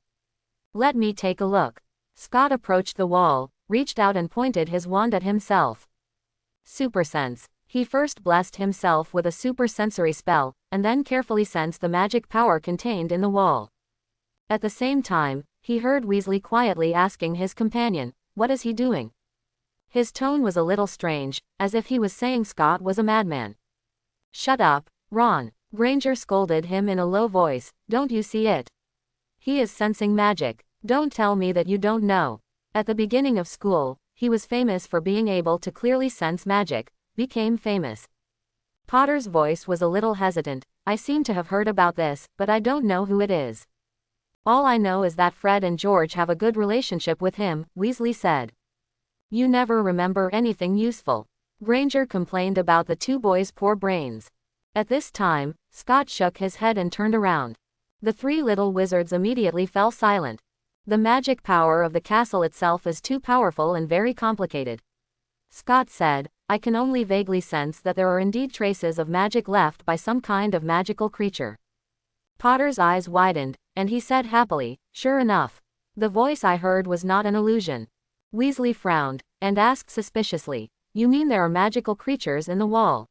"Let me take a look." Scott approached the wall, reached out and pointed his wand at himself. Supersense. He first blessed himself with a supersensory spell, and then carefully sensed the magic power contained in the wall. At the same time, he heard Weasley quietly asking his companion, "What is he doing?" His tone was a little strange, as if he was saying Scott was a madman. "Shut up, Ron," Granger scolded him in a low voice. "Don't you see it? He is sensing magic. Don't tell me that you don't know. At the beginning of school, he was famous for being able to clearly sense magic. Became famous." Potter's voice was a little hesitant. "I seem to have heard about this, but I don't know who it is. All I know is that Fred and George have a good relationship with him," Weasley said. "You never remember anything useful." Granger complained about the two boys' poor brains. At this time, Scott shook his head and turned around. The three little wizards immediately fell silent. "The magic power of the castle itself is too powerful and very complicated," Scott said. "I can only vaguely sense that there are indeed traces of magic left by some kind of magical creature." Potter's eyes widened, and he said happily, "Sure enough. The voice I heard was not an illusion." Weasley frowned, and asked suspiciously, "You mean there are magical creatures in the wall?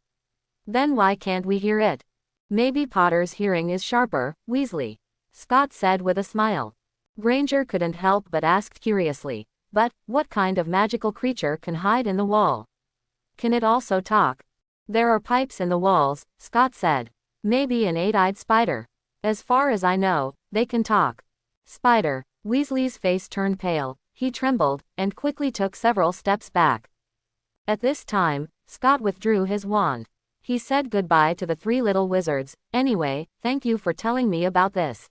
Then why can't we hear it?" "Maybe Potter's hearing is sharper, Weasley," Scott said with a smile. Granger couldn't help but ask curiously, "But what kind of magical creature can hide in the wall? Can it also talk?" "There are pipes in the walls," Scott said. "Maybe an 8-eyed spider. As far as I know, they can talk." "Spider." Weasley's face turned pale. He trembled, and quickly took several steps back. At this time, Scott withdrew his wand. He said goodbye to the three little wizards. "Anyway, thank you for telling me about this.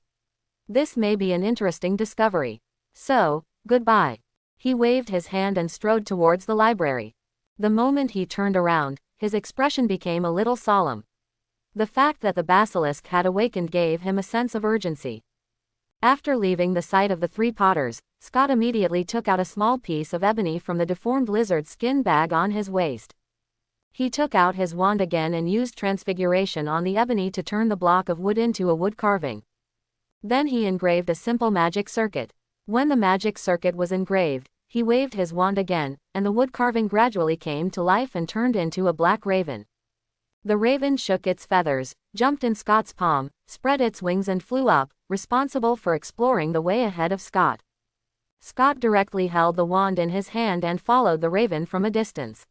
This may be an interesting discovery. So, goodbye." He waved his hand and strode towards the library. The moment he turned around, his expression became a little solemn. The fact that the basilisk had awakened gave him a sense of urgency. After leaving the sight of the three Potters, Scott immediately took out a small piece of ebony from the deformed lizard's skin bag on his waist. He took out his wand again and used transfiguration on the ebony to turn the block of wood into a wood carving. Then he engraved a simple magic circuit. When the magic circuit was engraved, he waved his wand again, and the wood carving gradually came to life and turned into a black raven. The raven shook its feathers, jumped in Scott's palm, spread its wings and flew up, responsible for exploring the way ahead of Scott. Scott directly held the wand in his hand and followed the raven from a distance.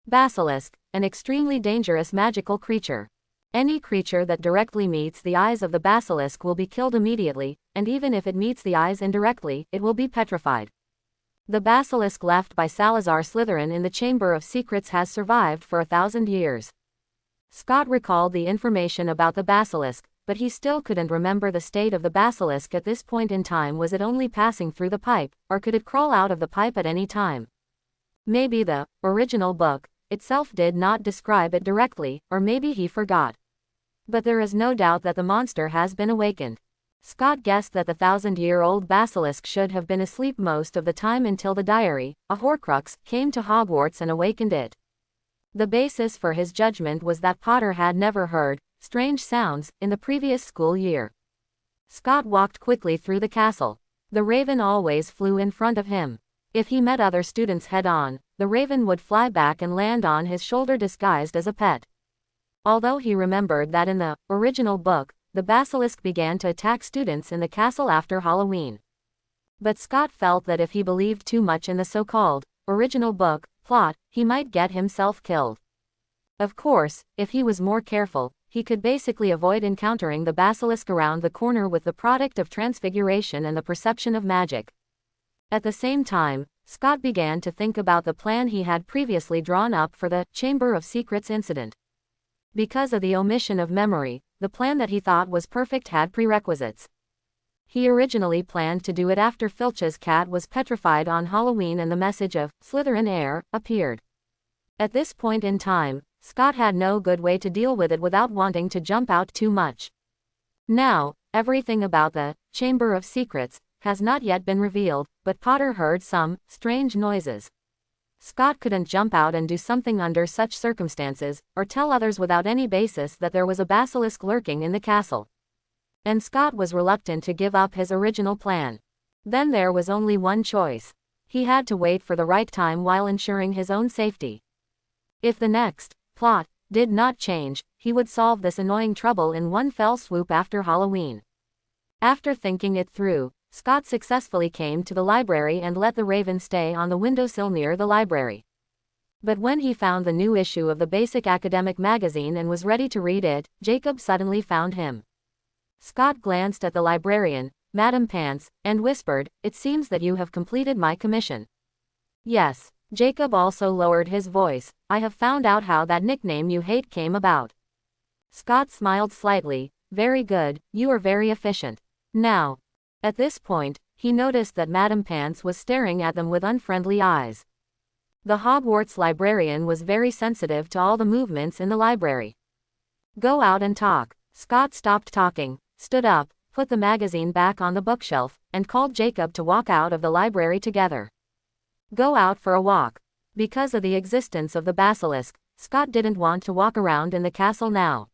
Basilisk, an extremely dangerous magical creature. Any creature that directly meets the eyes of the basilisk will be killed immediately, and even if it meets the eyes indirectly, it will be petrified. The basilisk left by Salazar Slytherin in the Chamber of Secrets has survived for 1,000 years. Scott recalled the information about the basilisk, but he still couldn't remember the state of the basilisk at this point in time. Was it only passing through the pipe, or could it crawl out of the pipe at any time? Maybe the original book itself did not describe it directly, or maybe he forgot. But there is no doubt that the monster has been awakened. Scott guessed that the 1,000-year-old basilisk should have been asleep most of the time until the diary, a Horcrux, came to Hogwarts and awakened it. The basis for his judgment was that Potter had never heard strange sounds in the previous school year. Scott walked quickly through the castle. The raven always flew in front of him. If he met other students head-on, the raven would fly back and land on his shoulder disguised as a pet. Although he remembered that in the original book, the basilisk began to attack students in the castle after Halloween. But Scott felt that if he believed too much in the so-called original book plot, he might get himself killed. Of course, if he was more careful, he could basically avoid encountering the basilisk around the corner with the product of transfiguration and the perception of magic. At the same time, Scott began to think about the plan he had previously drawn up for the Chamber of Secrets incident. Because of the omission of memory, the plan that he thought was perfect had prerequisites. He originally planned to do it after Filch's cat was petrified on Halloween and the message of Slytherin heir appeared. At this point in time, Scott had no good way to deal with it without wanting to jump out too much. Now, everything about the Chamber of Secrets has not yet been revealed, but Potter heard some strange noises. Scott couldn't jump out and do something under such circumstances, or tell others without any basis that there was a basilisk lurking in the castle. And Scott was reluctant to give up his original plan. Then there was only one choice. He had to wait for the right time while ensuring his own safety. If the next plot did not change, he would solve this annoying trouble in one fell swoop after Halloween. After thinking it through, Scott successfully came to the library and let the raven stay on the windowsill near the library. But when he found the new issue of the Basic Academic magazine and was ready to read it, Jacob suddenly found him. Scott glanced at the librarian, Madam Pants, and whispered, "It seems that you have completed my commission." "Yes." Jacob also lowered his voice, "I have found out how that nickname you hate came about." Scott smiled slightly, "Very good, you are very efficient. Now." At this point, he noticed that Madam Pants was staring at them with unfriendly eyes. The Hogwarts librarian was very sensitive to all the movements in the library. "Go out and talk." Scott stopped talking, stood up, put the magazine back on the bookshelf, and called Jacob to walk out of the library together. Go out for a walk. Because of the existence of the basilisk, Scott didn't want to walk around in the castle now.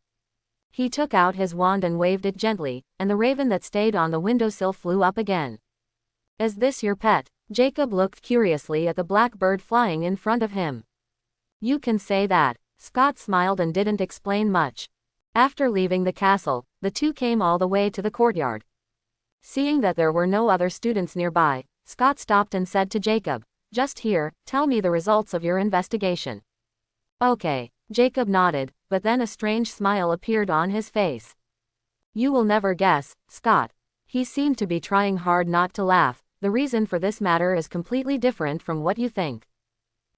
He took out his wand and waved it gently, and the raven that stayed on the windowsill flew up again. "Is this your pet?" Jacob looked curiously at the black bird flying in front of him. "You can say that." Scott smiled and didn't explain much. After leaving the castle, the two came all the way to the courtyard. Seeing that there were no other students nearby, Scott stopped and said to Jacob, "Just here, tell me the results of your investigation." "Okay." Jacob nodded, but then a strange smile appeared on his face. "You will never guess, Scott." He seemed to be trying hard not to laugh. "The reason for this matter is completely different from what you think."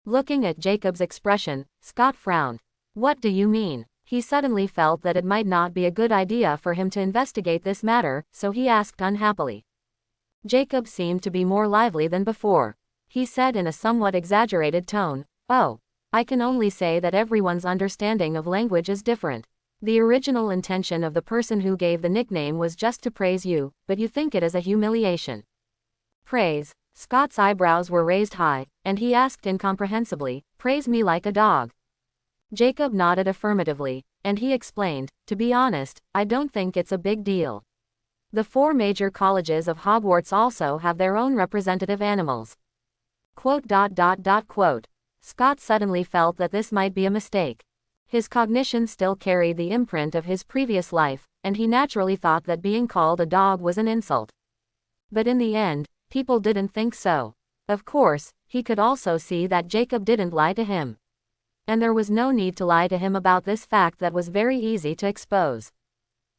Looking at Jacob's expression, Scott frowned. "What do you mean?" He suddenly felt that it might not be a good idea for him to investigate this matter, so he asked unhappily. Jacob seemed to be more lively than before. He said in a somewhat exaggerated tone, "Oh, I can only say that everyone's understanding of language is different. The original intention of the person who gave the nickname was just to praise you, but you think it is a humiliation." "Praise?" Scott's eyebrows were raised high, and he asked incomprehensibly, "Praise me like a dog?" Jacob nodded affirmatively, and he explained, "To be honest, I don't think it's a big deal. The 4 major colleges of Hogwarts also have their own representative animals." Quote. Scott suddenly felt that this might be a mistake. His cognition still carried the imprint of his previous life, and he naturally thought that being called a dog was an insult. But in the end, people didn't think so. Of course, he could also see that Jacob didn't lie to him. And there was no need to lie to him about this fact that was very easy to expose.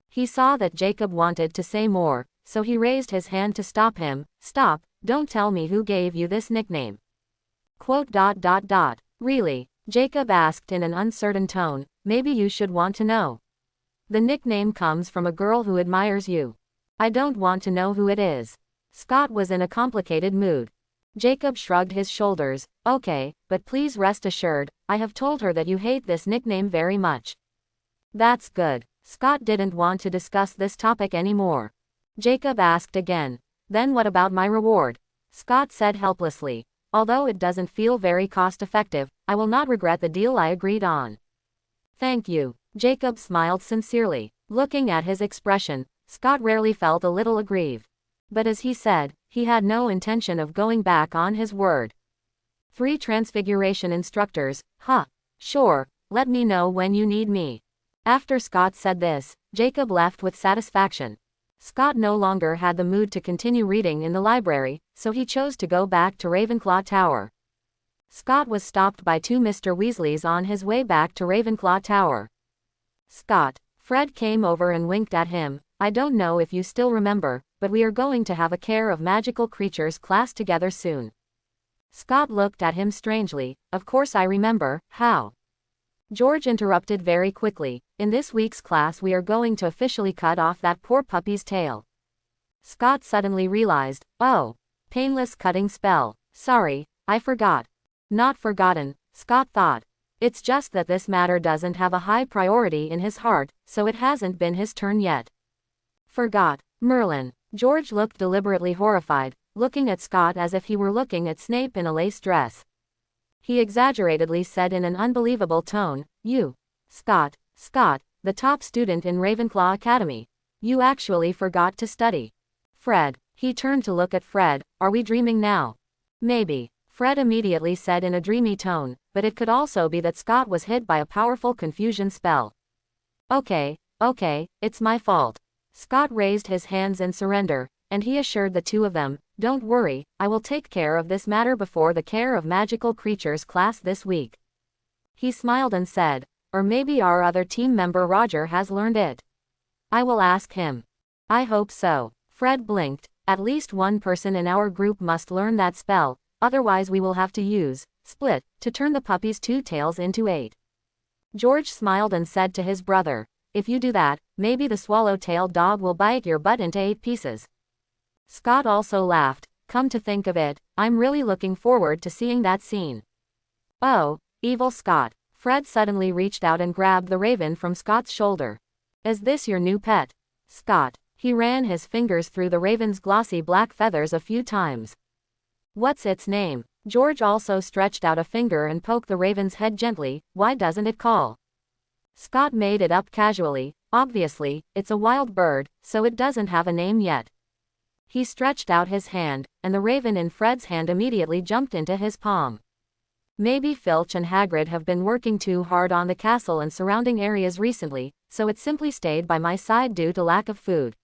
He saw that Jacob wanted to say more, so he raised his hand to stop him. Stop, don't tell me who gave you this nickname. Really? Jacob asked in an uncertain tone, maybe you should want to know. The nickname comes from a girl who admires you. I don't want to know who it is. Scott was in a complicated mood. Jacob shrugged his shoulders. Okay, but please rest assured, I have told her that you hate this nickname very much. That's good. Scott didn't want to discuss this topic anymore. Jacob asked again. Then what about my reward? Scott said helplessly. Although it doesn't feel very cost-effective, I will not regret the deal I agreed on. Thank you. Jacob smiled sincerely. Looking at his expression, Scott rarely felt a little aggrieved. But as he said, he had no intention of going back on his word. 3 transfiguration instructors, huh? Sure, let me know when you need me. After Scott said this, Jacob left with satisfaction. Scott no longer had the mood to continue reading in the library, so he chose to go back to Ravenclaw Tower. Scott was stopped by 2 Mr. Weasleys on his way back to Ravenclaw Tower. Scott. Fred came over and winked at him. I don't know if you still remember, but we are going to have a care of magical creatures class together soon. Scott looked at him strangely. Of course I remember, how? George interrupted very quickly. In this week's class we are going to officially cut off that poor puppy's tail. Scott suddenly realized, oh, painless cutting spell. Sorry, I forgot. Not forgotten, Scott thought. It's just that this matter doesn't have a high priority in his heart, so it hasn't been his turn yet. Forgot. Merlin. George looked deliberately horrified, looking at Scott as if he were looking at Snape in a lace dress. He exaggeratedly said in an unbelievable tone, you, Scott, the top student in Ravenclaw Academy. You actually forgot to study. Fred. He turned to look at Fred. Are we dreaming now? Maybe. Fred immediately said in a dreamy tone, but it could also be that Scott was hit by a powerful confusion spell. Okay, it's my fault. Scott raised his hands in surrender, and he assured the 2 of them, don't worry, I will take care of this matter before the care of magical creatures class this week. He smiled and said, or maybe our other team member Roger has learned it. I will ask him. I hope so. Fred blinked. At least one person in our group must learn that spell, otherwise we will have to use split to turn the puppy's 2 tails into 8. George smiled and said to his brother, if you do that, maybe the swallow-tailed dog will bite your butt into 8 pieces. Scott also laughed. Come to think of it, I'm really looking forward to seeing that scene. Oh, evil Scott. Fred suddenly reached out and grabbed the raven from Scott's shoulder. Is this your new pet? Scott. He ran his fingers through the raven's glossy black feathers a few times. What's its name? George also stretched out a finger and poked the raven's head gently. Why doesn't it call? Scott made it up casually. Obviously, it's a wild bird, so it doesn't have a name yet. He stretched out his hand, and the raven in Fred's hand immediately jumped into his palm. Maybe Filch and Hagrid have been working too hard on the castle and surrounding areas recently, so it simply stayed by my side due to lack of food.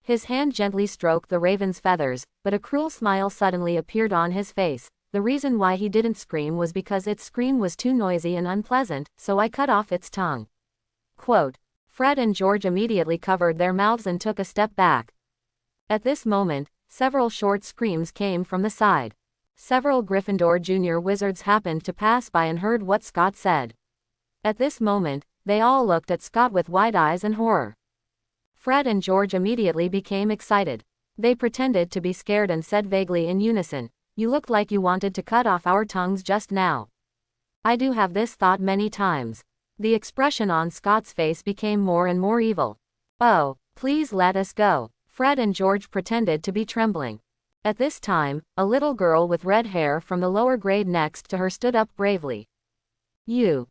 His hand gently stroked the raven's feathers, but a cruel smile suddenly appeared on his face. The reason why he didn't scream was because its scream was too noisy and unpleasant, so I cut off its tongue. Quote. Fred and George immediately covered their mouths and took a step back. At this moment, several short screams came from the side. Several Gryffindor junior wizards happened to pass by and heard what Scott said. At this moment, they all looked at Scott with wide eyes and horror. Fred and George immediately became excited. They pretended to be scared and said vaguely in unison, you looked like you wanted to cut off our tongues just now. I do have this thought many times. The expression on Scott's face became more and more evil. Oh, please let us go. Fred and George pretended to be trembling. At this time, a little girl with red hair from the lower grade next to her stood up bravely. You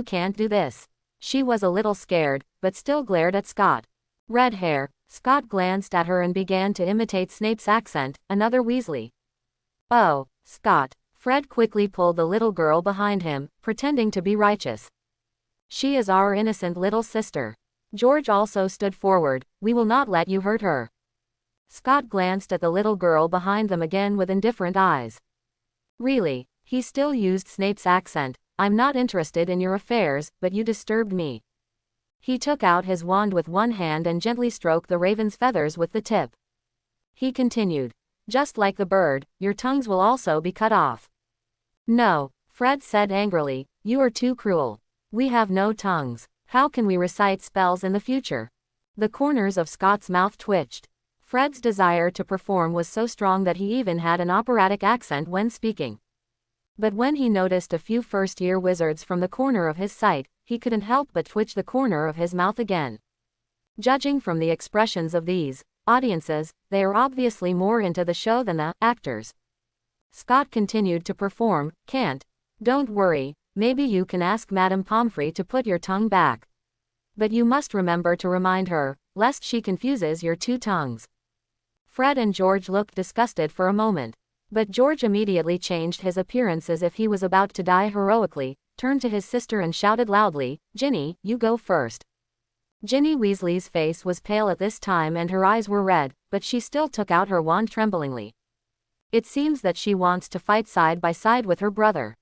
can't do this. She was a little scared, but still glared at Scott. Red hair. Scott glanced at her and began to imitate Snape's accent, another Weasley. Oh, Scott. Fred quickly pulled the little girl behind him, pretending to be righteous. She is our innocent little sister. George also stood forward. We will not let you hurt her. Scott glanced at the little girl behind them again with indifferent eyes. Really? He still used Snape's accent. I'm not interested in your affairs, but you disturbed me. He took out his wand with one hand and gently stroked the raven's feathers with the tip. He continued. Just like the bird, your tongues will also be cut off. No, Fred said angrily, you are too cruel. We have no tongues. How can we recite spells in the future? The corners of Scott's mouth twitched. Fred's desire to perform was so strong that he even had an operatic accent when speaking. But when he noticed a few first-year wizards from the corner of his sight, he couldn't help but twitch the corner of his mouth again. Judging from the expressions of these audiences, they are obviously more into the show than the actors. Scott continued to perform. Don't worry, maybe you can ask Madame Pomfrey to put your tongue back. But you must remember to remind her, lest she confuses your two tongues. Fred and George looked disgusted for a moment. But George immediately changed his appearance as if he was about to die heroically, turned to his sister and shouted loudly, Ginny, you go first. Ginny Weasley's face was pale at this time and her eyes were red, but she still took out her wand tremblingly. It seems that she wants to fight side by side with her brother.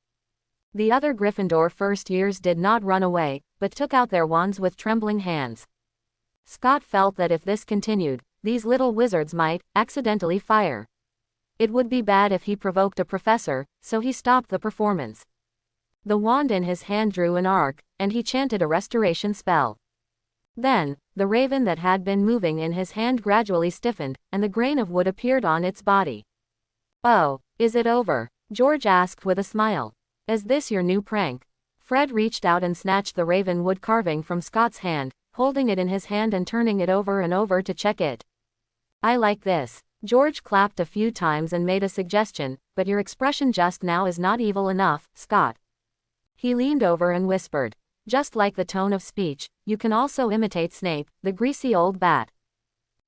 The other Gryffindor first years did not run away, but took out their wands with trembling hands. Scott felt that if this continued, these little wizards might accidentally fire. It would be bad if he provoked a professor, so he stopped the performance. The wand in his hand drew an arc, and he chanted a restoration spell. Then, the raven that had been moving in his hand gradually stiffened, and the grain of wood appeared on its body. Oh, is it over? George asked with a smile. Is this your new prank? Fred reached out and snatched the raven wood carving from Scott's hand, holding it in his hand and turning it over and over to check it. I like this. George clapped a few times and made a suggestion, but your expression just now is not evil enough, Scott. He leaned over and whispered. Just like the tone of speech, you can also imitate Snape, the greasy old bat.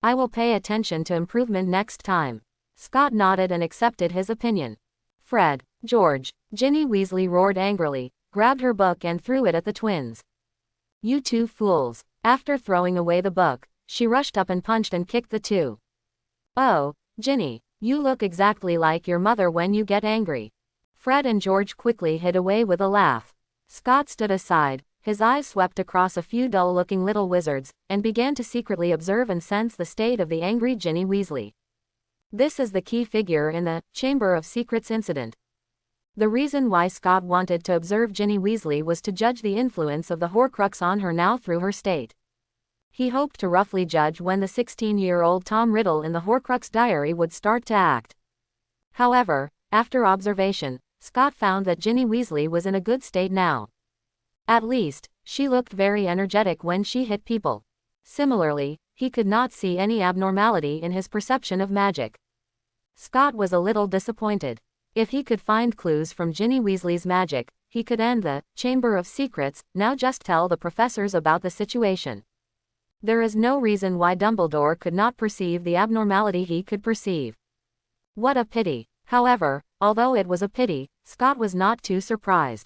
I will pay attention to improvement next time. Scott nodded and accepted his opinion. Fred, George, Ginny Weasley roared angrily, grabbed her book and threw it at the twins. You two fools. After throwing away the book, she rushed up and punched and kicked the two. Oh, Ginny, you look exactly like your mother when you get angry. Fred and George quickly hid away with a laugh. Scott stood aside, his eyes swept across a few dull-looking little wizards, and began to secretly observe and sense the state of the angry Ginny Weasley. This is the key figure in the Chamber of Secrets incident. The reason why Scott wanted to observe Ginny Weasley was to judge the influence of the Horcrux on her now through her state. He hoped to roughly judge when the 16-year-old Tom Riddle in the Horcrux diary would start to act. However, after observation, Scott found that Ginny Weasley was in a good state now. At least, she looked very energetic when she hit people. Similarly, he could not see any abnormality in his perception of magic. Scott was a little disappointed. If he could find clues from Ginny Weasley's magic, he could end the Chamber of Secrets. Now just tell the professors about the situation. There is no reason why Dumbledore could not perceive the abnormality he could perceive. What a pity. However, although it was a pity, Scott was not too surprised.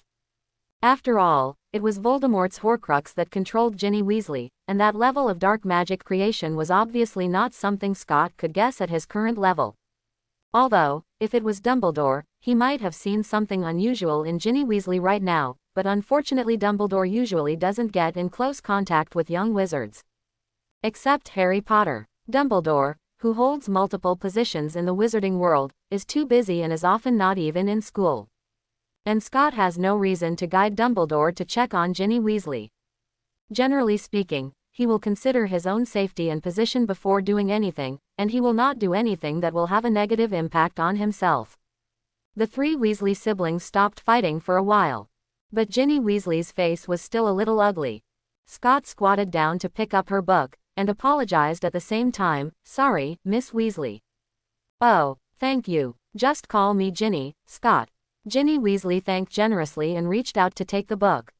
After all, it was Voldemort's Horcrux that controlled Ginny Weasley, and that level of dark magic creation was obviously not something Scott could guess at his current level. Although, if it was Dumbledore, he might have seen something unusual in Ginny Weasley right now, but unfortunately Dumbledore usually doesn't get in close contact with young wizards. Except Harry Potter. Dumbledore, who holds multiple positions in the wizarding world, is too busy and is often not even in school. And Scott has no reason to guide Dumbledore to check on Ginny Weasley. Generally speaking, he will consider his own safety and position before doing anything, and he will not do anything that will have a negative impact on himself. The three Weasley siblings stopped fighting for a while. But Ginny Weasley's face was still a little ugly. Scott squatted down to pick up her book, and apologized at the same time. Sorry, Miss Weasley. Oh, thank you. Just call me Ginny, Scott. Ginny Weasley thanked generously and reached out to take the book.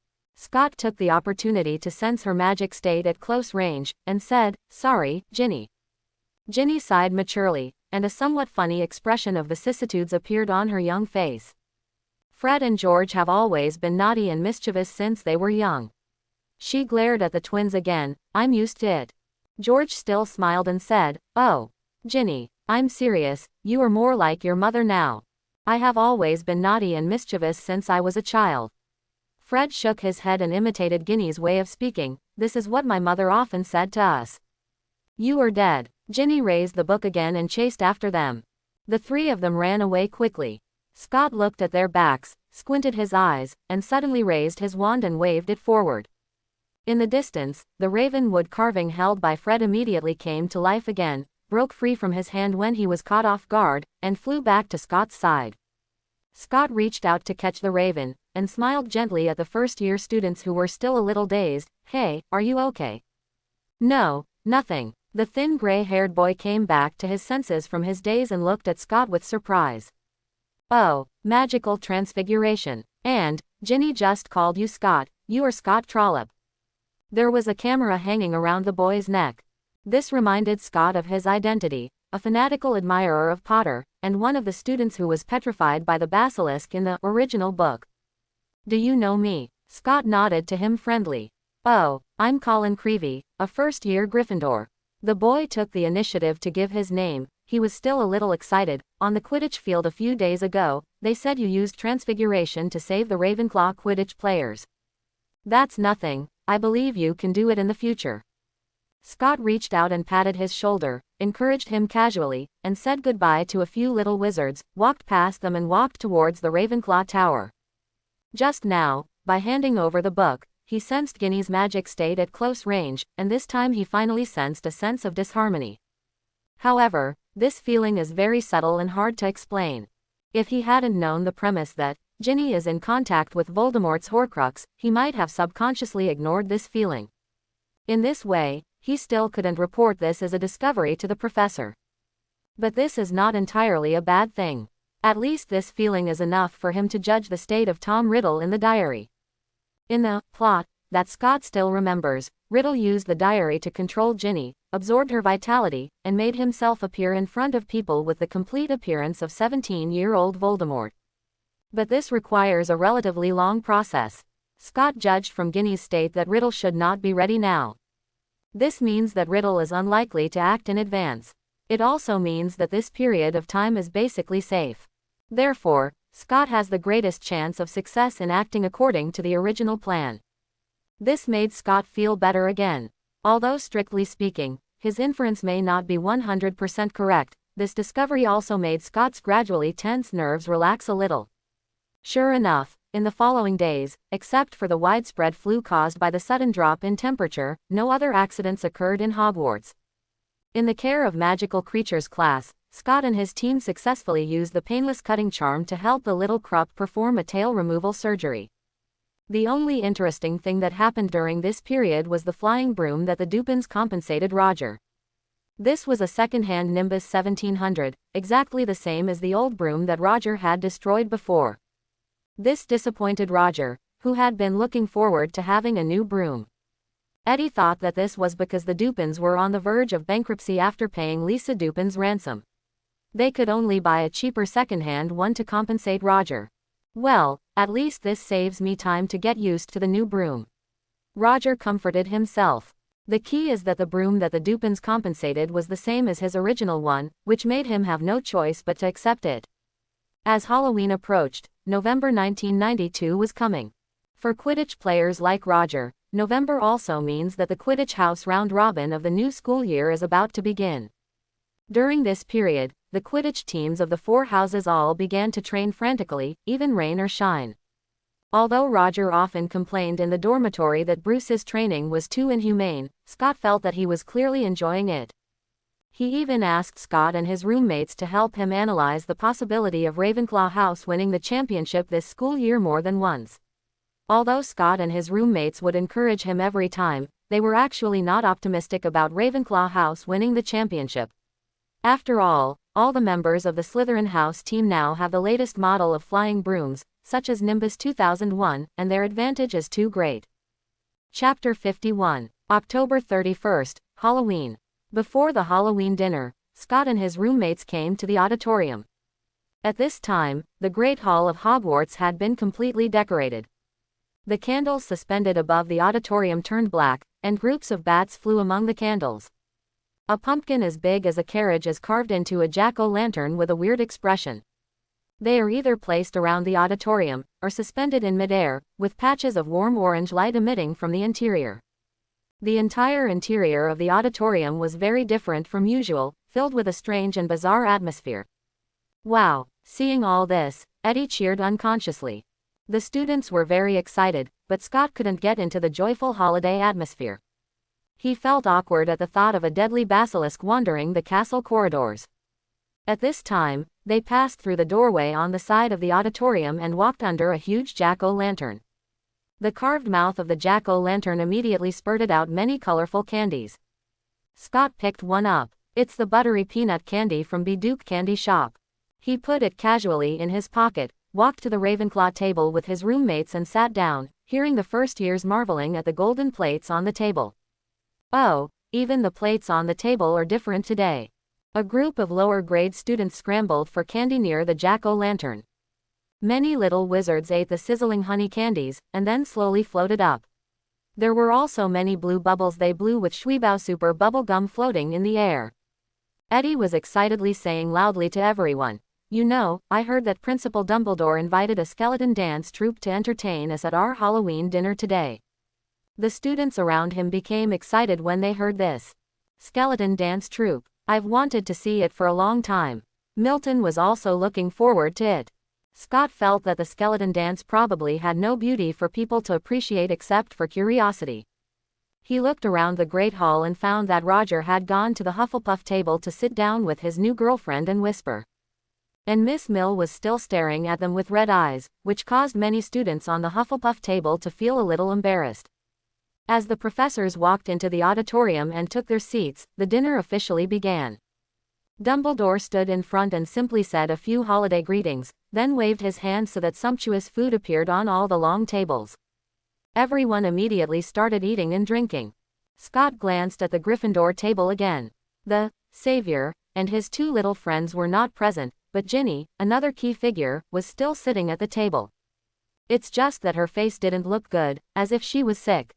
Scott took the opportunity to sense her magic state at close range, and said, Sorry, Ginny. Ginny sighed maturely, and a somewhat funny expression of vicissitudes appeared on her young face. Fred and George have always been naughty and mischievous since they were young. She glared at the twins again. I'm used to it. George still smiled and said, "Oh, Ginny, I'm serious, you are more like your mother now. I have always been naughty and mischievous since I was a child." Fred shook his head and imitated Ginny's way of speaking. "This is what my mother often said to us. You are dead." Ginny raised the book again and chased after them. The three of them ran away quickly. Scott looked at their backs, squinted his eyes, and suddenly raised his wand and waved it forward. In the distance, the ravenwood carving held by Fred immediately came to life again, broke free from his hand when he was caught off guard, and flew back to Scott's side. Scott reached out to catch the raven, and smiled gently at the first-year students who were still a little dazed. "Hey, are you okay?" "No, nothing." The thin gray-haired boy came back to his senses from his daze and looked at Scott with surprise. "Oh, magical transfiguration. And, Ginny just called you Scott. You are Scott Trollope." There was a camera hanging around the boy's neck. This reminded Scott of his identity, a fanatical admirer of Potter, and one of the students who was petrified by the basilisk in the original book. "Do you know me?" Scott nodded to him friendly. "Oh, I'm Colin Creevey, a first-year Gryffindor." The boy took the initiative to give his name. He was still a little excited. "On the Quidditch field a few days ago, they said you used transfiguration to save the Ravenclaw Quidditch players." "That's nothing. I believe you can do it in the future." Scott reached out and patted his shoulder, encouraged him casually, and said goodbye to a few little wizards, walked past them and walked towards the Ravenclaw Tower. Just now, by handing over the book, he sensed Ginny's magic stayed at close range, and this time he finally sensed a sense of disharmony. However, this feeling is very subtle and hard to explain. If he hadn't known the premise that Ginny is in contact with Voldemort's Horcrux, he might have subconsciously ignored this feeling. In this way, he still couldn't report this as a discovery to the professor. But this is not entirely a bad thing. At least this feeling is enough for him to judge the state of Tom Riddle in the diary. In the plot that Scott still remembers, Riddle used the diary to control Ginny, absorbed her vitality, and made himself appear in front of people with the complete appearance of 17-year-old Voldemort. But this requires a relatively long process. Scott judged from Ginny's state that Riddle should not be ready now. This means that Riddle is unlikely to act in advance. It also means that this period of time is basically safe. Therefore, Scott has the greatest chance of success in acting according to the original plan. This made Scott feel better again. Although strictly speaking, his inference may not be 100% correct, this discovery also made Scott's gradually tense nerves relax a little. Sure enough, in the following days, except for the widespread flu caused by the sudden drop in temperature, no other accidents occurred in Hogwarts. In the Care of Magical Creatures class, Scott and his team successfully used the painless cutting charm to help the little Krupp perform a tail removal surgery. The only interesting thing that happened during this period was the flying broom that the Dupins compensated Roger. This was a second-hand Nimbus 1700, exactly the same as the old broom that Roger had destroyed before. This disappointed Roger, who had been looking forward to having a new broom. Eddie thought that this was because the Dupins were on the verge of bankruptcy after paying Lisa Dupin's ransom. They could only buy a cheaper second-hand one to compensate Roger. "Well, at least this saves me time to get used to the new broom," Roger comforted himself. The key is that the broom that the Dupins compensated was the same as his original one, which made him have no choice but to accept it. As Halloween approached, November 1992 was coming. For Quidditch players like Roger, November also means that the Quidditch House round robin of the new school year is about to begin. During this period, the Quidditch teams of the four houses all began to train frantically, even rain or shine. Although Roger often complained in the dormitory that Bruce's training was too inhumane, Scott felt that he was clearly enjoying it. He even asked Scott and his roommates to help him analyze the possibility of Ravenclaw House winning the championship this school year more than once. Although Scott and his roommates would encourage him every time, they were actually not optimistic about Ravenclaw House winning the championship. After all the members of the Slytherin House team now have the latest model of flying brooms, such as Nimbus 2001, and their advantage is too great. Chapter 51. October 31st, Halloween. Before the Halloween dinner, Scott and his roommates came to the auditorium. At this time, the Great Hall of Hogwarts had been completely decorated. The candles suspended above the auditorium turned black, and groups of bats flew among the candles. A pumpkin as big as a carriage is carved into a jack-o'-lantern with a weird expression. They are either placed around the auditorium, or suspended in midair, with patches of warm orange light emitting from the interior. The entire interior of the auditorium was very different from usual, filled with a strange and bizarre atmosphere. Wow! Seeing all this, Eddie cheered unconsciously. The students were very excited, but Scott couldn't get into the joyful holiday atmosphere. He felt awkward at the thought of a deadly basilisk wandering the castle corridors. At this time, they passed through the doorway on the side of the auditorium and walked under a huge jack-o'-lantern. The carved mouth of the jack-o'-lantern immediately spurted out many colorful candies. Scott picked one up. It's the buttery peanut candy from Duke Candy Shop. He put it casually in his pocket, walked to the Ravenclaw table with his roommates and sat down, hearing the first years marveling at the golden plates on the table. Oh, even the plates on the table are different today. A group of lower-grade students scrambled for candy near the jack-o'-lantern. Many little wizards ate the sizzling honey candies, and then slowly floated up. There were also many blue bubbles they blew with Schweebau Super bubble gum floating in the air. Eddie was excitedly saying loudly to everyone, "You know, I heard that Principal Dumbledore invited a skeleton dance troupe to entertain us at our Halloween dinner today." The students around him became excited when they heard this. Skeleton dance troupe. I've wanted to see it for a long time. Milton was also looking forward to it. Scott felt that the skeleton dance probably had no beauty for people to appreciate except for curiosity. He looked around the Great Hall and found that Roger had gone to the Hufflepuff table to sit down with his new girlfriend and whisper. And Miss Mill was still staring at them with red eyes, which caused many students on the Hufflepuff table to feel a little embarrassed. As the professors walked into the auditorium and took their seats, the dinner officially began. Dumbledore stood in front and simply said a few holiday greetings, then waved his hand so that sumptuous food appeared on all the long tables. Everyone immediately started eating and drinking. Scott glanced at the Gryffindor table again. The savior and his two little friends were not present, but Ginny, another key figure, was still sitting at the table. It's just that her face didn't look good, as if she was sick.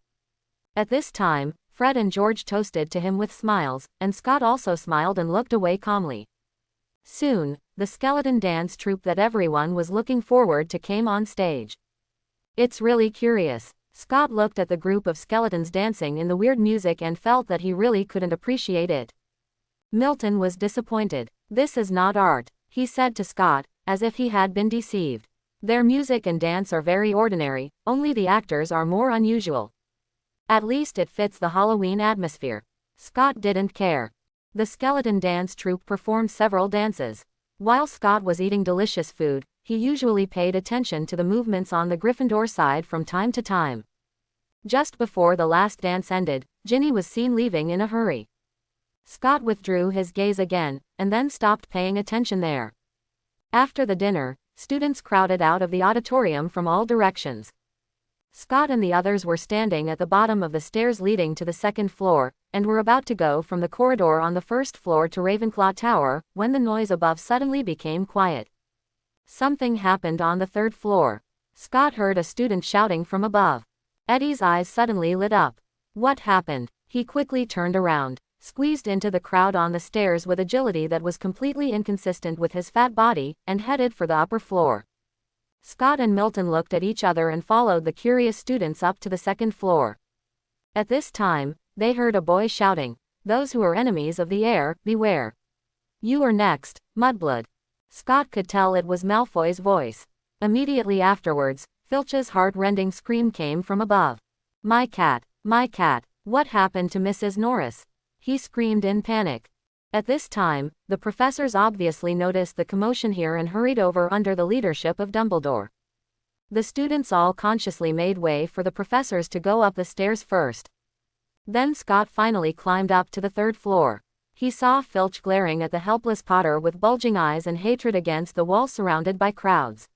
At this time, Fred and George toasted to him with smiles, and Scott also smiled and looked away calmly. Soon, the skeleton dance troupe that everyone was looking forward to came on stage. It's really curious. Scott looked at the group of skeletons dancing in the weird music and felt that he really couldn't appreciate it. Milton was disappointed. This is not art, he said to Scott, as if he had been deceived. Their music and dance are very ordinary, only the actors are more unusual. At least it fits the Halloween atmosphere. Scott didn't care. The skeleton dance troupe performed several dances. While Scott was eating delicious food, he usually paid attention to the movements on the Gryffindor side from time to time. Just before the last dance ended, Ginny was seen leaving in a hurry. Scott withdrew his gaze again, and then stopped paying attention there. After the dinner, students crowded out of the auditorium from all directions. Scott and the others were standing at the bottom of the stairs leading to the second floor, and were about to go from the corridor on the first floor to Ravenclaw Tower, when the noise above suddenly became quiet. Something happened on the third floor. Scott heard a student shouting from above. Eddie's eyes suddenly lit up. What happened? He quickly turned around, squeezed into the crowd on the stairs with agility that was completely inconsistent with his fat body, and headed for the upper floor. Scott and Milton looked at each other and followed the curious students up to the second floor. At this time, they heard a boy shouting, "Those who are enemies of the heir, beware. You are next, Mudblood." Scott could tell it was Malfoy's voice. Immediately afterwards, Filch's heart-rending scream came from above. My cat, what happened to Mrs. Norris?" he screamed in panic. At this time, the professors obviously noticed the commotion here and hurried over under the leadership of Dumbledore. The students all consciously made way for the professors to go up the stairs first. Then Scott finally climbed up to the third floor. He saw Filch glaring at the helpless Potter with bulging eyes and hatred against the wall surrounded by crowds.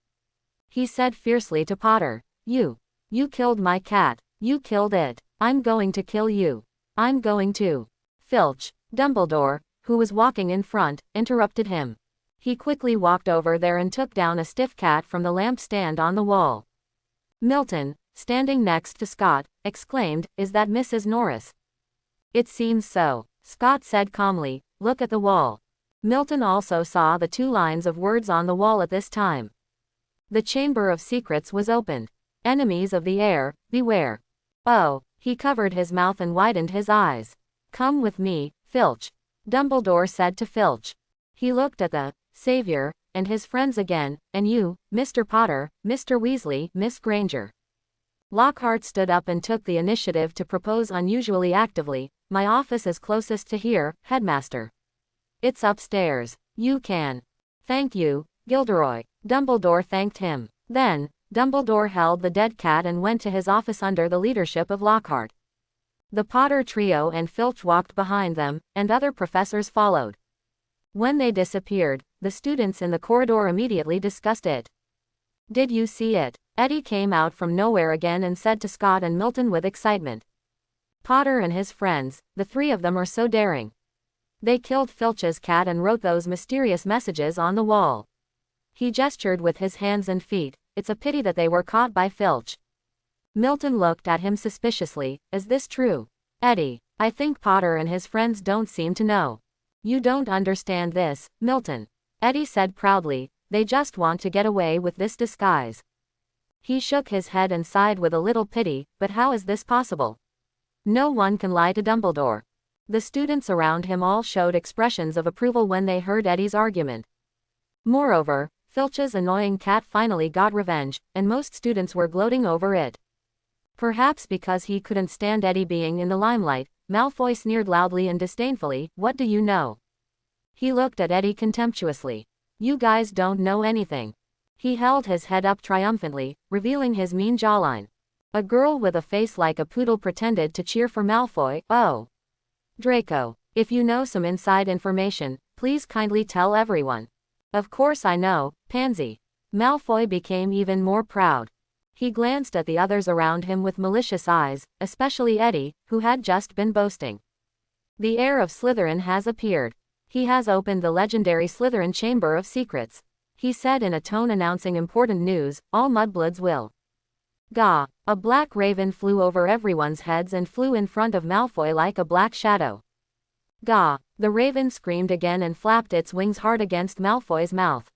He said fiercely to Potter, You killed my cat. You killed it. I'm going to kill you. I'm going to." Filch, Dumbledore, who was walking in front, interrupted him. He quickly walked over there and took down a stiff cat from the lamp stand on the wall. "Milton, standing next to Scott, exclaimed, "Is that Mrs. Norris?" "It seems so," Scott said calmly. "Look at the wall." Milton also saw the 2 lines of words on the wall at this time. The Chamber of Secrets was opened. "Enemies of the heir, beware." "Oh," he covered his mouth and widened his eyes. "Come with me, Filch," Dumbledore said to Filch. He looked at the Savior and his friends again. "And you, Mr. Potter, Mr. Weasley, Miss Granger." Lockhart stood up and took the initiative to propose unusually actively. "My office is closest to here, Headmaster. It's upstairs. You can." "Thank you, Gilderoy." Dumbledore thanked him. Then, Dumbledore held the dead cat and went to his office under the leadership of Lockhart. The Potter trio and Filch walked behind them, and other professors followed. When they disappeared, the students in the corridor immediately discussed it. "Did you see it?" Eddie came out from nowhere again and said to Scott and Milton with excitement. "Potter and his friends, the 3 of them are so daring. They killed Filch's cat and wrote those mysterious messages on the wall." He gestured with his hands and feet. "It's a pity that they were caught by Filch." Milton looked at him suspiciously. "Is this true?" "Eddie, I think Potter and his friends don't seem to know." "You don't understand this, Milton," Eddie said proudly. "They just want to get away with this disguise." He shook his head and sighed with a little pity. "But how is this possible? No one can lie to Dumbledore." The students around him all showed expressions of approval when they heard Eddie's argument. Moreover, Filch's annoying cat finally got revenge, and most students were gloating over it. Perhaps because he couldn't stand Eddie being in the limelight, Malfoy sneered loudly and disdainfully. "What do you know?" He looked at Eddie contemptuously. "You guys don't know anything." He held his head up triumphantly, revealing his mean jawline. A girl with a face like a poodle pretended to cheer for Malfoy. "Oh, Draco, if you know some inside information, please kindly tell everyone." "Of course I know, Pansy." Malfoy became even more proud. He glanced at the others around him with malicious eyes, especially Eddie, who had just been boasting. "The heir of Slytherin has appeared. He has opened the legendary Slytherin Chamber of Secrets," he said in a tone announcing important news. "All mudbloods will." Gah! A black raven flew over everyone's heads and flew in front of Malfoy like a black shadow. Gah! The raven screamed again and flapped its wings hard against Malfoy's mouth.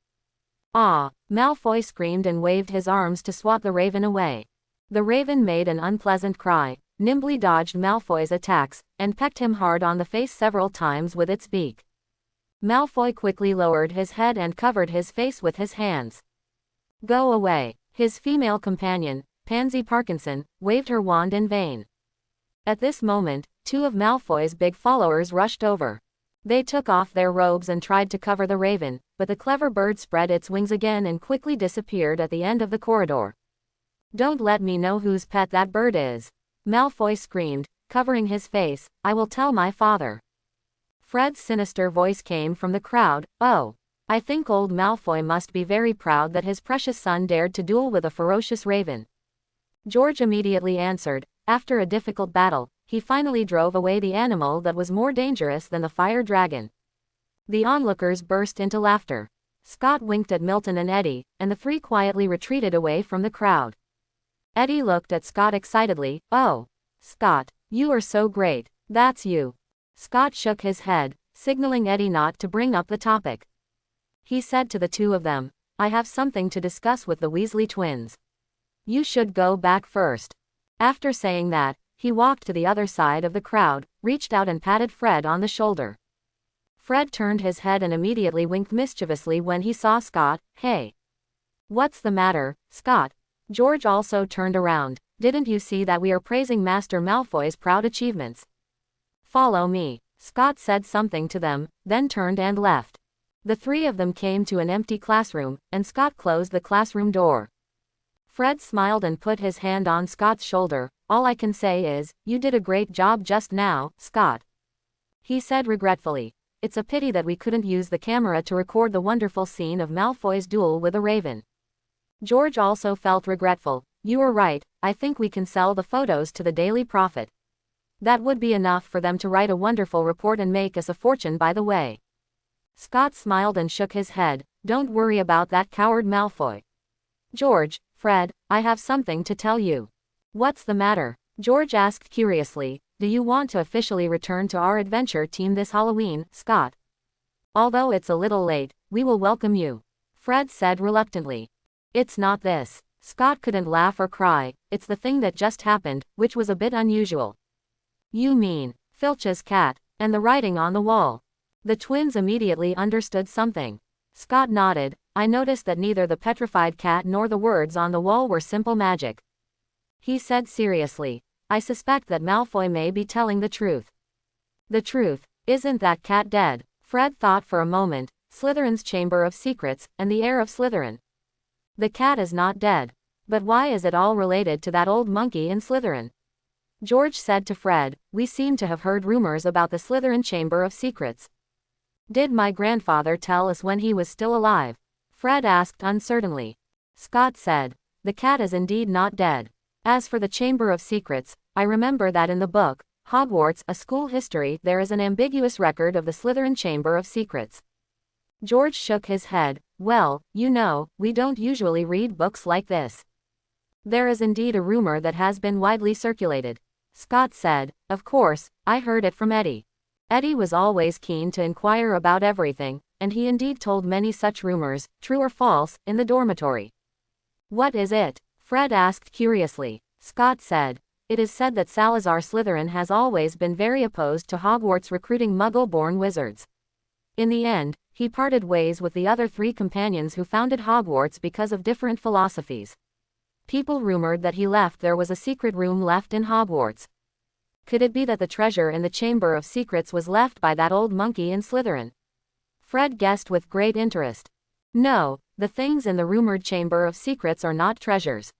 "Ah!" Malfoy screamed and waved his arms to swat the raven away. The raven made an unpleasant cry, nimbly dodged Malfoy's attacks, and pecked him hard on the face several times with its beak. Malfoy quickly lowered his head and covered his face with his hands. "Go away." His female companion, Pansy Parkinson, waved her wand in vain. At this moment, 2 of Malfoy's big followers rushed over. They took off their robes and tried to cover the raven, but the clever bird spread its wings again and quickly disappeared at the end of the corridor. "Don't let me know whose pet that bird is," Malfoy screamed, covering his face. "I will tell my father." Fred's sinister voice came from the crowd. "Oh, I think old Malfoy must be very proud that his precious son dared to duel with a ferocious raven." George immediately answered. After a difficult battle, he finally drove away the animal that was more dangerous than the fire dragon. The onlookers burst into laughter. Scott winked at Milton and Eddie, and the 3 quietly retreated away from the crowd. Eddie looked at Scott excitedly. "Oh, Scott, you are so great. That's you." Scott shook his head, signaling Eddie not to bring up the topic. He said to the 2 of them, "I have something to discuss with the Weasley twins. You should go back first." After saying that, he walked to the other side of the crowd, reached out and patted Fred on the shoulder. Fred turned his head and immediately winked mischievously when he saw Scott. "Hey. What's the matter, Scott?" George also turned around. "Didn't you see that we are praising Master Malfoy's proud achievements?" "Follow me." Scott said something to them, then turned and left. The 3 of them came to an empty classroom, and Scott closed the classroom door. Fred smiled and put his hand on Scott's shoulder. "All I can say is, you did a great job just now, Scott," he said regretfully. "It's a pity that we couldn't use the camera to record the wonderful scene of Malfoy's duel with a raven." George also felt regretful. "You are right, I think we can sell the photos to the Daily Prophet. That would be enough for them to write a wonderful report and make us a fortune by the way." Scott smiled and shook his head. "Don't worry about that coward Malfoy. George, Fred, I have something to tell you." What's the matter? George asked curiously. Do you want to officially return to our adventure team this Halloween, Scott? Although it's a little late, we will welcome you. Fred said reluctantly. It's not this. Scott couldn't laugh or cry, it's the thing that just happened, which was a bit unusual. You mean, Filch's cat, and the writing on the wall. The twins immediately understood something. Scott nodded. I noticed that neither the petrified cat nor the words on the wall were simple magic. He said seriously. I suspect that Malfoy may be telling the truth. The truth? Isn't that cat dead? Fred thought for a moment. Slytherin's Chamber of Secrets, and the heir of Slytherin. The cat is not dead. But why is it all related to that old monkey in Slytherin? George said to Fred, we seem to have heard rumors about the Slytherin Chamber of Secrets. Did my grandfather tell us when he was still alive? Fred asked uncertainly. Scott said, the cat is indeed not dead. As for the Chamber of Secrets, I remember that in the book, Hogwarts, A School History, there is an ambiguous record of the Slytherin Chamber of Secrets. George shook his head. Well, you know, we don't usually read books like this. There is indeed a rumor that has been widely circulated. Scott said, of course, I heard it from Eddie. Eddie was always keen to inquire about everything, and he indeed told many such rumors, true or false, in the dormitory. What is it? Fred asked curiously. Scott said, it is said that Salazar Slytherin has always been very opposed to Hogwarts recruiting Muggle-born wizards. In the end, he parted ways with the other 3 companions who founded Hogwarts because of different philosophies. People rumored that he left there was a secret room left in Hogwarts. Could it be that the treasure in the Chamber of Secrets was left by that old monkey in Slytherin? Fred guessed with great interest. No, the things in the rumored Chamber of Secrets are not treasures.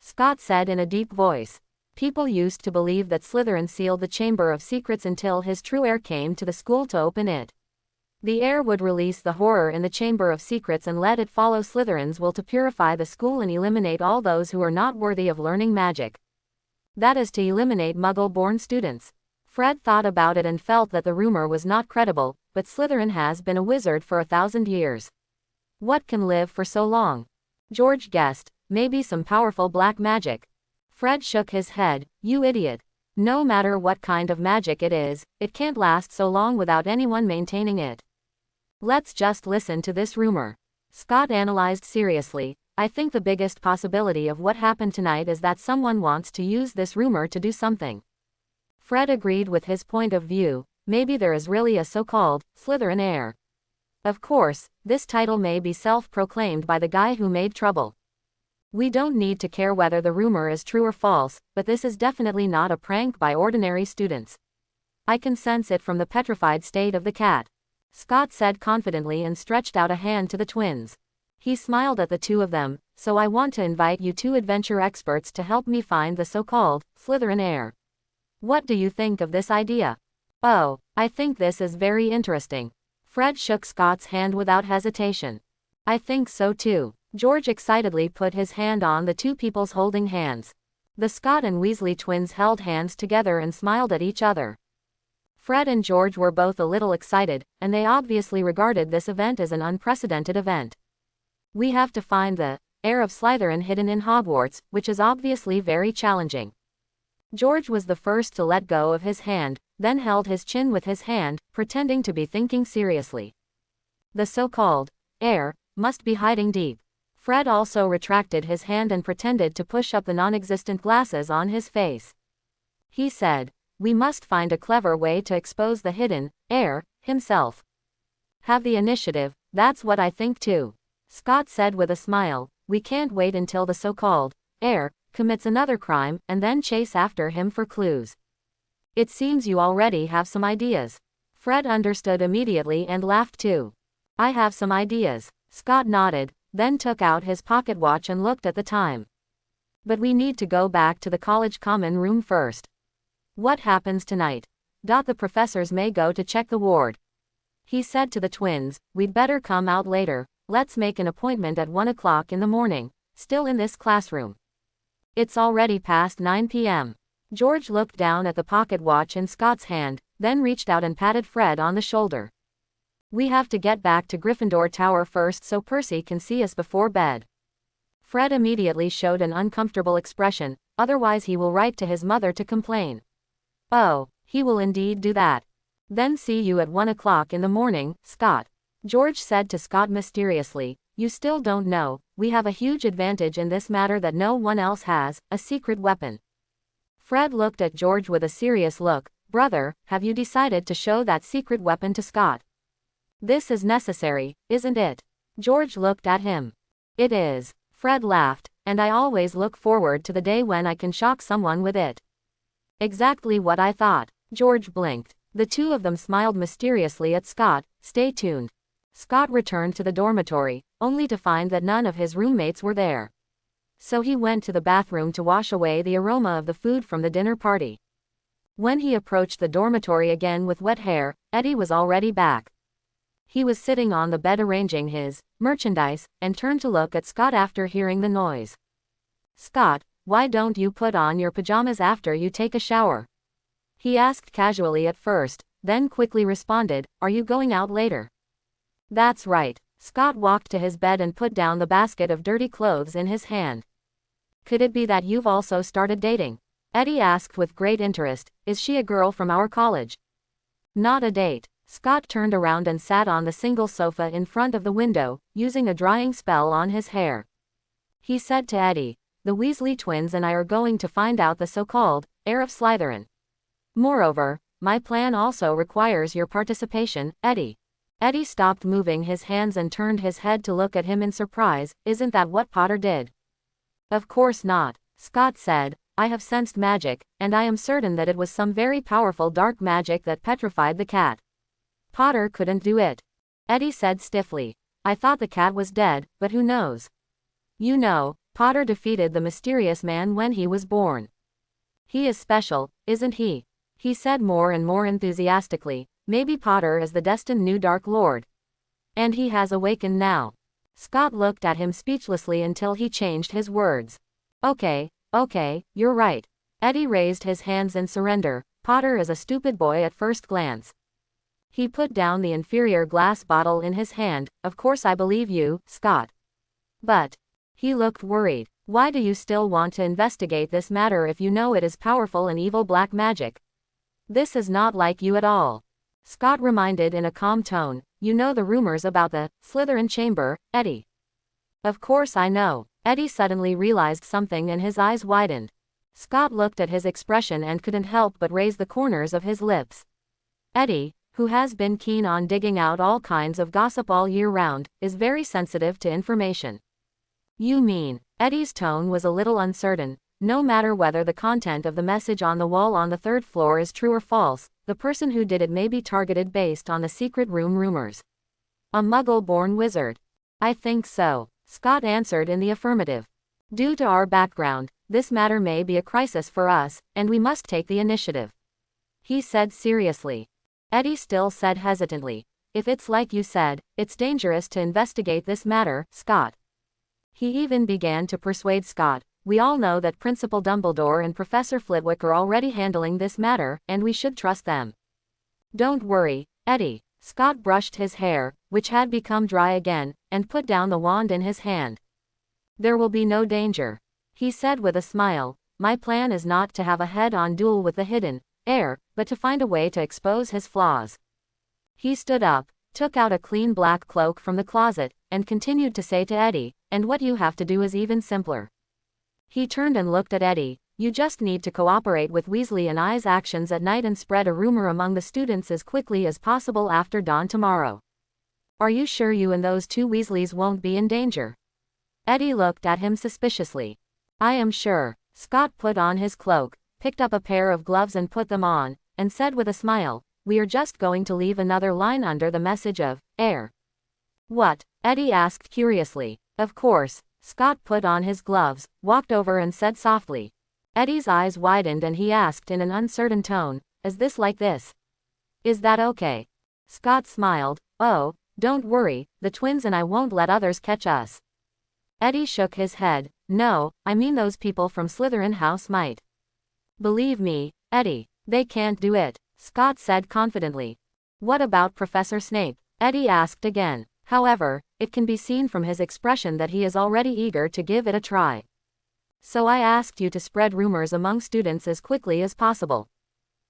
Scott said in a deep voice. People used to believe that Slytherin sealed the Chamber of Secrets until his true heir came to the school to open it. The heir would release the horror in the Chamber of Secrets and let it follow Slytherin's will to purify the school and eliminate all those who are not worthy of learning magic. That is to eliminate Muggle-born students. Fred thought about it and felt that the rumor was not credible, but Slytherin has been a wizard for 1,000 years. What can live for so long? George guessed, maybe some powerful black magic. Fred shook his head, you idiot. No matter what kind of magic it is, it can't last so long without anyone maintaining it. Let's just listen to this rumor. Scott analyzed seriously. I think the biggest possibility of what happened tonight is that someone wants to use this rumor to do something. Fred agreed with his point of view. Maybe there is really a so-called Slytherin heir. Of course, this title may be self-proclaimed by the guy who made trouble. We don't need to care whether the rumor is true or false, but this is definitely not a prank by ordinary students. I can sense it from the petrified state of the cat. Scott said confidently and stretched out a hand to the twins. He smiled at the 2 of them. So I want to invite you 2 adventure experts to help me find the so-called Slytherin heir. What do you think of this idea? Oh, I think this is very interesting. Fred shook Scott's hand without hesitation. I think so too. George excitedly put his hand on the 2 people's holding hands. The Scott and Weasley twins held hands together and smiled at each other. Fred and George were both a little excited, and they obviously regarded this event as an unprecedented event. We have to find the heir of Slytherin hidden in Hogwarts, which is obviously very challenging. George was the first to let go of his hand, then held his chin with his hand, pretending to be thinking seriously. The so-called heir must be hiding deep. Fred also retracted his hand and pretended to push up the non-existent glasses on his face. He said, we must find a clever way to expose the hidden heir himself. Have the initiative, that's what I think too. Scott said with a smile, we can't wait until the so-called heir commits another crime and then chase after him for clues. It seems you already have some ideas. Fred understood immediately and laughed too. I have some ideas. Scott nodded, then took out his pocket watch and looked at the time. But we need to go back to the college common room first. What happens tonight? The professors may go to check the ward. He said to the twins, we'd better come out later, let's make an appointment at 1 o'clock in the morning, still in this classroom. It's already past 9 p.m. George looked down at the pocket watch in Scott's hand, then reached out and patted Fred on the shoulder. We have to get back to Gryffindor Tower first so Percy can see us before bed. Fred immediately showed an uncomfortable expression. otherwise he will write to his mother to complain. Oh, he will indeed do that. Then see you at 1 o'clock in the morning, Scott. George said to Scott mysteriously, you still don't know, we have a huge advantage in this matter that no one else has, a secret weapon. Fred looked at George with a serious look. Brother, have you decided to show that secret weapon to Scott? This is necessary, isn't it? George looked at him. It is. Fred laughed, and I always look forward to the day when I can shock someone with it. Exactly what I thought. George blinked. The two of them smiled mysteriously at Scott. Stay tuned. Scott returned to the dormitory, only to find that none of his roommates were there. So he went to the bathroom to wash away the aroma of the food from the dinner party. When he approached the dormitory again with wet hair, Eddie was already back. He was sitting on the bed arranging his merchandise, and turned to look at Scott after hearing the noise. Scott, why don't you put on your pajamas after you take a shower? He asked casually at first, then quickly responded, are you going out later? That's right. Scott walked to his bed and put down the basket of dirty clothes in his hand. Could it be that you've also started dating? Eddie asked with great interest, is she a girl from our college? Not a date. Scott turned around and sat on the single sofa in front of the window, using a drying spell on his hair. He said to Eddie, the Weasley twins and I are going to find out the so-called heir of Slytherin. Moreover, my plan also requires your participation, Eddie. Eddie stopped moving his hands and turned his head to look at him in surprise. Isn't that what Potter did? Of course not, Scott said. I have sensed magic, and I am certain that it was some very powerful dark magic that petrified the cat. Potter couldn't do it. Eddie said stiffly. I thought the cat was dead, but who knows? You know, Potter defeated the mysterious man when he was born. He is special, isn't he? He said more and more enthusiastically. Maybe Potter is the destined new Dark Lord. And he has awakened now. Scott looked at him speechlessly until he changed his words. Okay, you're right. Eddie raised his hands in surrender. Potter is a stupid boy at first glance. He put down the inferior glass bottle in his hand. Of course I believe you, Scott. But, he looked worried. Why do you still want to investigate this matter if you know it is powerful and evil black magic? This is not like you at all. Scott reminded in a calm tone, you know the rumors about the Slytherin chamber, Eddie. Of course I know. Eddie suddenly realized something and his eyes widened. Scott looked at his expression and couldn't help but raise the corners of his lips. Eddie, who has been keen on digging out all kinds of gossip all year round, is very sensitive to information. You mean? Eddie's tone was a little uncertain. No matter whether the content of the message on the wall on the 3rd floor is true or false, the person who did it may be targeted based on the secret room rumors. A Muggle-born wizard. I think so. Scott answered in the affirmative. Due to our background, this matter may be a crisis for us, and we must take the initiative. He said seriously. Eddie still said hesitantly, if it's like you said, it's dangerous to investigate this matter, Scott. He even began to persuade Scott. We all know that Principal Dumbledore and Professor Flitwick are already handling this matter, and we should trust them. Don't worry, Eddie. Scott brushed his hair, which had become dry again, and put down the wand in his hand. There will be no danger. He said with a smile, my plan is not to have a head-on duel with the hidden heir, but to find a way to expose his flaws. He stood up, took out a clean black cloak from the closet, and continued to say to Eddie, and what you have to do is even simpler. He turned and looked at Eddie. You just need to cooperate with Weasley and I's actions at night and spread a rumor among the students as quickly as possible after dawn tomorrow. Are you sure you and those 2 Weasleys won't be in danger? Eddie looked at him suspiciously. I am sure. Scott put on his cloak, picked up a pair of gloves and put them on, and said with a smile, we are just going to leave another line under the message of heir. What? Eddie asked curiously. Of course. Scott put on his gloves, walked over and said softly. Eddie's eyes widened and he asked in an uncertain tone, is this like this? Is that okay? Scott smiled, oh, don't worry, the twins and I won't let others catch us. Eddie shook his head, no, I mean those people from Slytherin House might. Believe me, Eddie, they can't do it, Scott said confidently. What about Professor Snape? Eddie asked again. However, it can be seen from his expression that he is already eager to give it a try. So I asked you to spread rumors among students as quickly as possible.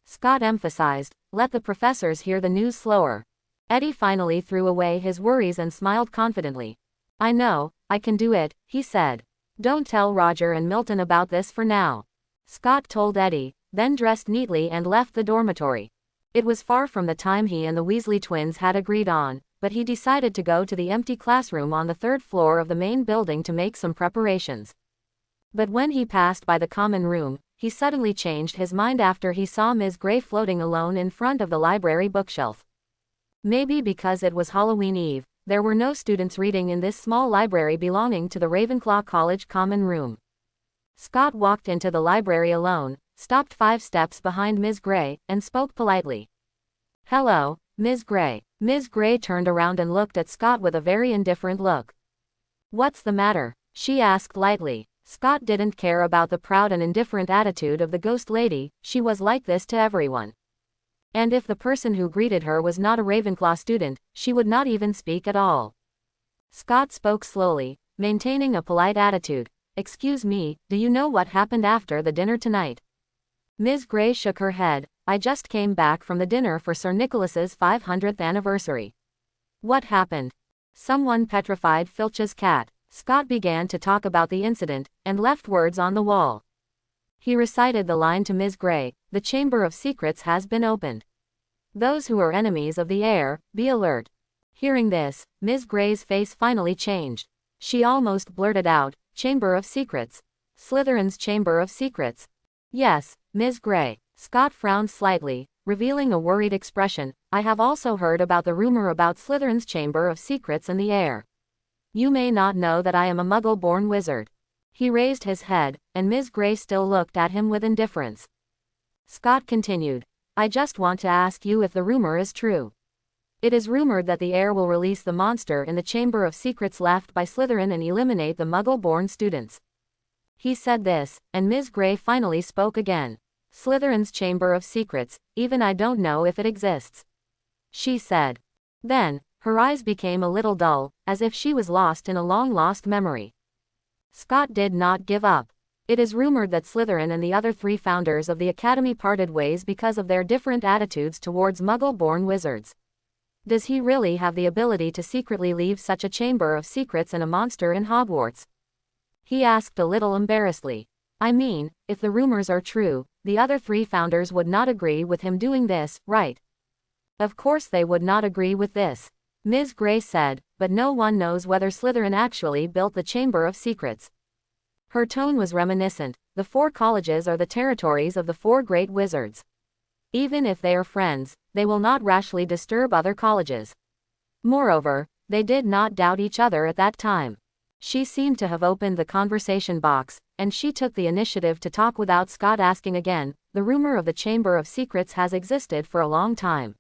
Scott emphasized, let the professors hear the news slower. Eddie finally threw away his worries and smiled confidently. I know, I can do it, he said. Don't tell Roger and Milton about this for now. Scott told Eddie, then dressed neatly and left the dormitory. It was far from the time he and the Weasley twins had agreed on, but he decided to go to the empty classroom on the third floor of the main building to make some preparations. But when he passed by the common room, he suddenly changed his mind after he saw Ms. Gray floating alone in front of the library bookshelf. Maybe because it was Halloween Eve, there were no students reading in this small library belonging to the Ravenclaw College common room. Scott walked into the library alone, stopped 5 steps behind Ms. Gray, and spoke politely. Hello, Ms. Gray. Ms. Gray turned around and looked at Scott with a very indifferent look. What's the matter? She asked lightly. Scott didn't care about the proud and indifferent attitude of the ghost lady, she was like this to everyone. And if the person who greeted her was not a Ravenclaw student, she would not even speak at all. Scott spoke slowly, maintaining a polite attitude. Excuse me, do you know what happened after the dinner tonight? Ms. Gray shook her head. I just came back from the dinner for Sir Nicholas's 500th anniversary. What happened? Someone petrified Filch's cat. Scott began to talk about the incident, and left words on the wall. He recited the line to Ms. Gray, the Chamber of Secrets has been opened. Those who are enemies of the heir, be alert. Hearing this, Ms. Gray's face finally changed. She almost blurted out, Chamber of Secrets. Slytherin's Chamber of Secrets. Yes, Ms. Gray. Scott frowned slightly, revealing a worried expression. I have also heard about the rumor about Slytherin's Chamber of Secrets and the heir. You may not know that I am a Muggle-born wizard. He raised his head, and Ms. Gray still looked at him with indifference. Scott continued. I just want to ask you if the rumor is true. It is rumored that the heir will release the monster in the Chamber of Secrets left by Slytherin and eliminate the Muggle-born students. He said this, and Ms. Gray finally spoke again. Slytherin's Chamber of Secrets, even I don't know if it exists. She said. Then, her eyes became a little dull, as if she was lost in a long-lost memory. Scott did not give up. It is rumored that Slytherin and the other 3 founders of the Academy parted ways because of their different attitudes towards Muggle-born wizards. Does he really have the ability to secretly leave such a Chamber of Secrets and a monster in Hogwarts? He asked a little embarrassedly. I mean, if the rumors are true, the other 3 founders would not agree with him doing this, right? Of course they would not agree with this. Ms. Gray said, but no one knows whether Slytherin actually built the Chamber of Secrets. Her tone was reminiscent. The 4 colleges are the territories of the 4 great wizards. Even if they are friends, they will not rashly disturb other colleges. Moreover, they did not doubt each other at that time. She seemed to have opened the conversation box, and she took the initiative to talk without Scott asking again. The rumor of the Chamber of Secrets has existed for a long time.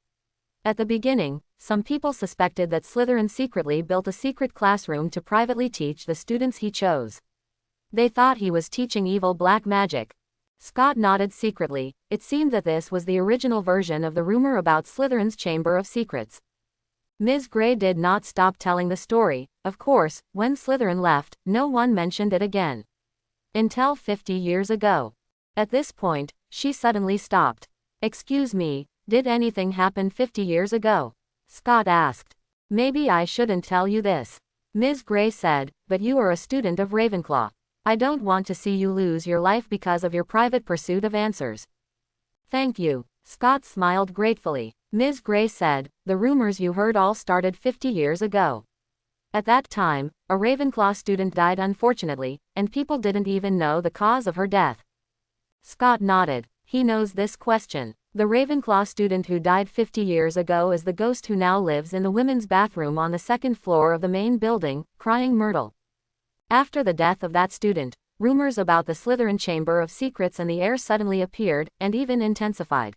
At the beginning, some people suspected that Slytherin secretly built a secret classroom to privately teach the students he chose. They thought he was teaching evil black magic. Scott nodded secretly. It seemed that this was the original version of the rumor about Slytherin's Chamber of Secrets. Ms. Gray did not stop telling the story. Of course, when Slytherin left, no one mentioned it again. Until 50 years ago. At this point, she suddenly stopped. Excuse me, did anything happen 50 years ago? Scott asked. Maybe I shouldn't tell you this. Ms. Gray said, but you are a student of Ravenclaw. I don't want to see you lose your life because of your private pursuit of answers. Thank you. Scott smiled gratefully. Ms. Gray said, the rumors you heard all started 50 years ago. At that time, a Ravenclaw student died unfortunately, and people didn't even know the cause of her death. Scott nodded. He knows this question. The Ravenclaw student who died 50 years ago is the ghost who now lives in the women's bathroom on the 2nd floor of the main building, crying Myrtle. After the death of that student, rumors about the Slytherin Chamber of Secrets and the heir suddenly appeared, and even intensified.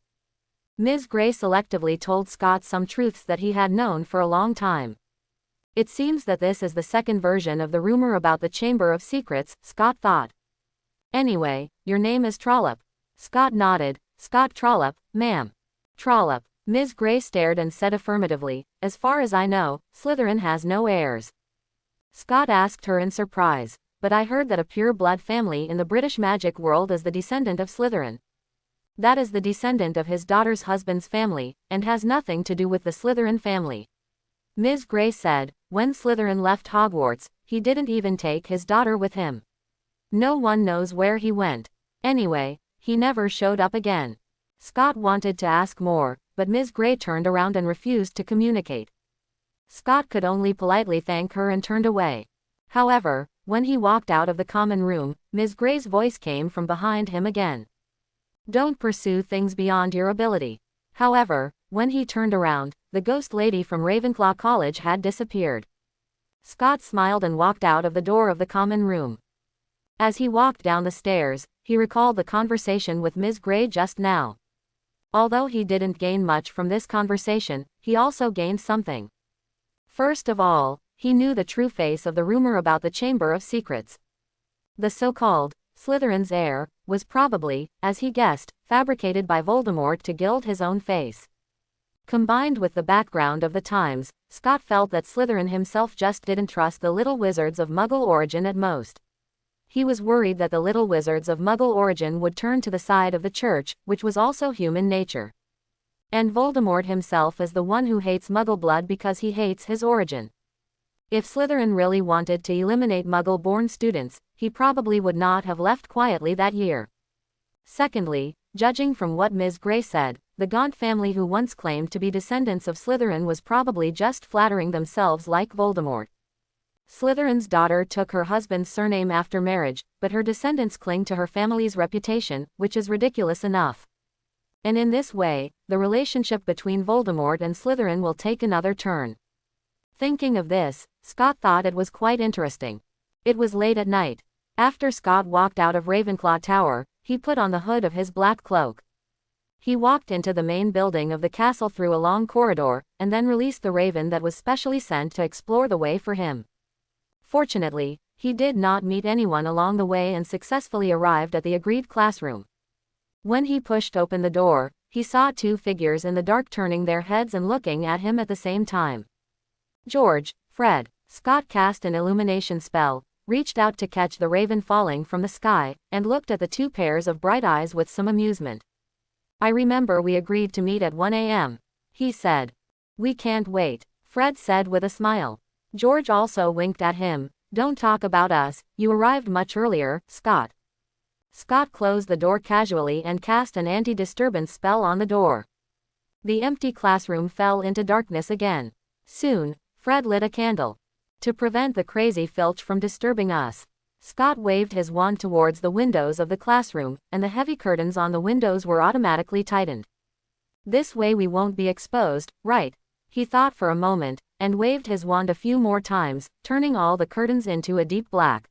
Ms. Gray selectively told Scott some truths that he had known for a long time. It seems that this is the second version of the rumor about the Chamber of Secrets, Scott thought. Anyway, your name is Trollope. Scott nodded. Scott Trollope, ma'am. Trollope. Ms. Gray stared and said affirmatively, as far as I know, Slytherin has no heirs. Scott asked her in surprise. but I heard that a pure-blood family in the British magic world is the descendant of Slytherin. That is the descendant of his daughter's husband's family, and has nothing to do with the Slytherin family. Ms. Grey said, when Slytherin left Hogwarts, he didn't even take his daughter with him. No one knows where he went. Anyway, he never showed up again. Scott wanted to ask more, but Ms. Grey turned around and refused to communicate. Scott could only politely thank her and turned away. However, when he walked out of the common room, Ms. Grey's voice came from behind him again. Don't pursue things beyond your ability. However, when he turned around, the ghost lady from Ravenclaw College had disappeared. Scott smiled and walked out of the door of the common room. As he walked down the stairs, he recalled the conversation with Ms. Grey just now. Although he didn't gain much from this conversation, he also gained something. First of all, he knew the true face of the rumor about the Chamber of Secrets. The so-called Slytherin's heir was probably, as he guessed, fabricated by Voldemort to gild his own face. Combined with the background of the times, Scott felt that Slytherin himself just didn't trust the little wizards of Muggle origin at most. He was worried that the little wizards of Muggle origin would turn to the side of the Church, which was also human nature. And Voldemort himself is the one who hates Muggle blood because he hates his origin. If Slytherin really wanted to eliminate Muggle-born students, he probably would not have left quietly that year. Secondly, judging from what Ms. Grey said, the Gaunt family who once claimed to be descendants of Slytherin was probably just flattering themselves like Voldemort. Slytherin's daughter took her husband's surname after marriage, but her descendants cling to her family's reputation, which is ridiculous enough. And in this way, the relationship between Voldemort and Slytherin will take another turn. Thinking of this, Scott thought it was quite interesting. It was late at night. After Scott walked out of Ravenclaw Tower, he put on the hood of his black cloak. He walked into the main building of the castle through a long corridor, and then released the raven that was specially sent to explore the way for him. Fortunately, he did not meet anyone along the way and successfully arrived at the agreed classroom. When he pushed open the door, he saw two figures in the dark turning their heads and looking at him at the same time. George, Fred. Scott cast an illumination spell, reached out to catch the raven falling from the sky, and looked at the two pairs of bright eyes with some amusement. I remember we agreed to meet at 1 a.m., he said. We can't wait, Fred said with a smile. George also winked at him. Don't talk about us, you arrived much earlier, Scott. Scott closed the door casually and cast an anti-disturbance spell on the door. The empty classroom fell into darkness again. Soon, Fred lit a candle. To prevent the crazy Filch from disturbing us, Scott waved his wand towards the windows of the classroom, and the heavy curtains on the windows were automatically tightened. This way we won't be exposed, right? He thought for a moment, and waved his wand a few more times, turning all the curtains into a deep black.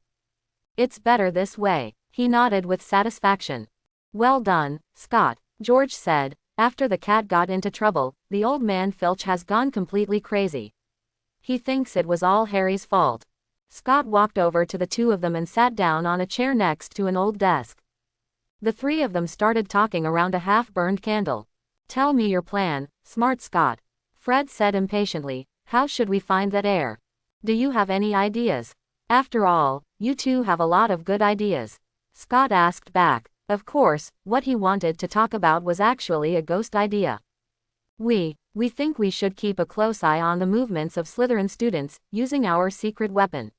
It's better this way, he nodded with satisfaction. Well done, Scott, George said. After the cat got into trouble, the old man Filch has gone completely crazy. He thinks it was all Harry's fault. Scott walked over to the two of them and sat down on a chair next to an old desk. The three of them started talking around a half-burned candle. Tell me your plan, smart Scott, Fred said impatiently. How should we find that heir? Do you have any ideas? After all, you two have a lot of good ideas. Scott asked back. Of course, what he wanted to talk about was actually a ghost idea. We think we should keep a close eye on the movements of Slytherin students, using our secret weapon.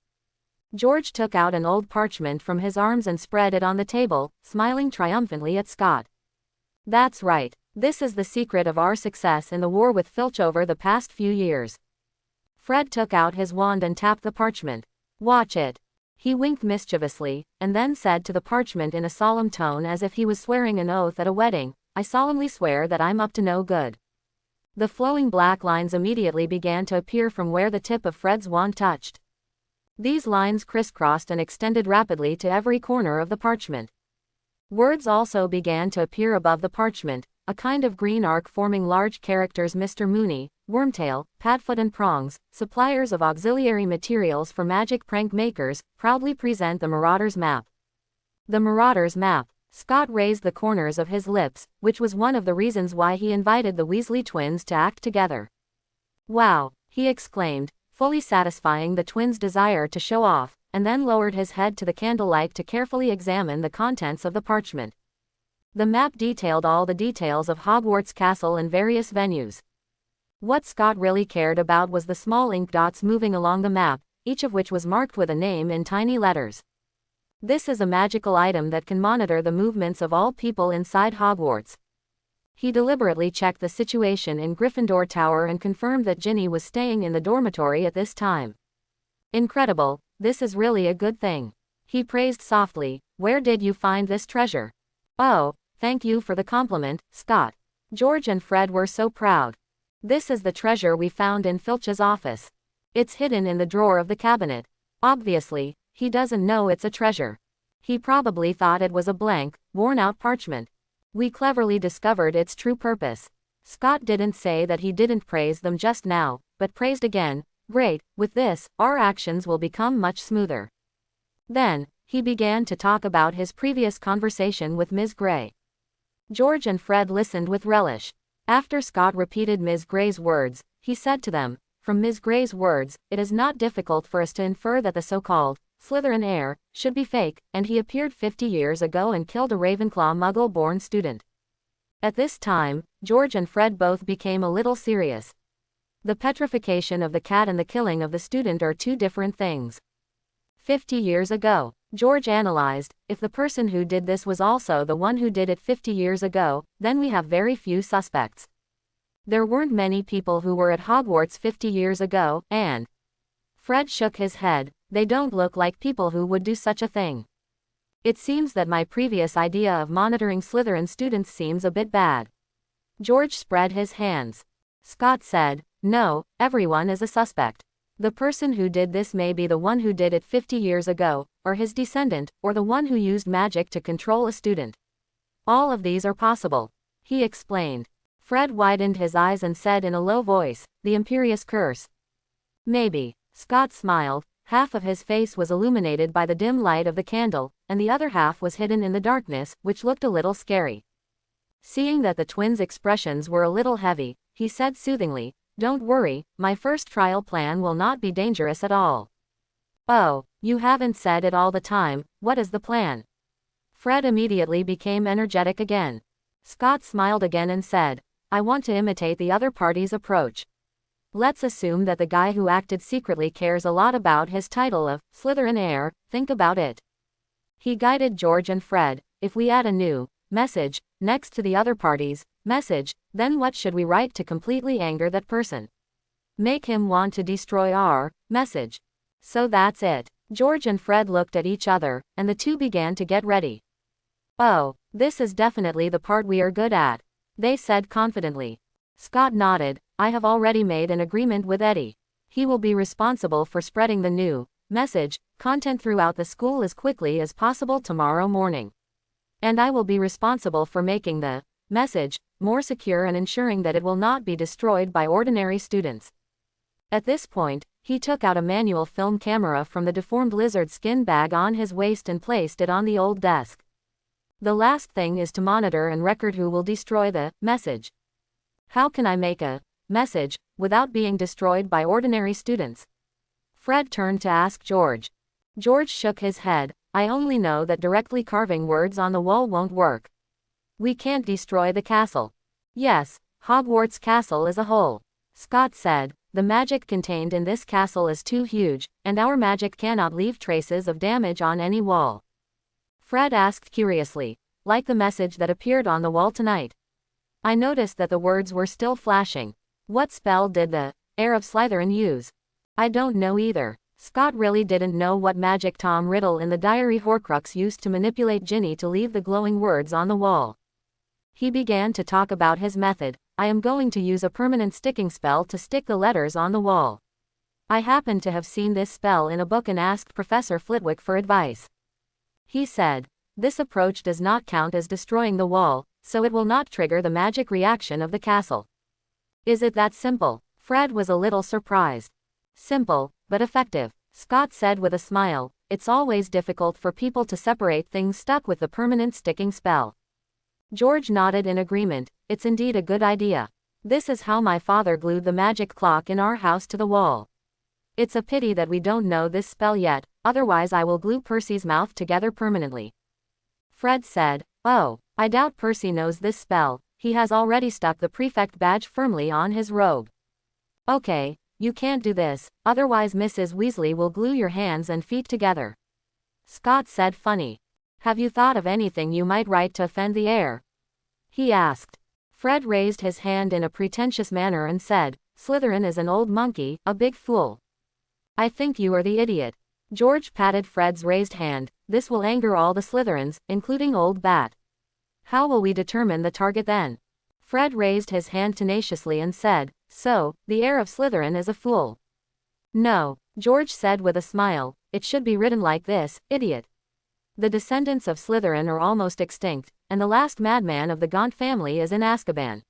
George took out an old parchment from his arms and spread it on the table, smiling triumphantly at Scott. That's right. This is the secret of our success in the war with Filch over the past few years. Fred took out his wand and tapped the parchment. Watch it. He winked mischievously, and then said to the parchment in a solemn tone as if he was swearing an oath at a wedding, I solemnly swear that I'm up to no good. The flowing black lines immediately began to appear from where the tip of Fred's wand touched. These lines crisscrossed and extended rapidly to every corner of the parchment. Words also began to appear above the parchment, a kind of green arc forming large characters. Mr. Mooney, Wormtail, Padfoot and Prongs, suppliers of auxiliary materials for magic prank makers, proudly present the Marauder's Map. The Marauder's Map. Scott raised the corners of his lips, which was one of the reasons why he invited the Weasley twins to act together. Wow, he exclaimed, fully satisfying the twins' desire to show off, and then lowered his head to the candlelight to carefully examine the contents of the parchment. The map detailed all the details of Hogwarts Castle and various venues. What Scott really cared about was the small ink dots moving along the map, each of which was marked with a name in tiny letters. This is a magical item that can monitor the movements of all people inside Hogwarts. He deliberately checked the situation in Gryffindor Tower and confirmed that Ginny was staying in the dormitory at this time. Incredible, this is really a good thing. He praised softly. Where did you find this treasure? Oh, thank you for the compliment, Scott. George and Fred were so proud. This is the treasure we found in Filch's office. It's hidden in the drawer of the cabinet. Obviously, he doesn't know it's a treasure. He probably thought it was a blank, worn-out parchment. We cleverly discovered its true purpose. Scott didn't say that he didn't praise them just now, but praised again. Great, with this, our actions will become much smoother. Then, he began to talk about his previous conversation with Ms. Gray. George and Fred listened with relish. After Scott repeated Ms. Gray's words, he said to them, "From Ms. Gray's words, it is not difficult for us to infer that the so-called Slytherin heir should be fake, and he appeared 50 years ago and killed a Ravenclaw Muggle-born student." At this time, George and Fred both became a little serious. The petrification of the cat and the killing of the student are two different things. 50 years ago, George analyzed, if the person who did this was also the one who did it 50 years ago, then we have very few suspects. There weren't many people who were at Hogwarts 50 years ago, and Fred shook his head. They don't look like people who would do such a thing. It seems that my previous idea of monitoring Slytherin students seems a bit bad. George spread his hands. Scott said, "No, everyone is a suspect. The person who did this may be the one who did it 50 years ago, or his descendant, or the one who used magic to control a student. All of these are possible," he explained. Fred widened his eyes and said in a low voice, "The Imperious Curse." "Maybe." Scott smiled. Half of his face was illuminated by the dim light of the candle, and the other half was hidden in the darkness, which looked a little scary. Seeing that the twins' expressions were a little heavy, he said soothingly, "Don't worry, my first trial plan will not be dangerous at all." "Oh, you haven't said it all the time, what is the plan?" Fred immediately became energetic again. Scott smiled again and said, "I want to imitate the other party's approach. Let's assume that the guy who acted secretly cares a lot about his title of Slytherin heir. Think about it." He guided George and Fred. "If we add a new message next to the other party's message, then what should we write to completely anger that person? Make him want to destroy our message." "So that's it." George and Fred looked at each other, and the two began to get ready. "Oh, this is definitely the part we are good at," they said confidently. Scott nodded. "I have already made an agreement with Eddie. He will be responsible for spreading the new message content throughout the school as quickly as possible tomorrow morning. And I will be responsible for making the message more secure and ensuring that it will not be destroyed by ordinary students." At this point, he took out a manual film camera from the deformed lizard skin bag on his waist and placed it on the old desk. "The last thing is to monitor and record who will destroy the message. How can I make a message without being destroyed by ordinary students?" Fred turned to ask George. George shook his head. "I only know that directly carving words on the wall won't work. We can't destroy the castle." "Yes, Hogwarts Castle as a whole," Scott said. "The magic contained in this castle is too huge, and our magic cannot leave traces of damage on any wall." Fred asked curiously, "Like the message that appeared on the wall tonight?" "I noticed that the words were still flashing. What spell did the heir of Slytherin use?" "I don't know either." Scott really didn't know what magic Tom Riddle in the diary Horcrux used to manipulate Ginny to leave the glowing words on the wall. He began to talk about his method. "I am going to use a permanent sticking spell to stick the letters on the wall. I happened to have seen this spell in a book and asked Professor Flitwick for advice. He said, this approach does not count as destroying the wall, so it will not trigger the magic reaction of the castle." "Is it that simple?" Fred was a little surprised. "Simple, but effective," Scott said with a smile. "It's always difficult for people to separate things stuck with the permanent sticking spell." George nodded in agreement. "It's indeed a good idea. This is how my father glued the magic clock in our house to the wall. It's a pity that we don't know this spell yet, otherwise I will glue Percy's mouth together permanently. Fred said, "Oh, I doubt Percy knows this spell, he has already stuck the prefect badge firmly on his robe." "Okay, you can't do this, otherwise Mrs. Weasley will glue your hands and feet together." Scott said, "Funny. Have you thought of anything you might write to offend the heir?" he asked. Fred raised his hand in a pretentious manner and said, "Slytherin is an old monkey, a big fool." "I think you are the idiot." George patted Fred's raised hand. "This will anger all the Slytherins, including Old Bat." "How will we determine the target then?" Fred raised his hand tenaciously and said, "So, the heir of Slytherin is a fool." "No," George said with a smile, "it should be written like this, idiot. The descendants of Slytherin are almost extinct, and the last madman of the Gaunt family is in Azkaban."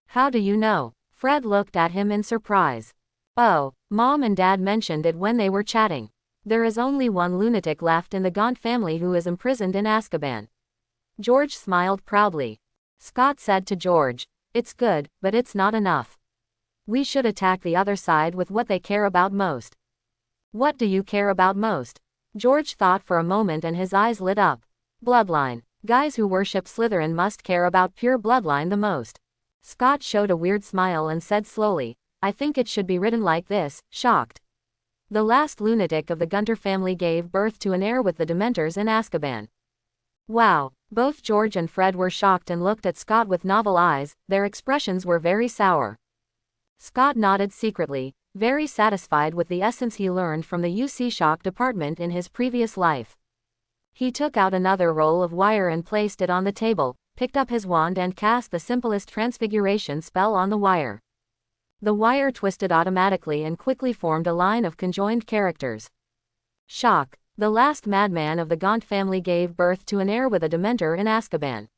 "How do you know?" Fred looked at him in surprise. "Oh, Mom and Dad mentioned it when they were chatting. There is only one lunatic left in the Gaunt family who is imprisoned in Azkaban." George smiled proudly. Scott said to George, "It's good, but it's not enough. We should attack the other side with what they care about most." "What do you care about most?" George thought for a moment and his eyes lit up. "Bloodline. Guys who worship Slytherin must care about pure bloodline the most." Scott showed a weird smile and said slowly, "I think it should be written like this, shocked. The last lunatic of the Gunter family gave birth to an heir with the Dementors in Azkaban." Wow. Both George and Fred were shocked and looked at Scott with novel eyes. Their expressions were very sour. Scott nodded secretly, very satisfied with the essence he learned from the UC Shock department in his previous life. He took out another roll of wire and placed it on the table, picked up his wand and cast the simplest transfiguration spell on the wire. The wire twisted automatically and quickly formed a line of conjoined characters. Shock. The last madman of the Gaunt family gave birth to an heir with a Dementor in Azkaban.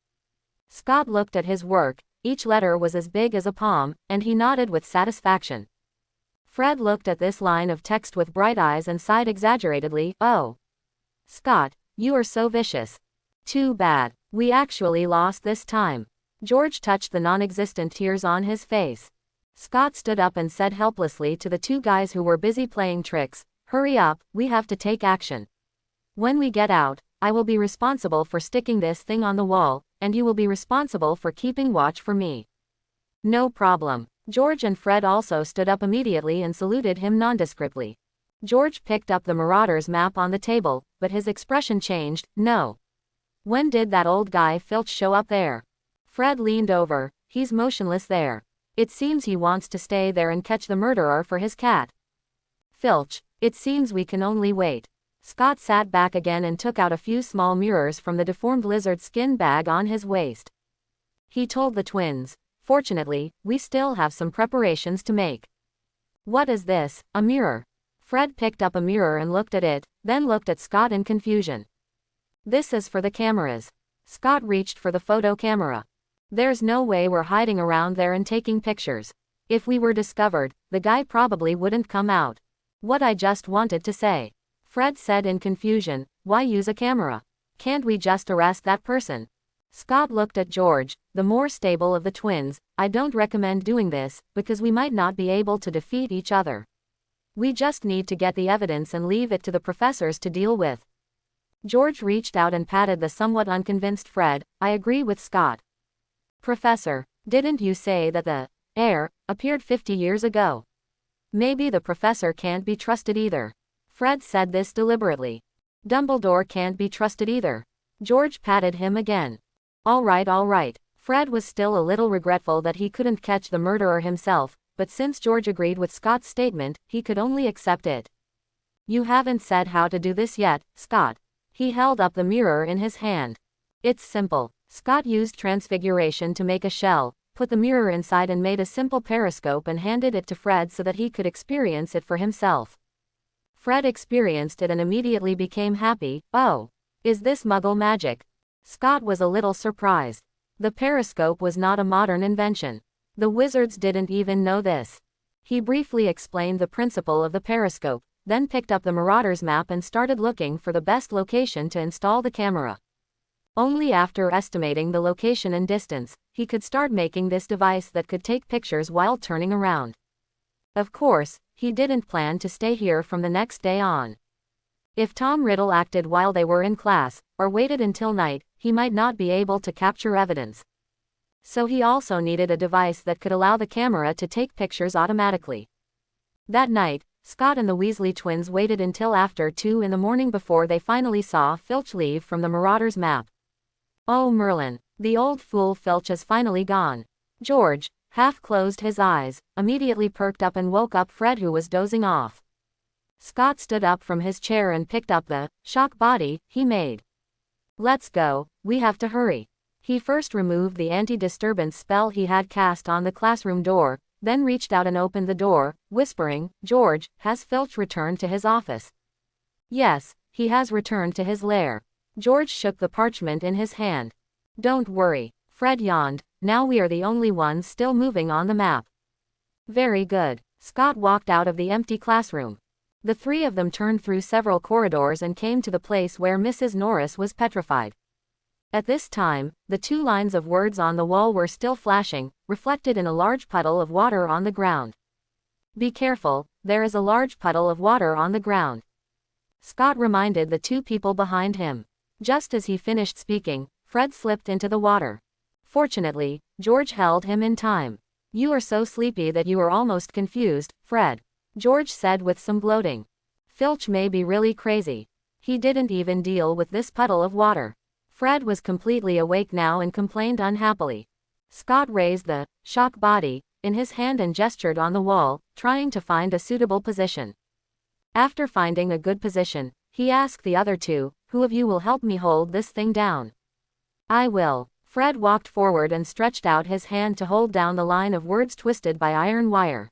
Scott looked at his work. Each letter was as big as a palm, and he nodded with satisfaction. Fred looked at this line of text with bright eyes and sighed exaggeratedly, "Oh. Scott, you are so vicious. Too bad. We actually lost this time." George touched the non-existent tears on his face. Scott stood up and said helplessly to the two guys who were busy playing tricks, "Hurry up, we have to take action. When we get out, I will be responsible for sticking this thing on the wall, and you will be responsible for keeping watch for me." "No problem." George and Fred also stood up immediately and saluted him nondescriptly. George picked up the Marauders map on the table, but his expression changed. "No. When did that old guy Filch show up there?" Fred leaned over. "He's motionless there. It seems he wants to stay there and catch the murderer for his cat." "Filch, it seems we can only wait." Scott sat back again and took out a few small mirrors from the deformed lizard skin bag on his waist. He told the twins, "Fortunately, we still have some preparations to make." "What is this, a mirror?" Fred picked up a mirror and looked at it, then looked at Scott in confusion. "This is for the cameras." Scott reached for the photo camera. "There's no way we're hiding around there and taking pictures. If we were discovered, the guy probably wouldn't come out." "What I just wanted to say." Fred said in confusion, "Why use a camera? Can't we just arrest that person?" Scott looked at George, the more stable of the twins. "I don't recommend doing this, because we might not be able to defeat each other. We just need to get the evidence and leave it to the professors to deal with." George reached out and patted the somewhat unconvinced Fred. "I agree with Scott. Professor, didn't you say that the heir appeared 50 years ago? Maybe the professor can't be trusted either." Fred said this deliberately. "Dumbledore can't be trusted either." George patted him again. All right. Fred was still a little regretful that he couldn't catch the murderer himself, but since George agreed with Scott's statement, he could only accept it. "You haven't said how to do this yet, Scott." He held up the mirror in his hand. "It's simple." Scott used transfiguration to make a shell, put the mirror inside and made a simple periscope and handed it to Fred so that he could experience it for himself. Fred experienced it and immediately became happy. "Oh. Is this Muggle magic?" Scott was a little surprised. The periscope was not a modern invention. The wizards didn't even know this. He briefly explained the principle of the periscope, then picked up the Marauders map and started looking for the best location to install the camera. Only after estimating the location and distance, he could start making this device that could take pictures while turning around. Of course, he didn't plan to stay here from the next day on. If Tom Riddle acted while they were in class, or waited until night, he might not be able to capture evidence. So he also needed a device that could allow the camera to take pictures automatically. That night, Scott and the Weasley twins waited until after 2 in the morning before they finally saw Filch leave from the Marauders map. Oh Merlin, the old fool Filch is finally gone. George, half closed his eyes, immediately perked up and woke up Fred, who was dozing off. Scott stood up from his chair and picked up the shock body he made. Let's go, we have to hurry. He first removed the anti-disturbance spell he had cast on the classroom door, then reached out and opened the door, whispering, George, has Filch returned to his office? Yes, he has returned to his lair. George shook the parchment in his hand. Don't worry, Fred yawned, now we are the only ones still moving on the map. Very good. Scott walked out of the empty classroom. The three of them turned through several corridors and came to the place where Mrs. Norris was petrified. At this time, the 2 lines of words on the wall were still flashing, reflected in a large puddle of water on the ground. Be careful, there is a large puddle of water on the ground. Scott reminded the 2 people behind him. Just as he finished speaking, Fred slipped into the water. Fortunately, George held him in time. You are so sleepy that you are almost confused, Fred. George said with some gloating. Filch may be really crazy. He didn't even deal with this puddle of water. Fred was completely awake now and complained unhappily. Scott raised the shock body in his hand and gestured on the wall, trying to find a suitable position. After finding a good position, he asked the other 2, who of you will help me hold this thing down? I will. Fred walked forward and stretched out his hand to hold down the line of words twisted by iron wire.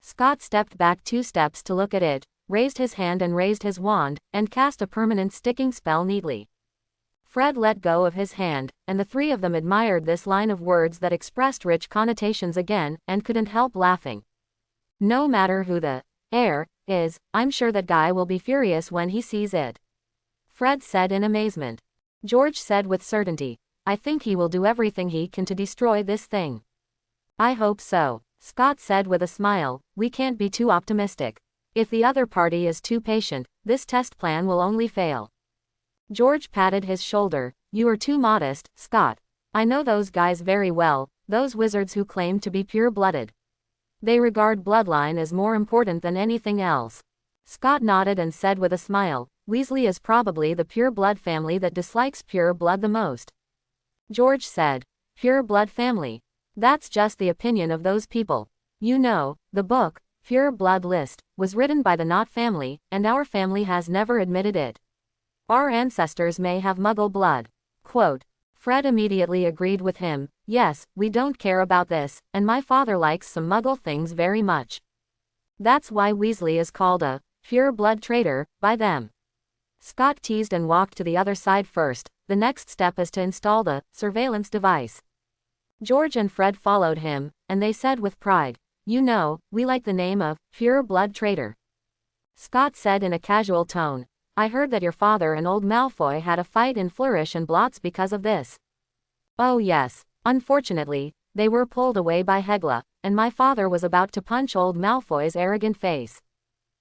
Scott stepped back 2 steps to look at it, raised his hand and raised his wand, and cast a permanent sticking spell neatly. Fred let go of his hand, and the 3 of them admired this line of words that expressed rich connotations again, and couldn't help laughing. No matter who the heir is, I'm sure that guy will be furious when he sees it. Fred said in amazement. George said with certainty, I think he will do everything he can to destroy this thing. I hope so. Scott said with a smile, we can't be too optimistic. If the other party is too patient, this test plan will only fail. George patted his shoulder. You are too modest, Scott. I know those guys very well, those wizards who claim to be pure-blooded. They regard bloodline as more important than anything else. Scott nodded and said with a smile, Weasley is probably the pure-blood family that dislikes pure blood the most. George said, pure-blood family. That's just the opinion of those people. You know, the book, Pure Blood List, was written by the Knott family, and our family has never admitted it. Our ancestors may have Muggle blood. Quote. Fred immediately agreed with him, yes, we don't care about this, and my father likes some Muggle things very much. That's why Weasley is called a pure blood traitor by them. Scott teased and walked to the other side first. The next step is to install the surveillance device. George and Fred followed him, and they said with pride, you know, we like the name of pure blood traitor. Scott said in a casual tone, I heard that your father and old Malfoy had a fight in Flourish and Blots because of this. Oh yes, unfortunately, they were pulled away by Hegla, and my father was about to punch old Malfoy's arrogant face.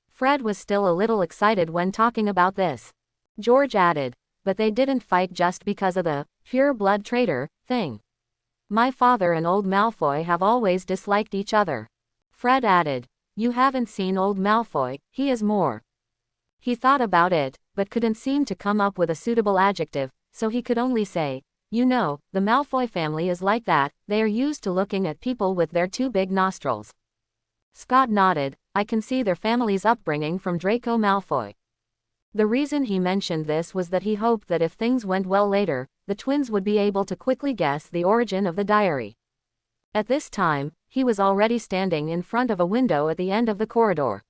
Fred was still a little excited when talking about this. George added, but they didn't fight just because of the pure blood traitor thing. My father and old Malfoy have always disliked each other. Fred added, you haven't seen old Malfoy, he is more. He thought about it, but couldn't seem to come up with a suitable adjective, so he could only say, you know, the Malfoy family is like that, they are used to looking at people with their 2 big nostrils. Scott nodded, I can see their family's upbringing from Draco Malfoy. The reason he mentioned this was that he hoped that if things went well later, the twins would be able to quickly guess the origin of the diary. At this time, he was already standing in front of a window at the end of the corridor.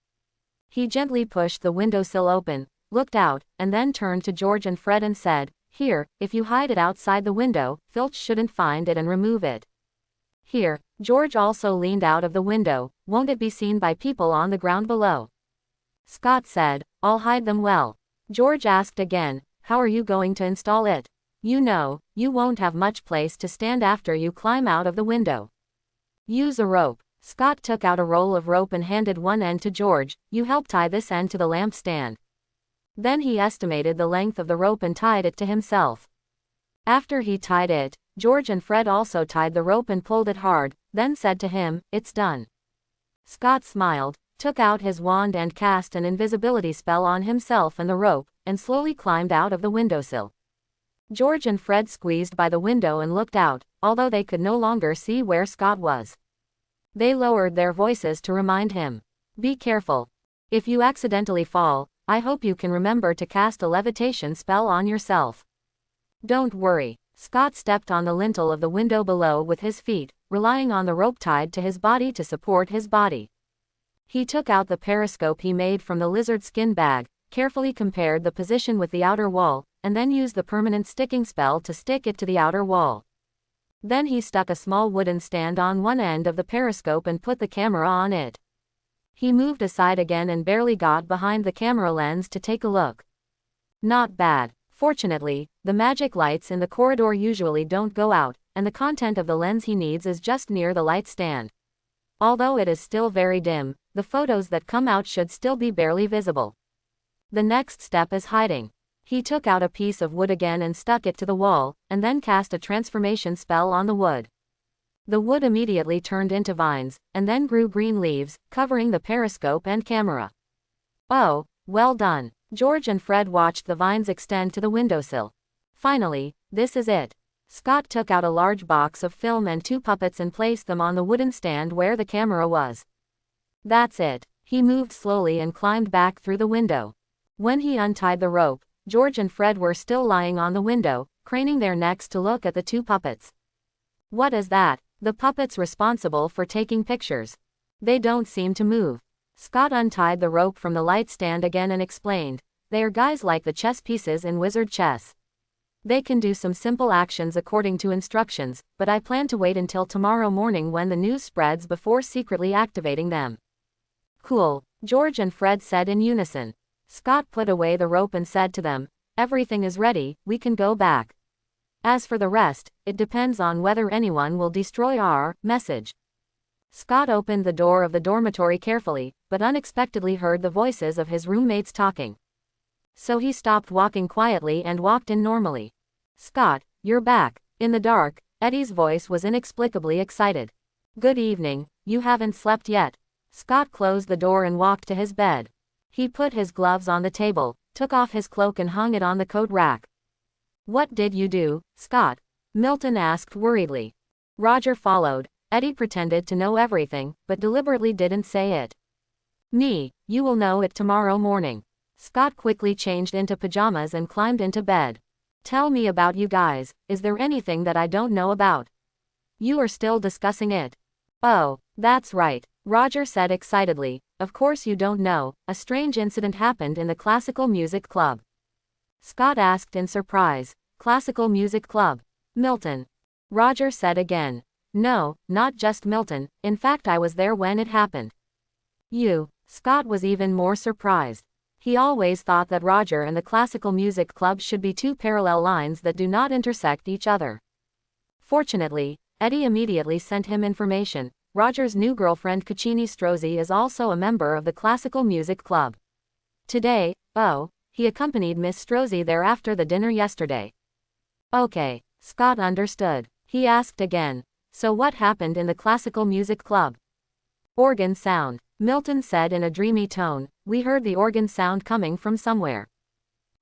He gently pushed the windowsill open, looked out, and then turned to George and Fred and said, here, if you hide it outside the window, Filch shouldn't find it and remove it. Here, George also leaned out of the window, won't it be seen by people on the ground below? Scott said, I'll hide them well. George asked again, how are you going to install it? You know, you won't have much place to stand after you climb out of the window. Use a rope. Scott took out a roll of rope and handed one end to George, you help tie this end to the lamp stand. Then he estimated the length of the rope and tied it to himself. After he tied it, George and Fred also tied the rope and pulled it hard, then said to him, "It's done." Scott smiled, took out his wand and cast an invisibility spell on himself and the rope, and slowly climbed out of the windowsill. George and Fred squeezed by the window and looked out, although they could no longer see where Scott was. They lowered their voices to remind him. "Be careful. If you accidentally fall, I hope you can remember to cast a levitation spell on yourself." "Don't worry." Scott stepped on the lintel of the window below with his feet, relying on the rope tied to his body to support his body. He took out the periscope he made from the lizard skin bag, carefully compared the position with the outer wall, and then used the permanent sticking spell to stick it to the outer wall. Then he stuck a small wooden stand on one end of the periscope and put the camera on it. He moved aside again and barely got behind the camera lens to take a look. Not bad. Fortunately, the magic lights in the corridor usually don't go out, and the content of the lens he needs is just near the light stand. Although it is still very dim, the photos that come out should still be barely visible. The next step is hiding. He took out a piece of wood again and stuck it to the wall, and then cast a transformation spell on the wood. The wood immediately turned into vines, and then grew green leaves, covering the periscope and camera. "Oh, well done." George and Fred watched the vines extend to the windowsill. "Finally, this is it." Scott took out a large box of film and 2 puppets and placed them on the wooden stand where the camera was. "That's it." He moved slowly and climbed back through the window. When he untied the rope, George and Fred were still lying on the window, craning their necks to look at the 2 puppets. "What is that?" "The puppets responsible for taking pictures. They don't seem to move." Scott untied the rope from the light stand again and explained, "They are guys like the chess pieces in wizard chess. They can do some simple actions according to instructions, but I plan to wait until tomorrow morning when the news spreads before secretly activating them." "Cool," George and Fred said in unison. Scott put away the rope and said to them, "Everything is ready, we can go back. As for the rest, it depends on whether anyone will destroy our message." Scott opened the door of the dormitory carefully, but unexpectedly heard the voices of his roommates talking. So he stopped walking quietly and walked in normally. "Scott, you're back." In the dark, Eddie's voice was inexplicably excited. "Good evening, you haven't slept yet." Scott closed the door and walked to his bed. He put his gloves on the table, took off his cloak and hung it on the coat rack. "What did you do, Scott?" Milton asked worriedly. Roger followed. Eddie pretended to know everything, but deliberately didn't say it. "Me, you will know it tomorrow morning." Scott quickly changed into pajamas and climbed into bed. "Tell me about you guys, is there anything that I don't know about?" "You are still discussing it." "Oh, that's right," Roger said excitedly. "Of course you don't know, a strange incident happened in the classical music club." Scott asked in surprise. "Classical music club? Milton?" Roger said again. "No, not just Milton, in fact I was there when it happened." "You?" Scott was even more surprised. He always thought that Roger and the classical music club should be 2 parallel lines that do not intersect each other. Fortunately, Eddie immediately sent him information. Roger's new girlfriend Caccini Strozzi is also a member of the classical music club. Today, he accompanied Miss Strozzi there after the dinner yesterday. Okay, Scott understood. He asked again. "So what happened in the classical music club?" "Organ sound," Milton said in a dreamy tone. "We heard the organ sound coming from somewhere."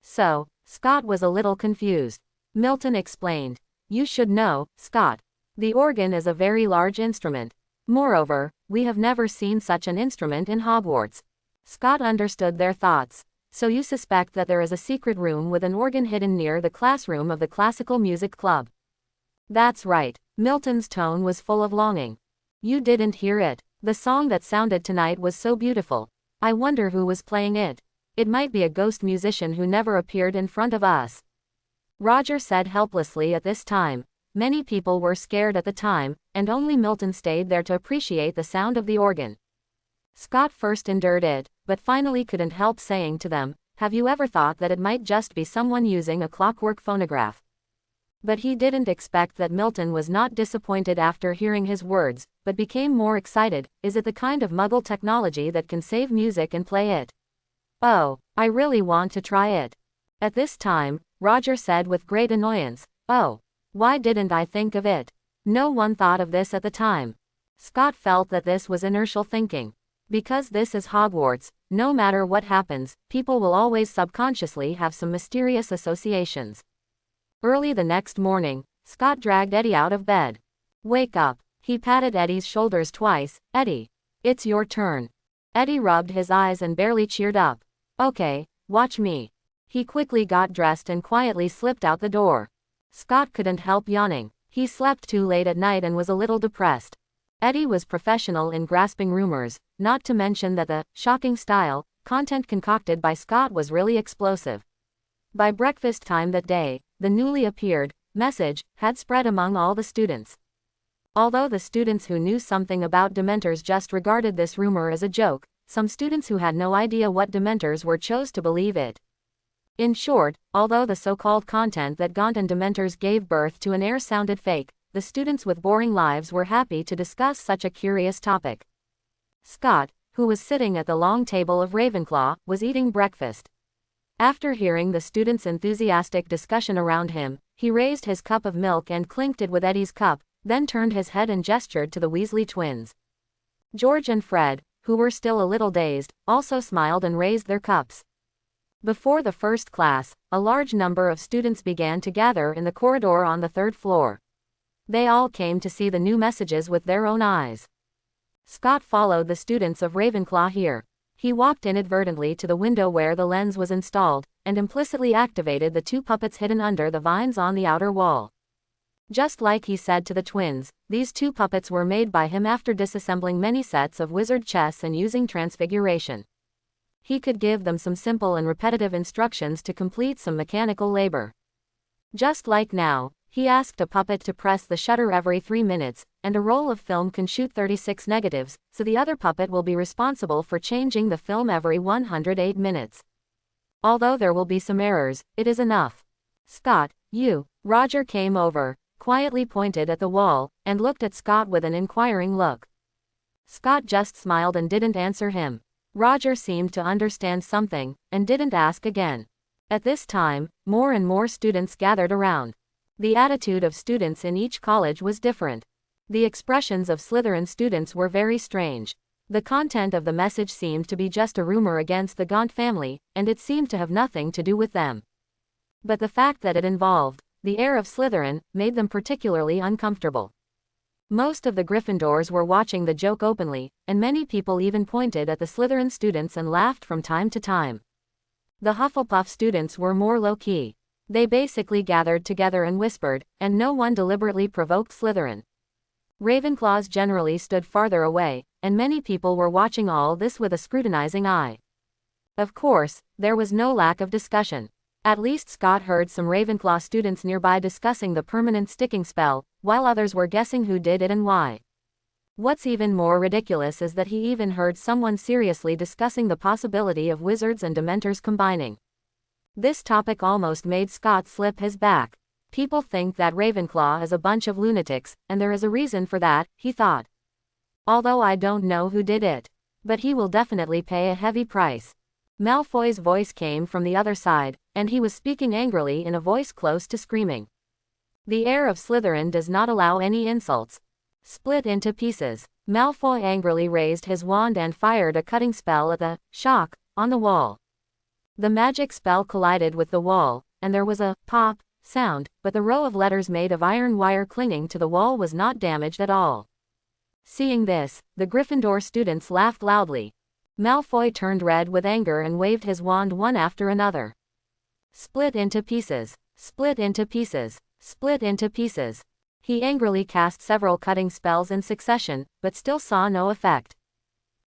"So?" Scott was a little confused. Milton explained. "You should know, Scott. The organ is a very large instrument. Moreover, we have never seen such an instrument in Hogwarts." Scott understood their thoughts. "So you suspect that there is a secret room with an organ hidden near the classroom of the classical music club?" "That's right." Milton's tone was full of longing. "You didn't hear it. The song that sounded tonight was so beautiful. I wonder who was playing it. It might be a ghost musician who never appeared in front of us." Roger said helplessly at this time. Many people were scared at the time, and only Milton stayed there to appreciate the sound of the organ. Scott first endured it, but finally couldn't help saying to them, "Have you ever thought that it might just be someone using a clockwork phonograph?" But he didn't expect that Milton was not disappointed after hearing his words, but became more excited. "Is it the kind of Muggle technology that can save music and play it?" "Oh, I really want to try it. At this time, Roger said with great annoyance, "Oh, why didn't I think of it? No one thought of this at the time." Scott felt that this was inertial thinking. Because this is Hogwarts, no matter what happens, people will always subconsciously have some mysterious associations. Early the next morning, Scott dragged Eddie out of bed. "Wake up." He patted Eddie's shoulders twice. "Eddie, it's your turn." Eddie rubbed his eyes and barely cheered up. "Okay, watch me." He quickly got dressed and quietly slipped out the door. Scott couldn't help yawning. He slept too late at night and was a little depressed. Eddie was professional in grasping rumors, not to mention that the shocking style content concocted by Scott was really explosive. By breakfast time that day, the newly appeared message had spread among all the students. Although the students who knew something about Dementors just regarded this rumor as a joke, some students who had no idea what Dementors were chose to believe it. In short, although the so-called content that Gaunt and Dementors gave birth to an heir sounded fake, the students with boring lives were happy to discuss such a curious topic. Scott, who was sitting at the long table of Ravenclaw, was eating breakfast. After hearing the students' enthusiastic discussion around him, he raised his cup of milk and clinked it with Eddie's cup, then turned his head and gestured to the Weasley twins. George and Fred, who were still a little dazed, also smiled and raised their cups. Before the first class, a large number of students began to gather in the corridor on the third floor. They all came to see the new messages with their own eyes. Scott followed the students of Ravenclaw here. He walked inadvertently to the window where the lens was installed, and implicitly activated the two puppets hidden under the vines on the outer wall. Just like he said to the twins, these two puppets were made by him after disassembling many sets of wizard chess and using transfiguration. He could give them some simple and repetitive instructions to complete some mechanical labor. Just like now, he asked a puppet to press the shutter every 3 minutes, and a roll of film can shoot 36 negatives, so the other puppet will be responsible for changing the film every 108 minutes. Although there will be some errors, it is enough. "Scott, you." Roger came over, quietly pointed at the wall, and looked at Scott with an inquiring look. Scott just smiled and didn't answer him. Roger seemed to understand something, and didn't ask again. At this time, more and more students gathered around. The attitude of students in each college was different. The expressions of Slytherin students were very strange. The content of the message seemed to be just a rumor against the Gaunt family, and it seemed to have nothing to do with them. But the fact that it involved the heir of Slytherin made them particularly uncomfortable. Most of the Gryffindors were watching the joke openly, and many people even pointed at the Slytherin students and laughed from time to time. The Hufflepuff students were more low-key. They basically gathered together and whispered, and no one deliberately provoked Slytherin. Ravenclaws generally stood farther away, and many people were watching all this with a scrutinizing eye. Of course, there was no lack of discussion. At least Scott heard some Ravenclaw students nearby discussing the permanent sticking spell, while others were guessing who did it and why. What's even more ridiculous is that he even heard someone seriously discussing the possibility of wizards and Dementors combining. This topic almost made Scott slip his back. People think that Ravenclaw is a bunch of lunatics, and there is a reason for that, he thought. Although I don't know who did it. But he will definitely pay a heavy price. Malfoy's voice came from the other side, and he was speaking angrily in a voice close to screaming. The heir of Slytherin does not allow any insults. Split into pieces. Malfoy angrily raised his wand and fired a cutting spell at the shock on the wall. The magic spell collided with the wall, and there was a pop sound, but the row of letters made of iron wire clinging to the wall was not damaged at all. Seeing this, the Gryffindor students laughed loudly. Malfoy turned red with anger and waved his wand one after another. Split into pieces. Split into pieces. Split into pieces. He angrily cast several cutting spells in succession, but still saw no effect.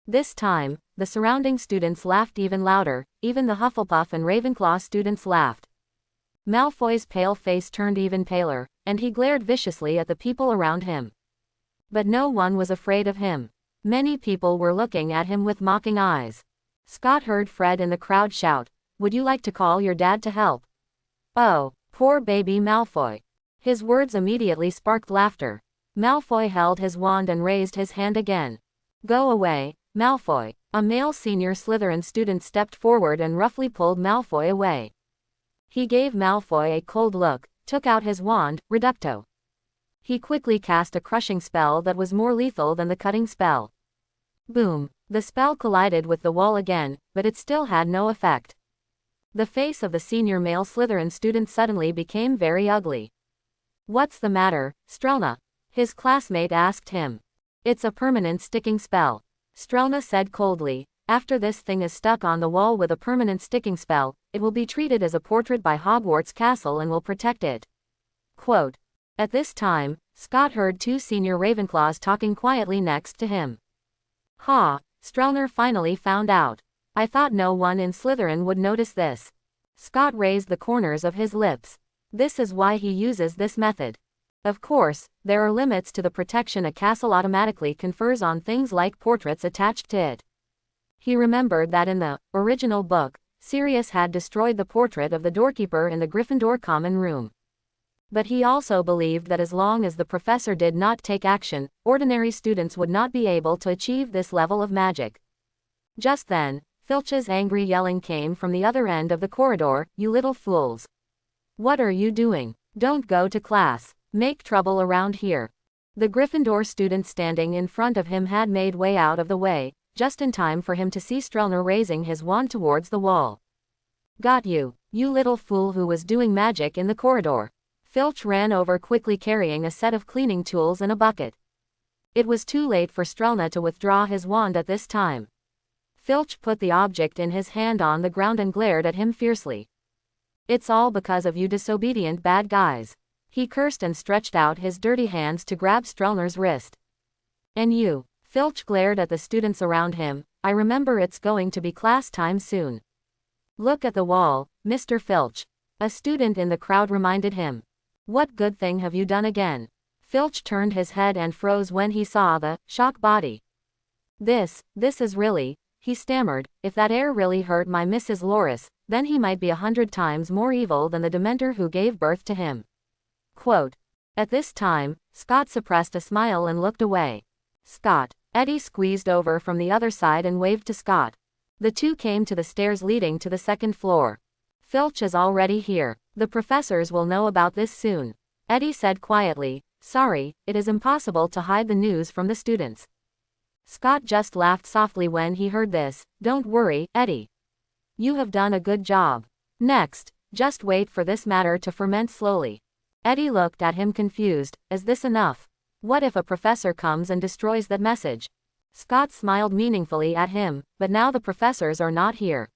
This time, the surrounding students laughed even louder, even the Hufflepuff and Ravenclaw students laughed. Malfoy's pale face turned even paler, and he glared viciously at the people around him. But no one was afraid of him. Many people were looking at him with mocking eyes. Scott heard Fred in the crowd shout, "Would you like to call your dad to help?" "Oh, poor baby Malfoy." His words immediately sparked laughter. Malfoy held his wand and raised his hand again. "Go away, Malfoy." A male senior Slytherin student stepped forward and roughly pulled Malfoy away. He gave Malfoy a cold look, took out his wand, Reducto. He quickly cast a crushing spell that was more lethal than the cutting spell. Boom! The spell collided with the wall again, but it still had no effect. The face of the senior male Slytherin student suddenly became very ugly. "What's the matter, Strelna?" his classmate asked him. "It's a permanent sticking spell," Strelna said coldly. "After this thing is stuck on the wall with a permanent sticking spell, it will be treated as a portrait by Hogwarts Castle and will protect it." Quote. At this time, Scott heard two senior Ravenclaws talking quietly next to him. "Ha," Strelner finally found out. "I thought no one in Slytherin would notice this." Scott raised the corners of his lips. "This is why he uses this method. Of course, there are limits to the protection a castle automatically confers on things like portraits attached to it." He remembered that in the original book, Sirius had destroyed the portrait of the doorkeeper in the Gryffindor common room. But he also believed that as long as the professor did not take action, ordinary students would not be able to achieve this level of magic. Just then, Filch's angry yelling came from the other end of the corridor. "You little fools! What are you doing? Don't go to class. Make trouble around here." The Gryffindor student standing in front of him had made way out of the way, just in time for him to see Strelner raising his wand towards the wall. "Got you, you little fool who was doing magic in the corridor." Filch ran over quickly carrying a set of cleaning tools and a bucket. It was too late for Strelna to withdraw his wand at this time. Filch put the object in his hand on the ground and glared at him fiercely. "It's all because of you disobedient bad guys." He cursed and stretched out his dirty hands to grab Strelner's wrist. "And you," Filch glared at the students around him, "I remember it's going to be class time soon." "Look at the wall, Mr. Filch," a student in the crowd reminded him. "What good thing have you done again?" Filch turned his head and froze when he saw the shock body. This is really," he stammered, "if that heir really hurt my Mrs. Loris, then he might be 100 times more evil than the Dementor who gave birth to him." Quote. At this time, Scott suppressed a smile and looked away. "Scott." Eddie squeezed over from the other side and waved to Scott. The two came to the stairs leading to the second floor. "Filch is already here. The professors will know about this soon," Eddie said quietly. "Sorry, it is impossible to hide the news from the students." Scott just laughed softly when he heard this. "Don't worry, Eddie. You have done a good job. Next, just wait for this matter to ferment slowly." Eddie looked at him confused. "Is this enough? What if a professor comes and destroys that message?" Scott smiled meaningfully at him. "But now the professors are not here."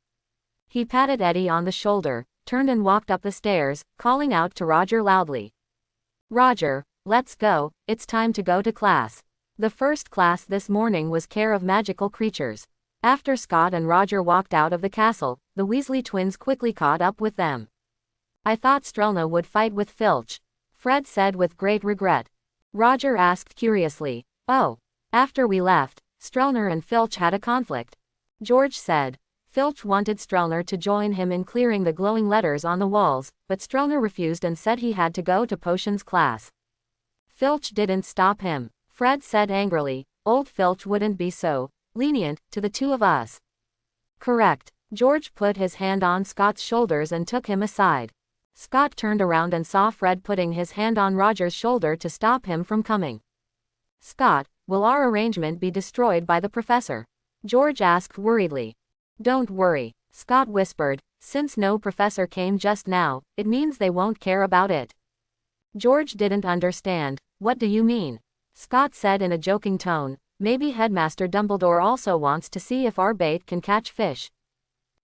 He patted Eddie on the shoulder, turned and walked up the stairs, calling out to Roger loudly. "Roger, let's go, it's time to go to class." The first class this morning was Care of Magical Creatures. After Scott and Roger walked out of the castle, the Weasley twins quickly caught up with them. "I thought Strelna would fight with Filch," Fred said with great regret. Roger asked curiously. "Oh, after we left, Strelner and Filch had a conflict," George said. Filch wanted Strelner to join him in clearing the glowing letters on the walls, but Strelner refused and said he had to go to potions class. Filch didn't stop him, Fred said angrily. "Old Filch wouldn't be so lenient to the two of us." "Correct." George put his hand on Scott's shoulders and took him aside. Scott turned around and saw Fred putting his hand on Roger's shoulder to stop him from coming. "Scott, will our arrangement be destroyed by the professor?" George asked worriedly. "Don't worry," Scott whispered. "Since no professor came just now, it means they won't care about it." George didn't understand. "What do you mean?" Scott said in a joking tone. "Maybe Headmaster Dumbledore also wants to see if our bait can catch fish."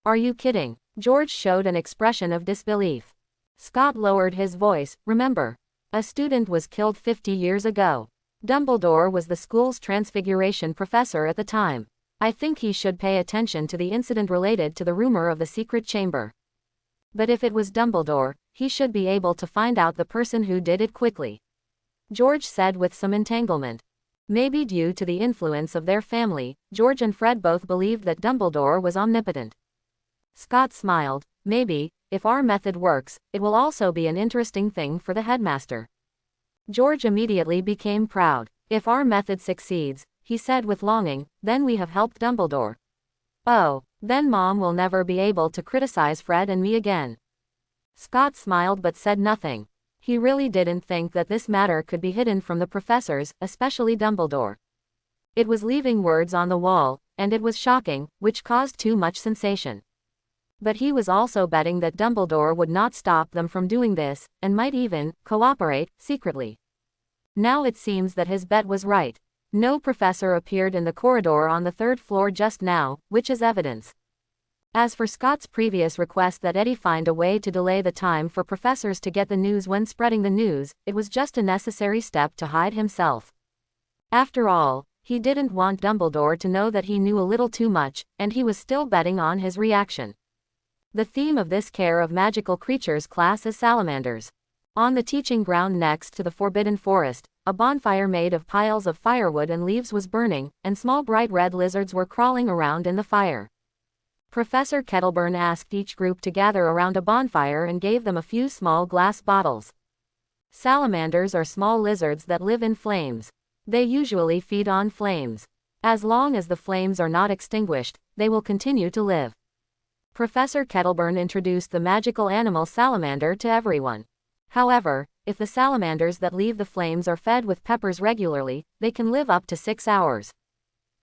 "Are you kidding?" George showed an expression of disbelief. Scott lowered his voice. "Remember, a student was killed 50 years ago. Dumbledore was the school's transfiguration professor at the time. I think he should pay attention to the incident related to the rumor of the secret chamber. But if it was Dumbledore, he should be able to find out the person who did it quickly," George said with some entanglement. Maybe due to the influence of their family, George and Fred both believed that Dumbledore was omnipotent. Scott smiled. "Maybe, if our method works, it will also be an interesting thing for the headmaster." George immediately became proud. "If our method succeeds," he said with longing, "then we have helped Dumbledore. Oh, then Mom will never be able to criticize Fred and me again. Scott smiled but said nothing. He really didn't think that this matter could be hidden from the professors, especially Dumbledore. It was leaving words on the wall, and it was shocking, which caused too much sensation. But he was also betting that Dumbledore would not stop them from doing this, and might even cooperate secretly. Now it seems that his bet was right. No professor appeared in the corridor on the third floor just now, which is evidence. As for Scott's previous request that Eddie find a way to delay the time for professors to get the news when spreading the news, it was just a necessary step to hide himself. After all, he didn't want Dumbledore to know that he knew a little too much, and he was still betting on his reaction. The theme of this Care of Magical Creatures class is salamanders. On the teaching ground next to the Forbidden Forest, a bonfire made of piles of firewood and leaves was burning, and small bright red lizards were crawling around in the fire. Professor Kettleburn asked each group to gather around a bonfire and gave them a few small glass bottles. Salamanders are small lizards that live in flames. They usually feed on flames. As long as the flames are not extinguished, they will continue to live. Professor Kettleburn introduced the magical animal salamander to everyone. However, if the salamanders that leave the flames are fed with peppers regularly, they can live up to 6 hours.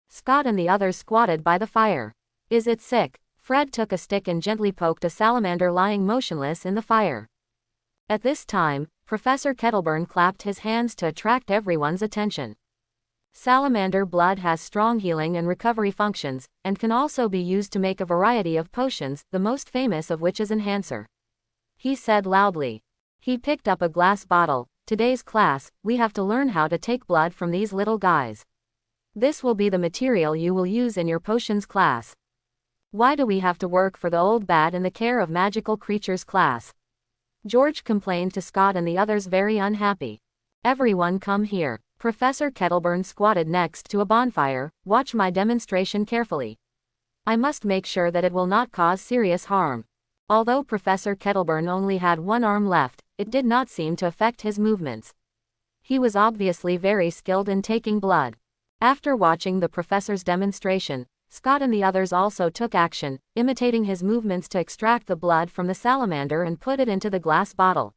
Scott and the others squatted by the fire. Is it sick? Fred took a stick and gently poked a salamander lying motionless in the fire. At this time, Professor Kettleburn clapped his hands to attract everyone's attention. Salamander blood has strong healing and recovery functions, and can also be used to make a variety of potions, the most famous of which is Enhancer. He said loudly. He picked up a glass bottle. Today's class, we have to learn how to take blood from these little guys. This will be the material you will use in your potions class. Why do we have to work for the old bat in the Care of Magical Creatures class? George complained to Scott and the others, very unhappy. Everyone come here. Professor Kettleburn squatted next to a bonfire. Watch my demonstration carefully. I must make sure that it will not cause serious harm. Although Professor Kettleburn only had one arm left, it did not seem to affect his movements. He was obviously very skilled in taking blood. After watching the professor's demonstration, Scott and the others also took action, imitating his movements to extract the blood from the salamander and put it into the glass bottle.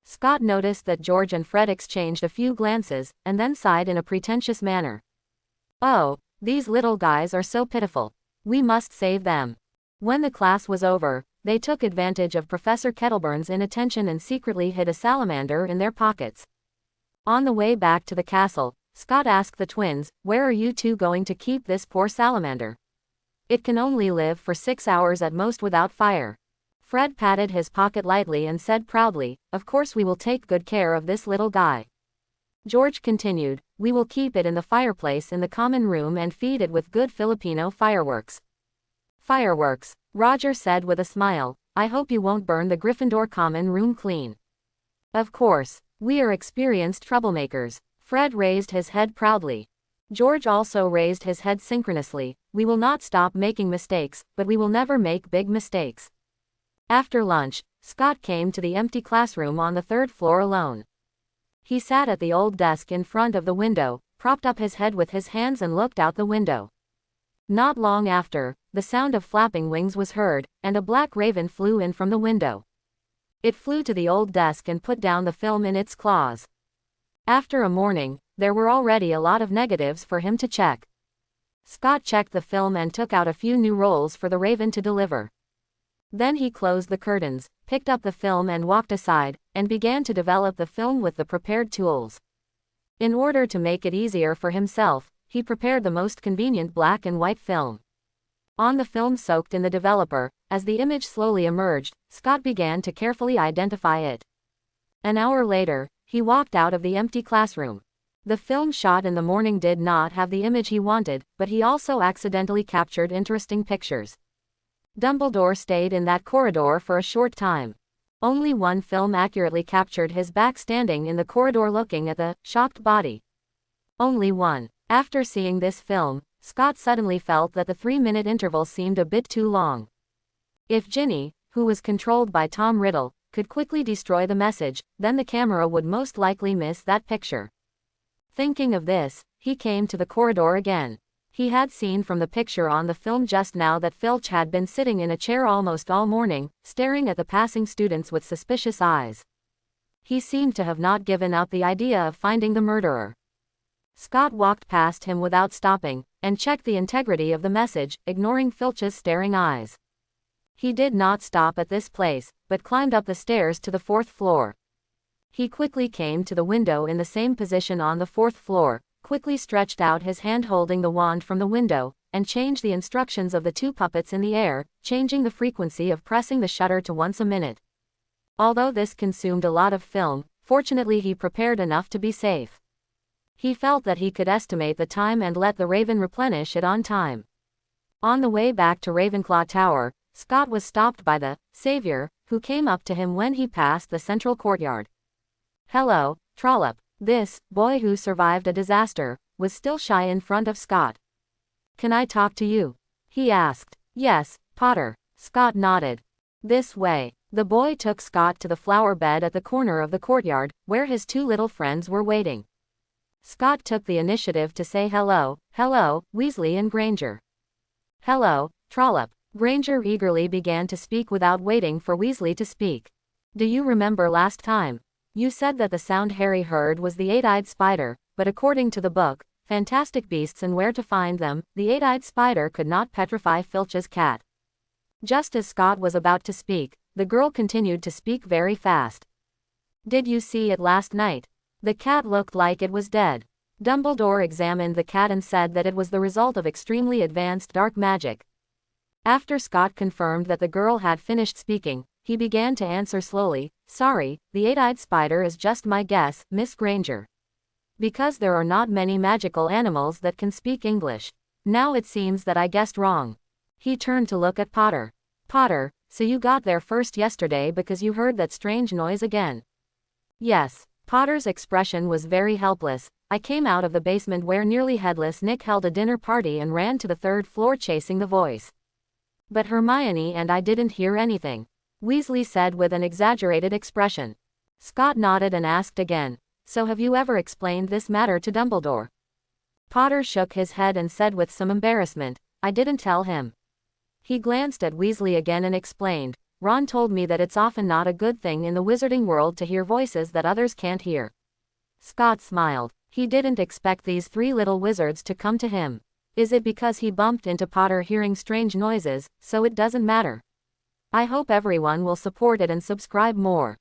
Scott noticed that George and Fred exchanged a few glances, and then sighed in a pretentious manner. Oh, these little guys are so pitiful. We must save them. When the class was over, they took advantage of Professor Kettleburn's inattention and secretly hid a salamander in their pockets. On the way back to the castle, Scott asked the twins, "Where are you two going to keep this poor salamander? It can only live for 6 hours at most without fire." Fred patted his pocket lightly and said proudly, "Of course we will take good care of this little guy." George continued, "We will keep it in the fireplace in the common room and feed it with good Filipino fireworks." "Fireworks," Roger said with a smile. "I hope you won't burn the Gryffindor common room clean." "Of course. We are experienced troublemakers." Fred raised his head proudly. George also raised his head synchronously. "We will not stop making mistakes, but we will never make big mistakes." After lunch, Scott came to the empty classroom on the third floor alone. He sat at the old desk in front of the window, propped up his head with his hands and looked out the window. Not long after, the sound of flapping wings was heard, and a black raven flew in from the window. It flew to the old desk and put down the film in its claws. After a morning, there were already a lot of negatives for him to check. Scott checked the film and took out a few new roles for the raven to deliver. Then he closed the curtains, picked up the film and walked aside, and began to develop the film with the prepared tools. In order to make it easier for himself, he prepared the most convenient black and white film. On the film soaked in the developer, as the image slowly emerged, Scott began to carefully identify it. An hour later, he walked out of the empty classroom. The film shot in the morning did not have the image he wanted, but he also accidentally captured interesting pictures. Dumbledore stayed in that corridor for a short time. Only one film accurately captured his back standing in the corridor looking at the shocked body. Only one. After seeing this film, Scott suddenly felt that the 3-minute interval seemed a bit too long. If Ginny, who was controlled by Tom Riddle, could quickly destroy the message, then the camera would most likely miss that picture. Thinking of this, he came to the corridor again. He had seen from the picture on the film just now that Filch had been sitting in a chair almost all morning, staring at the passing students with suspicious eyes. He seemed to have not given up the idea of finding the murderer. Scott walked past him without stopping, and checked the integrity of the message, ignoring Filch's staring eyes. He did not stop at this place, but climbed up the stairs to the 4th floor. He quickly came to the window in the same position on the 4th floor, quickly stretched out his hand holding the wand from the window, and changed the instructions of the 2 puppets in the air, changing the frequency of pressing the shutter to once a minute. Although this consumed a lot of film, fortunately he prepared enough to be safe. He felt that he could estimate the time and let the Raven replenish it on time. On the way back to Ravenclaw Tower, Scott was stopped by the Savior, who came up to him when he passed the central courtyard. "Hello, Trollop." This boy who survived a disaster was still shy in front of Scott. "Can I talk to you?" he asked. "Yes, Potter." Scott nodded. "This way." The boy took Scott to the flower bed at the corner of the courtyard, where his 2 little friends were waiting. Scott took the initiative to say hello, Weasley and Granger. "Hello, Trollop." Granger eagerly began to speak without waiting for Weasley to speak. "Do you remember last time? You said that the sound Harry heard was the 8-eyed spider, but according to the book, Fantastic Beasts and Where to Find Them, the 8-eyed spider could not petrify Filch's cat." Just as Scott was about to speak, the girl continued to speak very fast. "Did you see it last night? The cat looked like it was dead. Dumbledore examined the cat and said that it was the result of extremely advanced dark magic." After Scott confirmed that the girl had finished speaking, he began to answer slowly, "Sorry, the 8-eyed spider is just my guess, Miss Granger. Because there are not many magical animals that can speak English. Now it seems that I guessed wrong." He turned to look at Potter. "Potter, so you got there first yesterday because you heard that strange noise again?" "Yes." Potter's expression was very helpless. "I came out of the basement where nearly headless Nick held a dinner party and ran to the 3rd floor chasing the voice. But Hermione and I didn't hear anything," Weasley said with an exaggerated expression. Scott nodded and asked again, "So have you ever explained this matter to Dumbledore?" Potter shook his head and said with some embarrassment, "I didn't tell him." He glanced at Weasley again and explained, "Ron told me that it's often not a good thing in the wizarding world to hear voices that others can't hear." Scott smiled. He didn't expect these 3 little wizards to come to him. Is it because he bumped into Potter hearing strange noises, so it doesn't matter? I hope everyone will support it and subscribe more.